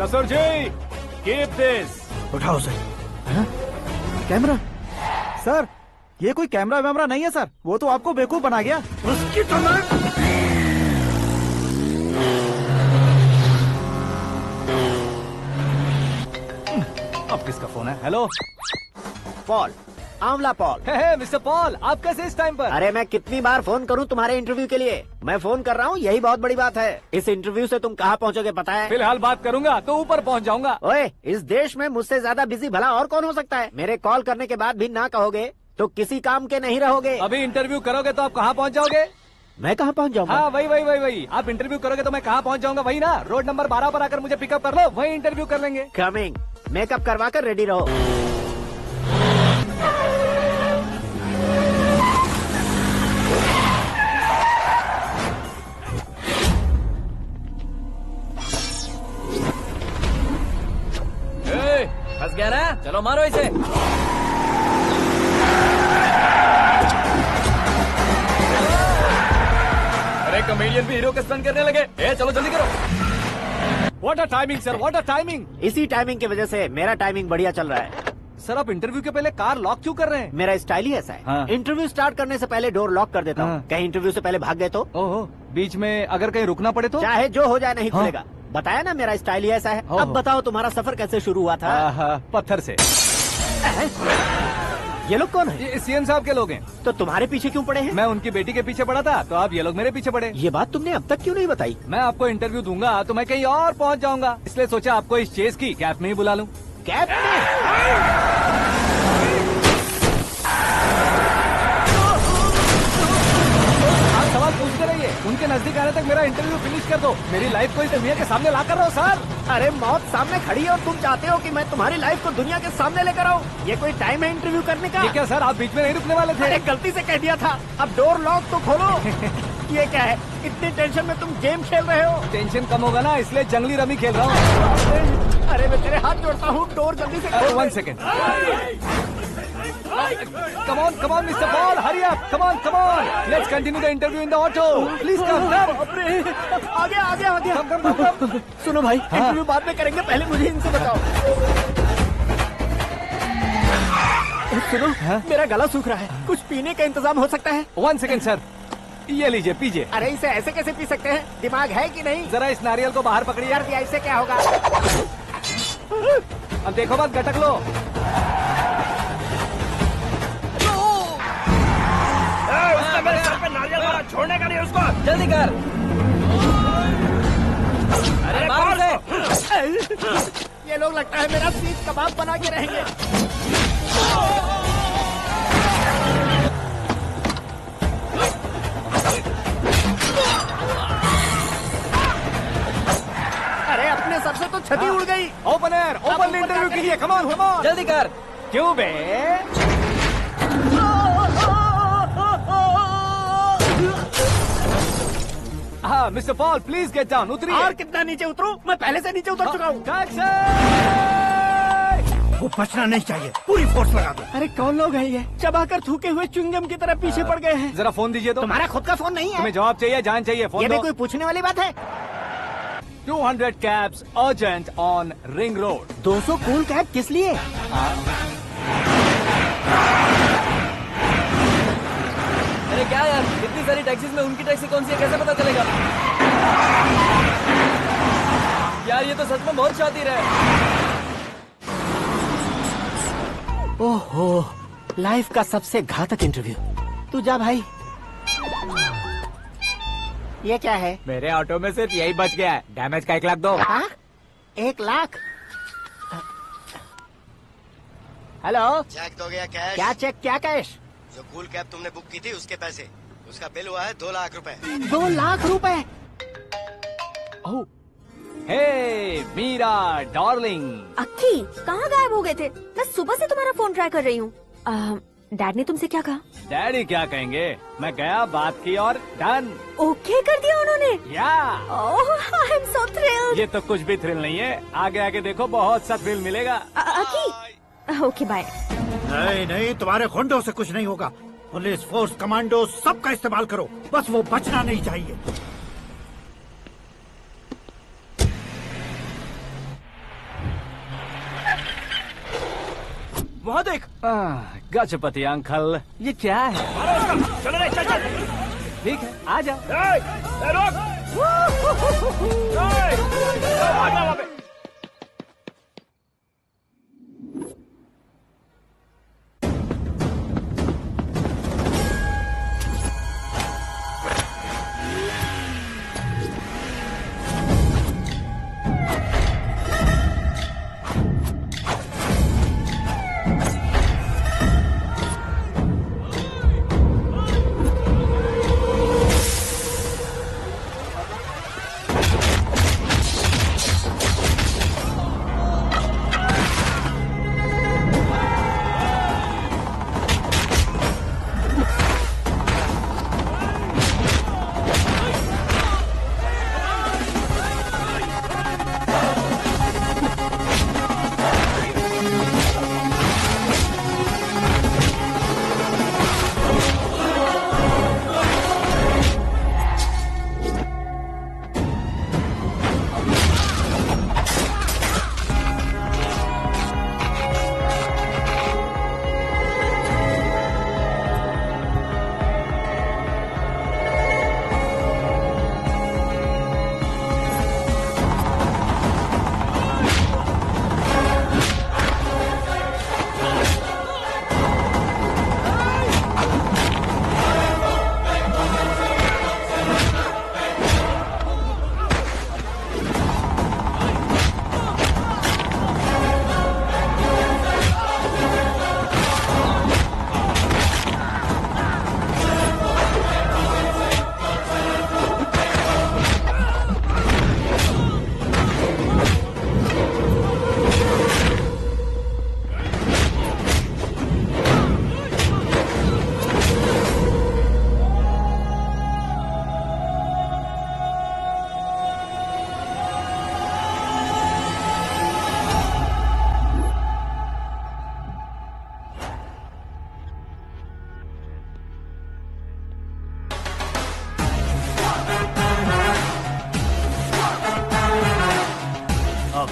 ससुर जी, कीप दिस। उठाओ सर। कैमरा? सर, ये कोई कैमरा वैमरा नहीं है सर, वो तो आपको बेवकूफ बना गया। उसकी तो मैं... अब किसका फोन है? हेलो पॉल, आंवला पॉल। हे मिस्टर पॉल, आप कैसे इस टाइम पर? अरे मैं कितनी बार फोन करूं तुम्हारे इंटरव्यू के लिए? मैं फोन कर रहा हूं, यही बहुत बड़ी बात है। इस इंटरव्यू से तुम कहां पहुंचोगे पता है? फिलहाल बात करूंगा तो ऊपर पहुंच जाऊंगा। ओए, इस देश में मुझसे ज्यादा बिजी भला और कौन हो सकता है? मेरे कॉल करने के बाद भी ना कहोगे तो किसी काम के नहीं रहोगे। अभी इंटरव्यू करोगे तो आप कहाँ पहुँच जाओगे? मैं कहाँ पहुँच जाऊंगा? हाँ, वही। आप इंटरव्यू करोगे तो मैं कहाँ पहुँच जाऊंगा? वही ना, रोड नंबर 12 पर आकर मुझे पिकअप कर लो, वही इंटरव्यू कर लेंगे। कमिंग। मेकअप करवा कर रेडी रहो। फंस गया ना? चलो मारो इसे। अरे कॉमेडियन भी हीरो का स्टंट करने लगे। चलो जल्दी करो। What a timing sir, what a timing. इसी टाइमिंग की वजह से मेरा टाइमिंग बढ़िया चल रहा है। सर, आप इंटरव्यू के पहले कार लॉक क्यों कर रहे हैं? मेरा स्टाइल ही ऐसा है। हाँ। इंटरव्यू स्टार्ट करने से पहले डोर लॉक कर देता हूँ। हाँ। कहीं इंटरव्यू से पहले भाग गए तो? ओहो, बीच में अगर कहीं रुकना पड़े तो? चाहे जो हो जाए नहीं हाँ। खुलेगा। बताया ना मेरा स्टाइल ही ऐसा है। ओहो। अब बताओ तुम्हारा सफर कैसे शुरू हुआ था? पत्थर से। ये लोग कौन है? ये सीएम साहब के लोग हैं। तो तुम्हारे पीछे क्यों पड़े हैं? मैं उनकी बेटी के पीछे पड़ा था, तो आप ये लोग मेरे पीछे पड़े। ये बात तुमने अब तक क्यों नहीं बताई? मैं आपको इंटरव्यू दूंगा तो मैं कहीं और पहुंच जाऊंगा, इसलिए सोचा आपको इस चेस की कैप में ही बुला लूं। कैप में? आप सवाल पूछते रहिए, उनके नजदीक आने तक मेरा इंटरव्यू फिनिश कर दो। मेरी लाइफ को इस दुनिया के सामने ला कर रहो सर। अरे मौत सामने खड़ी है और तुम चाहते हो कि मैं तुम्हारी लाइफ को दुनिया के सामने लेकर आऊं? ये कोई टाइम है इंटरव्यू करने का? ये क्या सर, आप बीच में नहीं रुकने वाले थे? अरे गलती से कह दिया था। अब डोर लॉक तो खोलो। ये क्या है? इतनी टेंशन में तुम गेम खेल रहे हो? टेंशन कम होगा ना, इसलिए जंगली रमी खेल रहा हूँ। अरे मैं तेरे हाथ जोड़ता हूँ, डोर जल्दी से खोलो। 1 second. Come on, Mr. Paul, hurry up. Come on. Let's continue the interview in the auto. Please come. आगे। Come. सुनो भाई, इंटरव्यू बाद में करेंगे, पहले मुझे इनसे बताओ। सुनो, मेरा गला सूख रहा है, कुछ पीने का इंतजाम हो सकता है? 1 सेकेंड सर, ये लीजिए पीजिए। अरे इसे ऐसे कैसे पी सकते हैं? दिमाग है कि नहीं? जरा इस नारियल को बाहर पकड़िए। यार इससे क्या होगा? अब देखो मत, गटक लो। उसने मेरे सर पे नारियल मारा, छोड़ने का नहीं उसको। जल्दी कर। अरे मार उसे। ये लोग लगता है मेरा सीख कबाब बना के रहेंगे। सबसे तो छती उड़ गई। ओपनर ओपन इंटरव्यू के लिए कम ऑन जल्दी कर। क्यों बे? हाँ mister Paul please get down, उतरिए। और कितना नीचे उतरूं? मैं पहले से नीचे उतर चुका हूँ। वो बचना नहीं चाहिए, पूरी फोर्स लगा दो। अरे कौन लोग हैं ये? चबाकर थूके हुए च्युइंगम की तरह पीछे पड़ गए हैं। जरा फोन दीजिए तो। तुम्हारा खुद का फोन नहीं है? तुम्हें जवाब चाहिए, जान चाहिए, फोन ये दो। भी कोई पूछने वाली बात है? 200 cabs urgent on Ring Road। 200 cool cab किस लिए? अरे क्या यार, इतनी सारी टैक्सीज में उनकी टैक्सी कौन सी है कैसे पता चलेगा? यार ये तो सच में बहुत शातिर है। ओहो, लाइफ का सबसे घातक इंटरव्यू। तू जा भाई। ये क्या है? मेरे ऑटो में सिर्फ यही बच गया है, डैमेज का 1 लाख दो। 1 लाख? हेलो, चेक तो गया कैश। क्या चेक, क्या कैश? जो कूल कैब तुमने बुक की थी उसके पैसे, उसका बिल हुआ है 2 लाख रुपए। 2 लाख रुपए? ओह, हे मीरा डार्लिंग। अक्की कहाँ गायब हो गए थे? मैं सुबह से तुम्हारा फोन ट्राई कर रही हूँ। डैड ने तुमसे क्या कहा? डैडी क्या कहेंगे, मैं गया, बात की और डन। ओके कर दिया उन्होंने? या आई एम सो थ्रिल्ड। ये तो कुछ भी थ्रिल नहीं है, आगे आगे देखो बहुत सा थ्रिल मिलेगा। अक्की ओके बाय। नहीं नहीं, तुम्हारे गुंडों से कुछ नहीं होगा। पुलिस फोर्स, कमांडो सबका इस्तेमाल करो, बस वो बचना नहीं चाहिए। वहाँ देख। गजपति अंकल, ये क्या है? चलो रे, चल चल। ठीक है, आ जा।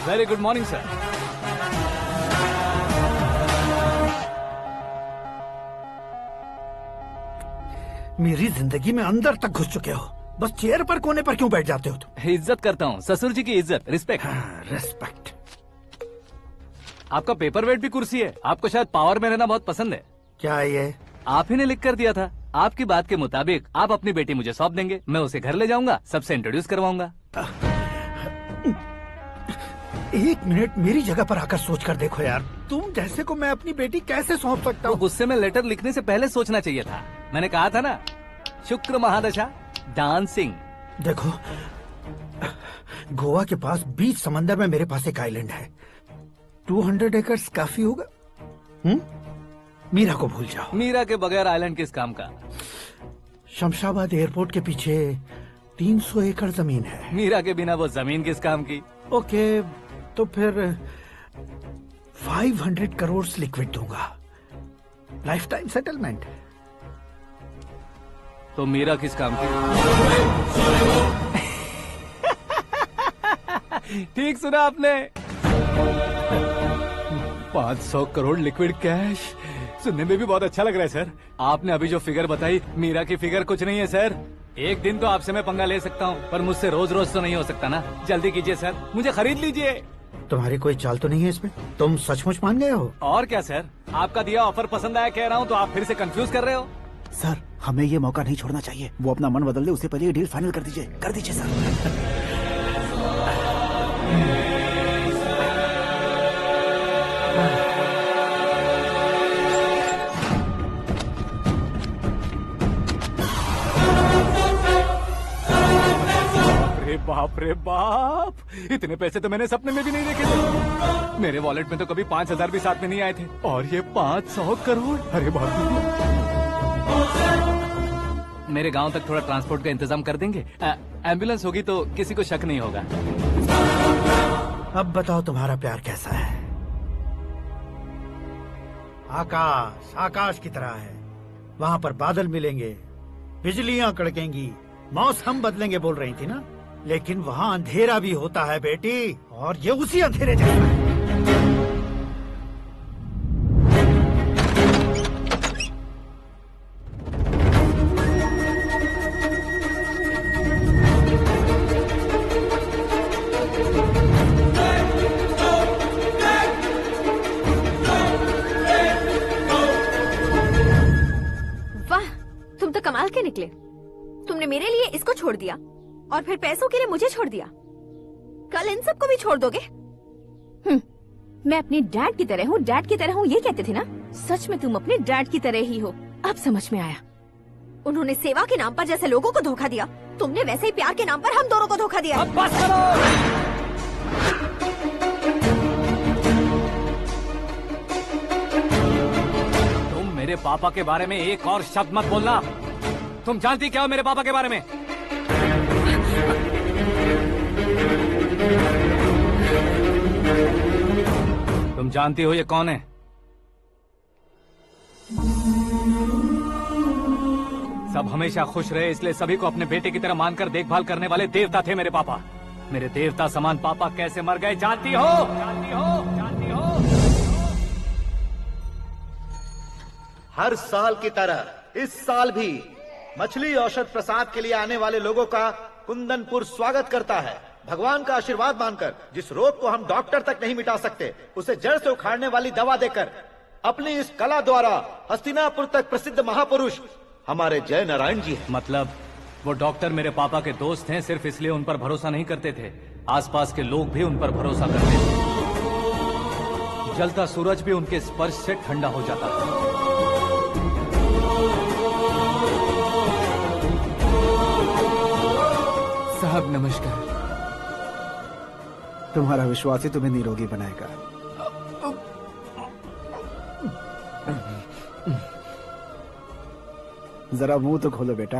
Very good morning sir. मेरी जिंदगी में अंदर तक घुस चुके हो, बस चेयर पर कोने पर क्यों बैठ जाते हो तुम? इज्जत करता हूँ, ससुर जी की इज्जत, रिस्पेक्ट। रिस्पेक्ट। आपका पेपर वेट भी कुर्सी है, आपको शायद पावर में रहना बहुत पसंद है। क्या ये? आप ही ने लिख कर दिया था। आपकी बात के मुताबिक आप अपनी बेटी मुझे सौंप देंगे, मैं उसे घर ले जाऊंगा, सबसे इंट्रोड्यूस करवाऊंगा। 1 मिनट मेरी जगह पर आकर सोच कर देखो यार, तुम जैसे को मैं अपनी बेटी कैसे सौंप सकता हूँ? गुस्से में लेटर लिखने से पहले सोचना चाहिए था। मैंने कहा था ना, शुक्र महादशा डांसिंग। देखो गोवा के पास बीच समंदर में मेरे पास एक आइलैंड है। 200 एकर्स काफी होगा। मीरा को भूल जाओ। मीरा के बगैर आइलैंड किस काम का? शमशाबाद एयरपोर्ट के पीछे 300 एकड़ जमीन है। मीरा के बिना वो जमीन किस काम की? ओके, तो फिर 500 करोड़ लिक्विड दूंगा, लाइफ टाइम सेटलमेंट। तो मीरा किस काम की? ठीक सुना आपने। 500 करोड़ लिक्विड कैश सुनने में भी बहुत अच्छा लग रहा है सर। आपने अभी जो फिगर बताई, मीरा की फिगर कुछ नहीं है सर। एक दिन तो आपसे मैं पंगा ले सकता हूँ, पर मुझसे रोज रोज तो नहीं हो सकता ना। जल्दी कीजिए सर, मुझे खरीद लीजिए। तुम्हारी कोई चाल तो नहीं है इसमें? तुम सचमुच मान गए हो? और क्या सर, आपका दिया ऑफर पसंद आया कह रहा हूँ, तो आप फिर से कंफ्यूज कर रहे हो। सर, हमें ये मौका नहीं छोड़ना चाहिए। वो अपना मन बदल दे, उससे पहले ये डील फाइनल कर दीजिए सर। बाप रे बाप, इतने पैसे तो मैंने सपने में भी नहीं देखे थे। मेरे वॉलेट में तो कभी 5,000 भी साथ में नहीं आए थे, और ये 500 करोड़। अरे बाप रे। मेरे गांव तक थोड़ा ट्रांसपोर्ट का इंतजाम कर देंगे? एम्बुलेंस होगी तो किसी को शक नहीं होगा। अब बताओ तुम्हारा प्यार कैसा है? आकाश आकाश की तरह है। वहाँ पर बादल मिलेंगे, बिजलियां कड़केंगी, मौसम बदलेंगे बोल रही थी ना। लेकिन वहाँ अंधेरा भी होता है बेटी, और ये उसी अंधेरे जैसा है। वाह, तुम तो कमाल के निकले। तुमने मेरे लिए इसको छोड़ दिया और फिर पैसों के लिए मुझे छोड़ दिया। कल इन सबको भी छोड़ दोगे? मैं अपने डैड की तरह हूँ, डैड की तरह हूँ, ये कहते थे ना। सच में तुम अपने डैड की तरह ही हो। अब समझ में आया। उन्होंने सेवा के नाम पर जैसे लोगों को धोखा दिया, तुमने वैसे ही प्यार के नाम पर हम दोनों को धोखा दिया। अब बस करो। तुम मेरे पापा के बारे में एक और शब्द मत बोलना। तुम जानती क्या हो मेरे पापा के बारे में? तुम जानती हो ये कौन है? सब हमेशा खुश रहे, इसलिए सभी को अपने बेटे की तरह मानकर देखभाल करने वाले देवता थे मेरे पापा। मेरे देवता समान पापा कैसे मर गए जानती हो? जानती हो? जानती हो? हर साल की तरह इस साल भी मछली औषध प्रसाद के लिए आने वाले लोगों का कुंदनपुर स्वागत करता है। भगवान का आशीर्वाद मानकर जिस रोग को हम डॉक्टर तक नहीं मिटा सकते, उसे जड़ से उखाड़ने वाली दवा देकर अपनी इस कला द्वारा हस्तिनापुर तक प्रसिद्ध महापुरुष हमारे जय नारायण जी हैं। मतलब वो डॉक्टर मेरे पापा के दोस्त हैं, सिर्फ इसलिए उन पर भरोसा नहीं करते थे, आसपास के लोग भी उन पर भरोसा करते थे। जलता सूरज भी उनके स्पर्श से ठंडा हो जाता था। साहब नमस्कार। तुम्हारा विश्वास ही तुम्हें निरोगी बनाएगा। जरा मुंह तो खोलो बेटा।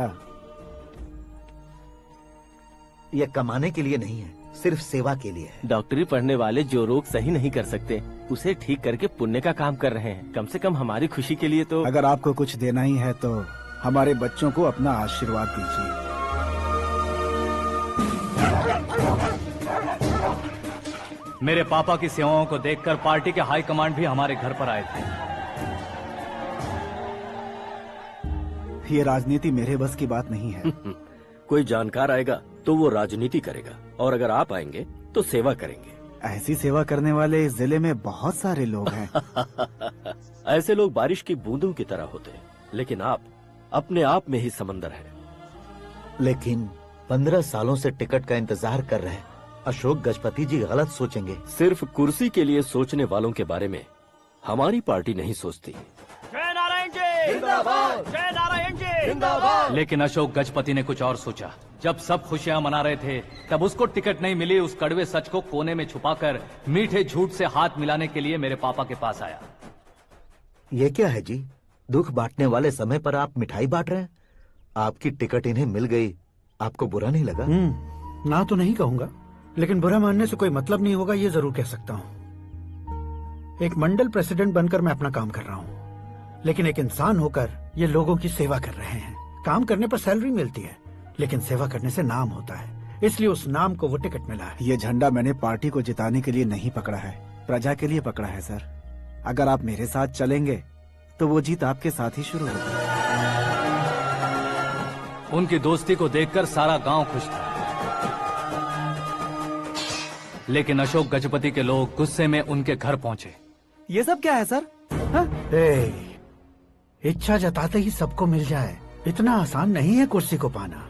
यह कमाने के लिए नहीं है, सिर्फ सेवा के लिए है। डॉक्टरी पढ़ने वाले जो रोग सही नहीं कर सकते, उसे ठीक करके पुण्य का काम कर रहे हैं। कम से कम हमारी खुशी के लिए तो। अगर आपको कुछ देना ही है तो हमारे बच्चों को अपना आशीर्वाद दीजिए। मेरे पापा की सेवाओं को देखकर पार्टी के हाई कमांड भी हमारे घर पर आए थे। ये राजनीति मेरे बस की बात नहीं है। कोई जानकार आएगा तो वो राजनीति करेगा, और अगर आप आएंगे तो सेवा करेंगे। ऐसी सेवा करने वाले इस जिले में बहुत सारे लोग हैं। ऐसे लोग बारिश की बूंदों की तरह होते हैं, लेकिन आप अपने आप में ही समंदर हैं। लेकिन 15 सालों से टिकट का इंतजार कर रहे अशोक गजपति जी गलत सोचेंगे। सिर्फ कुर्सी के लिए सोचने वालों के बारे में हमारी पार्टी नहीं सोचती। जय नारायण जी जिंदाबाद। जय नारायण जी जिंदाबाद। लेकिन अशोक गजपति ने कुछ और सोचा। जब सब खुशियां मना रहे थे तब उसको टिकट नहीं मिली। उस कड़वे सच को कोने में छुपाकर मीठे झूठ से हाथ मिलाने के लिए मेरे पापा के पास आया। ये क्या है जी? दुख बांटने वाले समय पर आप मिठाई बांट रहे हैं। आपकी टिकट इन्हें मिल गई, आपको बुरा नहीं लगा? ना तो नहीं कहूंगा, लेकिन बुरा मानने से कोई मतलब नहीं होगा, ये जरूर कह सकता हूँ। एक मंडल प्रेसिडेंट बनकर मैं अपना काम कर रहा हूँ, लेकिन एक इंसान होकर ये लोगों की सेवा कर रहे हैं। काम करने पर सैलरी मिलती है, लेकिन सेवा करने से नाम होता है, इसलिए उस नाम को वो टिकट मिला है। ये झंडा मैंने पार्टी को जिताने के लिए नहीं पकड़ा है, प्रजा के लिए पकड़ा है सर। अगर आप मेरे साथ चलेंगे तो वो जीत आपके साथ ही शुरू होगी। उनकी दोस्ती को देखकर सारा गांव खुश था, लेकिन अशोक गजपति के लोग गुस्से में उनके घर पहुंचे। ये सब क्या है सर? इच्छा जताते ही सबको मिल जाए, इतना आसान नहीं है कुर्सी को पाना।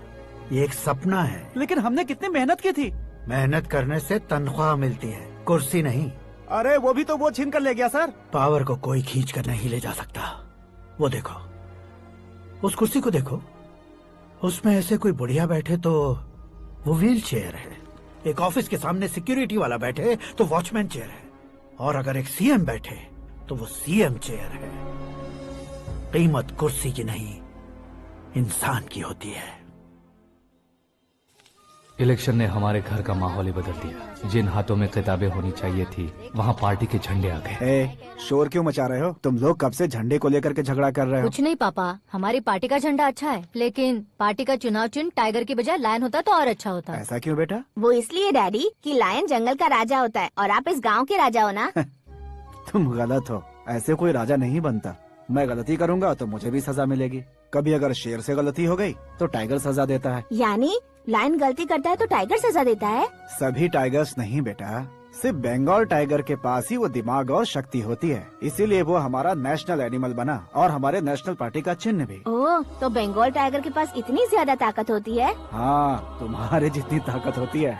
ये एक सपना है। लेकिन हमने कितनी मेहनत की थी। मेहनत करने से तनख्वाह मिलती है, कुर्सी नहीं। अरे वो भी तो वो छीन कर ले गया सर। पावर को कोई खींच कर नहीं ले जा सकता। वो देखो, उस कुर्सी को देखो, उसमें ऐसे कोई बुढ़िया बैठे तो वो व्हील चेयर है। एक ऑफिस के सामने सिक्योरिटी वाला बैठे तो वॉचमैन चेयर है, और अगर एक सीएम बैठे तो वो सीएम चेयर है। कीमत कुर्सी की नहीं, इंसान की होती है। इलेक्शन ने हमारे घर का माहौल ही बदल दिया। जिन हाथों में किताबें होनी चाहिए थी, वहाँ पार्टी के झंडे आ गए। शोर क्यों मचा रहे हो? तुम लोग कब से झंडे को लेकर के झगड़ा कर रहे हो? कुछ नहीं पापा, हमारी पार्टी का झंडा अच्छा है, लेकिन पार्टी का चुनाव चिन्ह टाइगर की बजाय लायन होता तो और अच्छा होता। ऐसा क्यों बेटा? वो इसलिए डैडी कि लायन जंगल का राजा होता है और आप इस गांव के राजा हो ना। तुम गलत हो, ऐसे कोई राजा नहीं बनता। मैं गलती करूंगा तो मुझे भी सजा मिलेगी। कभी अगर शेर से गलती हो गई तो टाइगर सजा देता है। यानी लायन गलती करता है तो टाइगर सजा देता है? सभी टाइगर्स नहीं बेटा, सिर्फ बंगाल टाइगर के पास ही वो दिमाग और शक्ति होती है, इसीलिए वो हमारा नेशनल एनिमल बना और हमारे नेशनल पार्टी का चिन्ह भी। ओह, तो बंगाल टाइगर के पास इतनी ज्यादा ताकत होती है? हाँ, तुम्हारे जितनी ताकत होती है।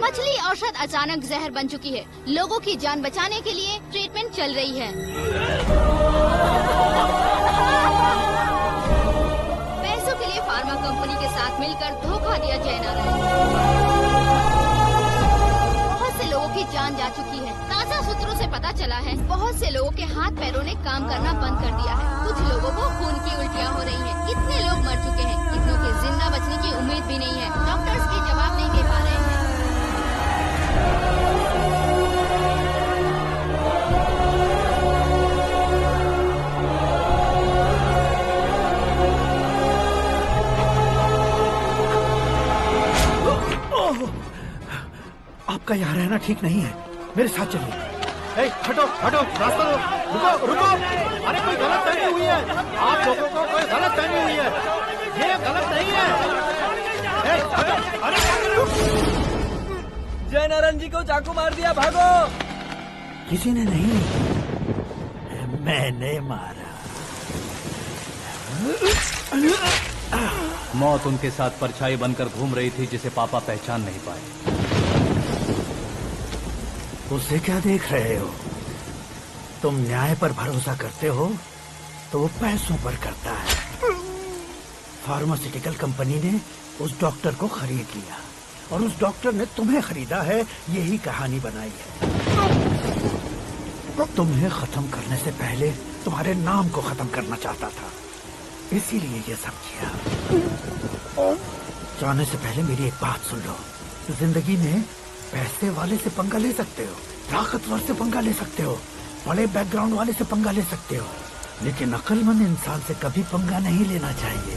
मछली औषध अचानक जहर बन चुकी है। लोगों की जान बचाने के लिए ट्रीटमेंट चल रही है। पैसों के लिए फार्मा कंपनी के साथ मिलकर धोखा दिया जा रहा है। बहुत से लोगों की जान जा चुकी है। ताज़ा सूत्रों से पता चला है बहुत से लोगों के हाथ पैरों ने काम करना बंद कर दिया है। कुछ लोगों को खून की उल्टियाँ हो रही हैं। कितने लोग मर चुके हैं, कितनों के जिंदा बचने की उम्मीद भी नहीं है। डॉक्टर्स के जवाब नहीं दे पा रहे हैं। आपका यहाँ रहना ठीक नहीं है, मेरे साथ चलिए। हटो हटो, रास्ता दो। रुको रुको, अरे कोई गलत फहमी हुई है। आप लोगों को कोई गलत फहमी हुई है, ये गलत नहीं है। जय नारायण जी को चाकू मार दिया, भागो। किसी ने नहीं, मैंने मारा। मौत उनके साथ परछाई बनकर घूम रही थी, जिसे पापा पहचान नहीं पाए। उसे क्या देख रहे हो? तुम न्याय पर भरोसा करते हो तो वो पैसों पर करता है। फार्मास्यूटिकल कंपनी ने उस डॉक्टर को खरीद लिया और उस डॉक्टर ने तुम्हें खरीदा है, यही कहानी बनाई है। तुम्हें खत्म करने से पहले तुम्हारे नाम को खत्म करना चाहता था, इसीलिए ये सब किया। जाने से पहले मेरी एक बात सुन लो। जिंदगी में पैसे वाले से पंगा ले सकते हो, ताकतवर से पंगा ले सकते हो, बड़े बैकग्राउंड वाले से पंगा ले सकते हो, लेकिन अक्लमंद इंसान से कभी पंगा नहीं लेना चाहिए।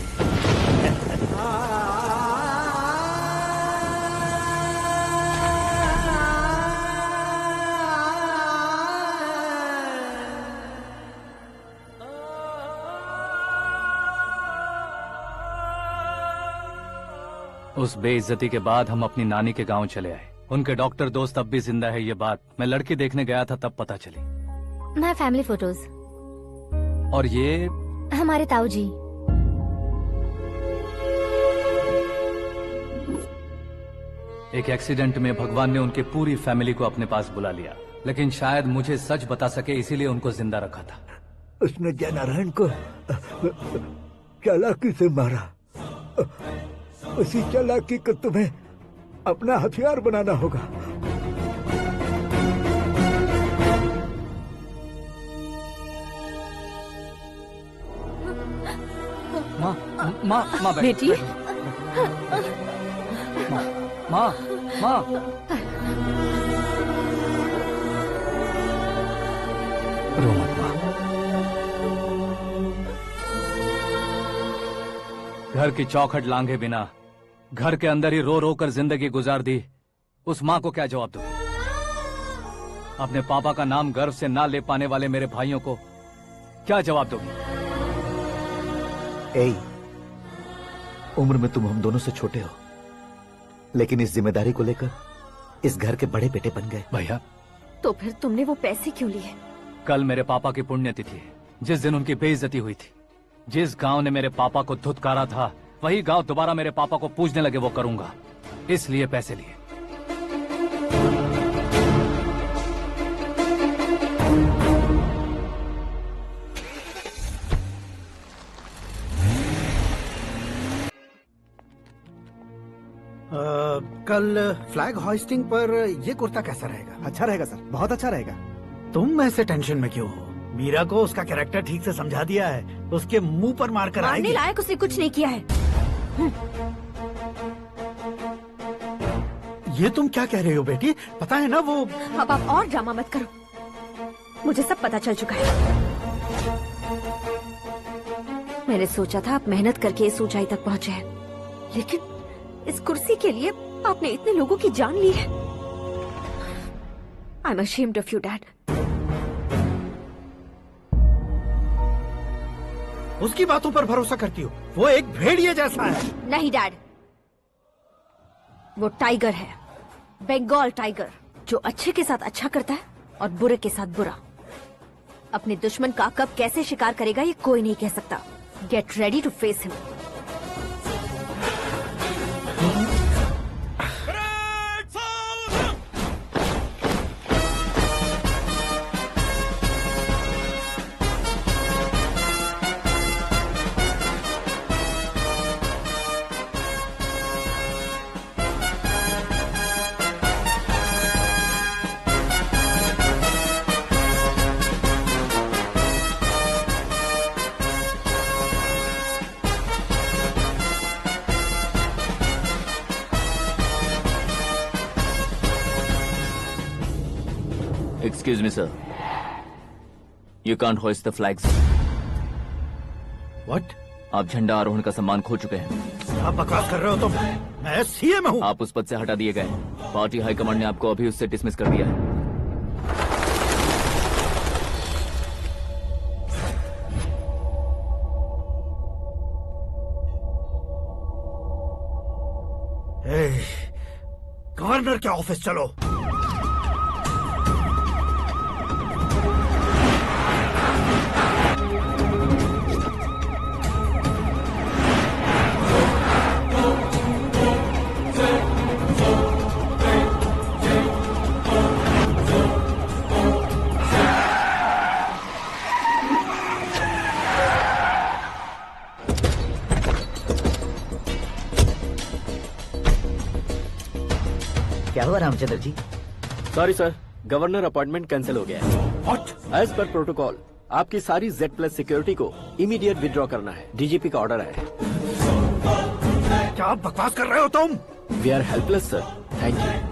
उस बेइज्जती के बाद हम अपनी नानी के गांव चले आए। उनके डॉक्टर दोस्त अब भी जिंदा है, ये बात मैं लड़की देखने गया था तब पता चली। My family photos. और ये हमारे ताऊ जी। एक एक्सीडेंट में भगवान ने उनकी पूरी फैमिली को अपने पास बुला लिया, लेकिन शायद मुझे सच बता सके इसीलिए उनको जिंदा रखा था। उसने जयनारायण को चालाकी से मारा। उसी चालाकी को तुम्हें अपना हथियार बनाना होगा। माँ बेटी। माँ माँ रो मत माँ। घर की चौखट लांघे बिना घर के अंदर ही रो रो कर जिंदगी गुजार दी उस माँ को क्या जवाब दूं? अपने पापा का नाम गर्व से ना ले पाने वाले मेरे भाइयों को क्या जवाब दोगी? ए, उम्र में तुम हम दोनों से छोटे हो, लेकिन इस जिम्मेदारी को लेकर इस घर के बड़े बेटे बन गए। भैया, तो फिर तुमने वो पैसे क्यों लिए? कल मेरे पापा की पुण्यतिथि है, जिस दिन उनकी बेइज्जती हुई थी। जिस गांव ने मेरे पापा को धुतकारा था, वही गांव दोबारा मेरे पापा को पूजने लगे वो करूंगा, इसलिए पैसे लिए। कल फ्लैग होइस्टिंग पर ये कुर्ता कैसा रहेगा? अच्छा रहेगा सर, बहुत अच्छा रहेगा। तुम ऐसे टेंशन में क्यों हो? मीरा को उसका कैरेक्टर ठीक से समझा दिया है, उसके मुंह पर मार कर आएगी। लायक उसने कुछ नहीं किया है। ये तुम क्या कह रहे हो बेटी? पता है ना वो। अब आप और ड्रामा मत करो, मुझे सब पता चल चुका है। मैंने सोचा था आप मेहनत करके इस ऊंचाई तक पहुंचे हैं, लेकिन इस कुर्सी के लिए आपने इतने लोगों की जान ली है। I am ashamed of you dad. उसकी बातों पर भरोसा करती हो? वो एक भेड़िए जैसा है। नहीं डैड, वो टाइगर है, बंगाल टाइगर, जो अच्छे के साथ अच्छा करता है और बुरे के साथ बुरा। अपने दुश्मन का कब कैसे शिकार करेगा ये कोई नहीं कह सकता। Get ready to face him. Excuse me, sir. You can't hoist the flags. What? आप झंडा आरोहण का सम्मान खो चुके हैं। आप बकवास कर रहे हो तुम? मैं सीएम हूँ। आप उस पद से हटा दिए गए। पार्टी हाईकमांड ने आपको अभी उससे डिसमिस कर दिया है। गवर्नर के ऑफिस चलो। क्या हुआ Ramchandra ji? Sorry sir, governor appointment cancel हो गया है। What? एज पर प्रोटोकॉल आपकी सारी Z+ सिक्योरिटी को इमीडिएट विड्रॉ करना है। डीजीपी का ऑर्डर है। क्या बकवास कर रहे हो तुम? We are helpless sir. Thank you.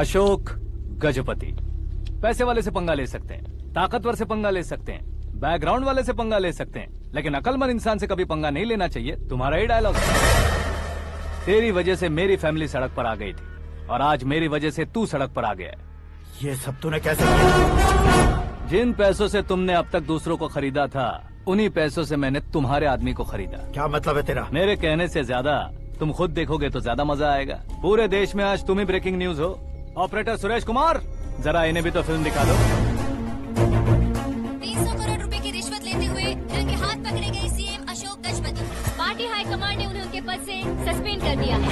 Ashok Gajapati. पैसे वाले से पंगा ले सकते हैं, ताकतवर से पंगा ले सकते हैं, बैकग्राउंड वाले से पंगा ले सकते हैं, लेकिन अकलमंद इंसान से कभी पंगा नहीं लेना चाहिए। तुम्हारा ही डायलॉग। तेरी वजह से मेरी फैमिली सड़क पर आ गई थी और आज मेरी वजह से तू सड़क पर आ गया है। ये सब तूने कैसे किया? जिन पैसों से तुमने अब तक दूसरों को खरीदा था, उन्हीं पैसों से मैंने तुम्हारे आदमी को खरीदा। क्या मतलब है तेरा? मेरे कहने से ज्यादा तुम खुद देखोगे तो ज्यादा मजा आएगा। पूरे देश में आज तुम ही ब्रेकिंग न्यूज हो। ऑपरेटर सुरेश कुमार, जरा इन्हें भी तो फिल्म दिखा दो। 300 करोड़ रुपए की रिश्वत लेते हुए रंगे हाथ पकड़े गए CM Ashok Gajapati. Party high command ने उन्हें उनके पद से सस्पेंड कर दिया है।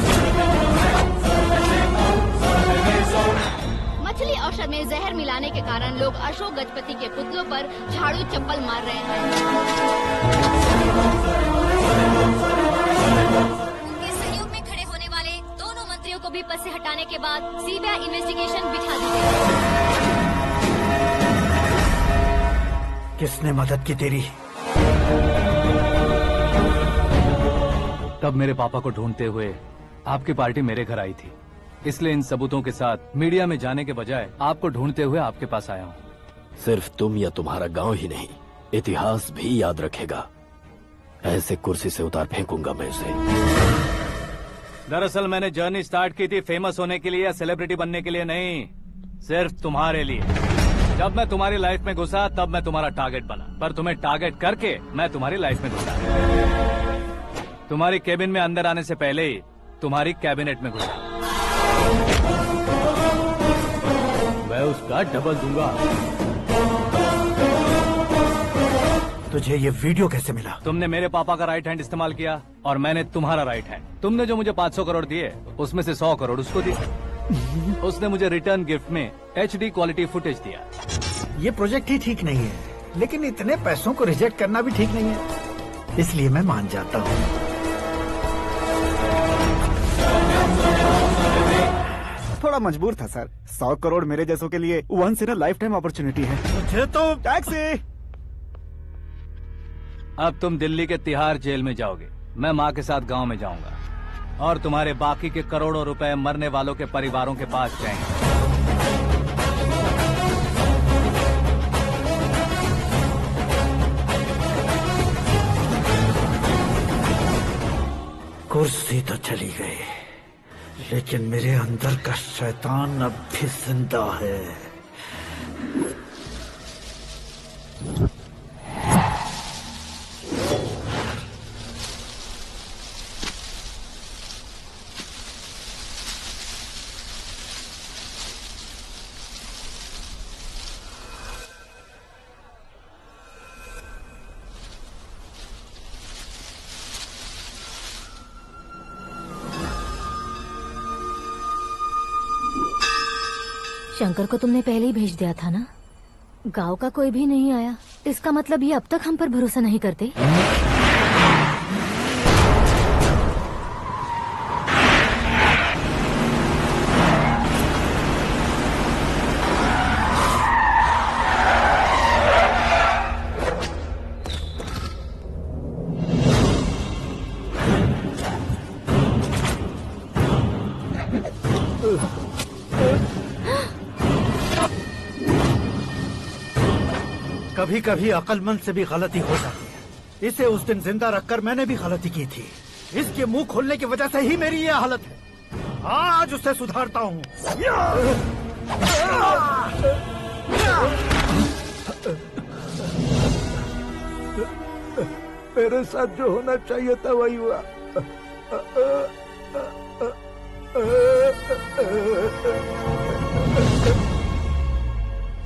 मछली औषध में जहर मिलाने के कारण लोग अशोक गजपति के पुतलों पर झाड़ू चप्पल मार रहे हैं। उनके सहयोग में खड़े होने वाले दोनों मंत्रियों को भी पद से हटाने के बाद सीबीआई इन्वेस्टिगेशन बिठा दी गई। किसने मदद की तेरी? तब मेरे पापा को ढूंढते हुए आपकी पार्टी मेरे घर आई थी, इसलिए इन सबूतों के साथ मीडिया में जाने के बजाय आपको ढूंढते हुए आपके पास आया हूँ। सिर्फ तुम या तुम्हारा गांव ही नहीं, इतिहास भी याद रखेगा। ऐसे कुर्सी से उतार फेंकूंगा मैं उसे। दरअसल मैंने जर्नी स्टार्ट की थी फेमस होने के लिए या सेलिब्रिटी बनने के लिए नहीं, सिर्फ तुम्हारे लिए। जब मैं तुम्हारी लाइफ में घुसा तब मैं तुम्हारा टारगेट बना, पर तुम्हें टारगेट करके मैं तुम्हारी लाइफ में घुसा। तुम्हारी केबिन में अंदर आने से पहले ही तुम्हारी कैबिनेट में घुसा। मैं उसका डबल दूंगा। तुझे ये वीडियो कैसे मिला? तुमने मेरे पापा का राइट हैंड इस्तेमाल किया और मैंने तुम्हारा राइट हैंड। तुमने जो मुझे 500 करोड़ दिए, उसमें से 100 करोड़ उसको दिए। उसने मुझे रिटर्न गिफ्ट में HD क्वालिटी फुटेज दिया। ये प्रोजेक्ट ही ठीक नहीं है, लेकिन इतने पैसों को रिजेक्ट करना भी ठीक नहीं है, इसलिए मैं मान जाता हूँ। थोड़ा मजबूर था सर। 100 करोड़ मेरे जैसों के लिए once in a lifetime opportunity है। मुझे तो टैक्सी। अब तुम दिल्ली के तिहाड़ जेल में जाओगे, मैं माँ के साथ गांव में जाऊंगा और तुम्हारे बाकी के करोड़ों रुपए मरने वालों के परिवारों के पास जाएंगे। कुर्सी तो चली गई, लेकिन मेरे अंदर का शैतान अब भी जिंदा है। शंकर को तुमने पहले ही भेज दिया था ना? गांव का कोई भी नहीं आया, इसका मतलब ये अब तक हम पर भरोसा नहीं करते। कभी कभी अक्लमंद से भी गलती हो जाती है। इसे उस दिन जिंदा रखकर मैंने भी गलती की थी। इसके मुंह खोलने की वजह से ही मेरी ये हालत है। आज उसे सुधारता हूँ। मेरे साथ जो होना चाहिए था वही हुआ।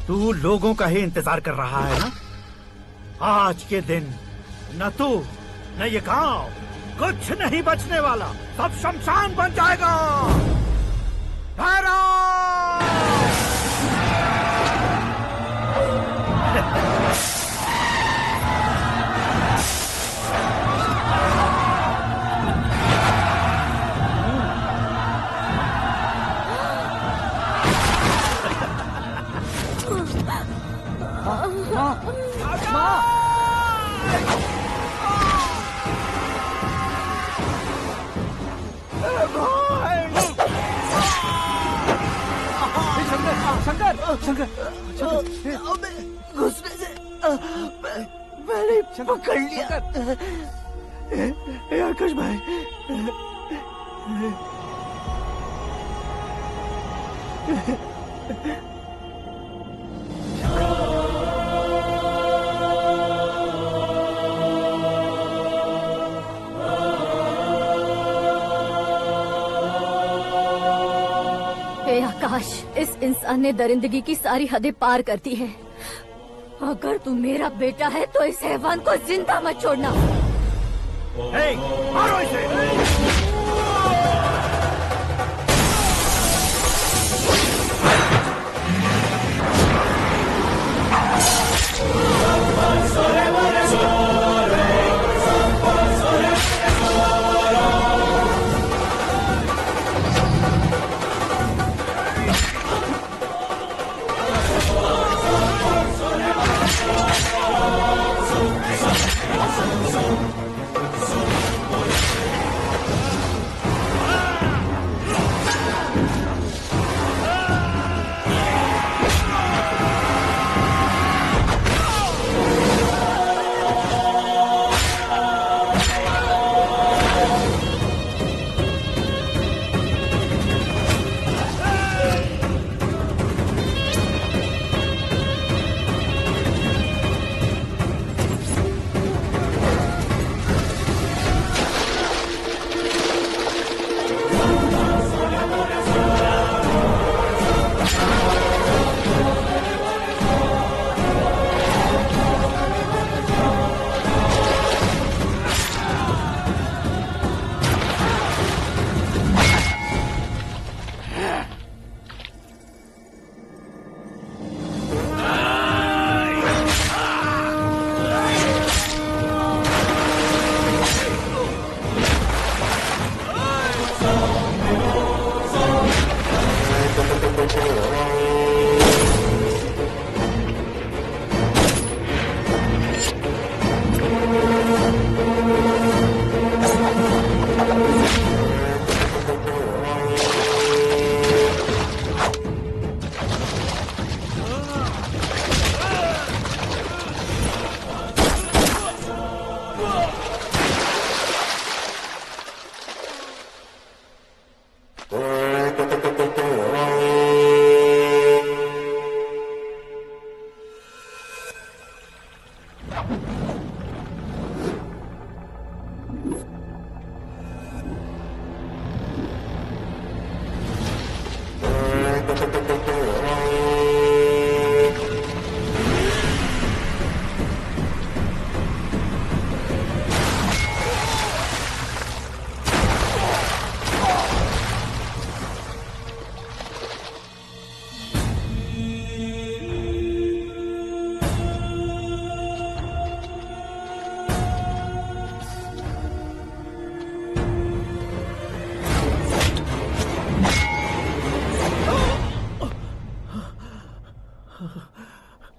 तू लोगों का ही इंतजार कर रहा है ना? आज के दिन न तू न ये गांव, कुछ नहीं बचने वाला, सब शमशान बन जाएगा। शंकर शंकर घुसने से मैंने पकड़ लिया। आकाश भाई, हे आकाश, इस इंसान ने दरिंदगी की सारी हदें पार कर दी है। अगर तू मेरा बेटा है तो इस हैवान को जिंदा मत छोड़ना। मारो इसे।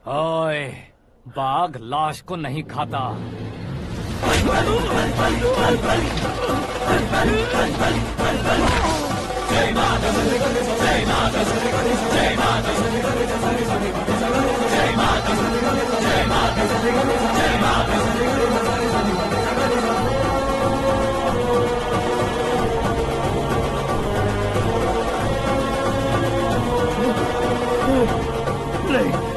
ओए, बाघ लाश को नहीं खाता। नहीं,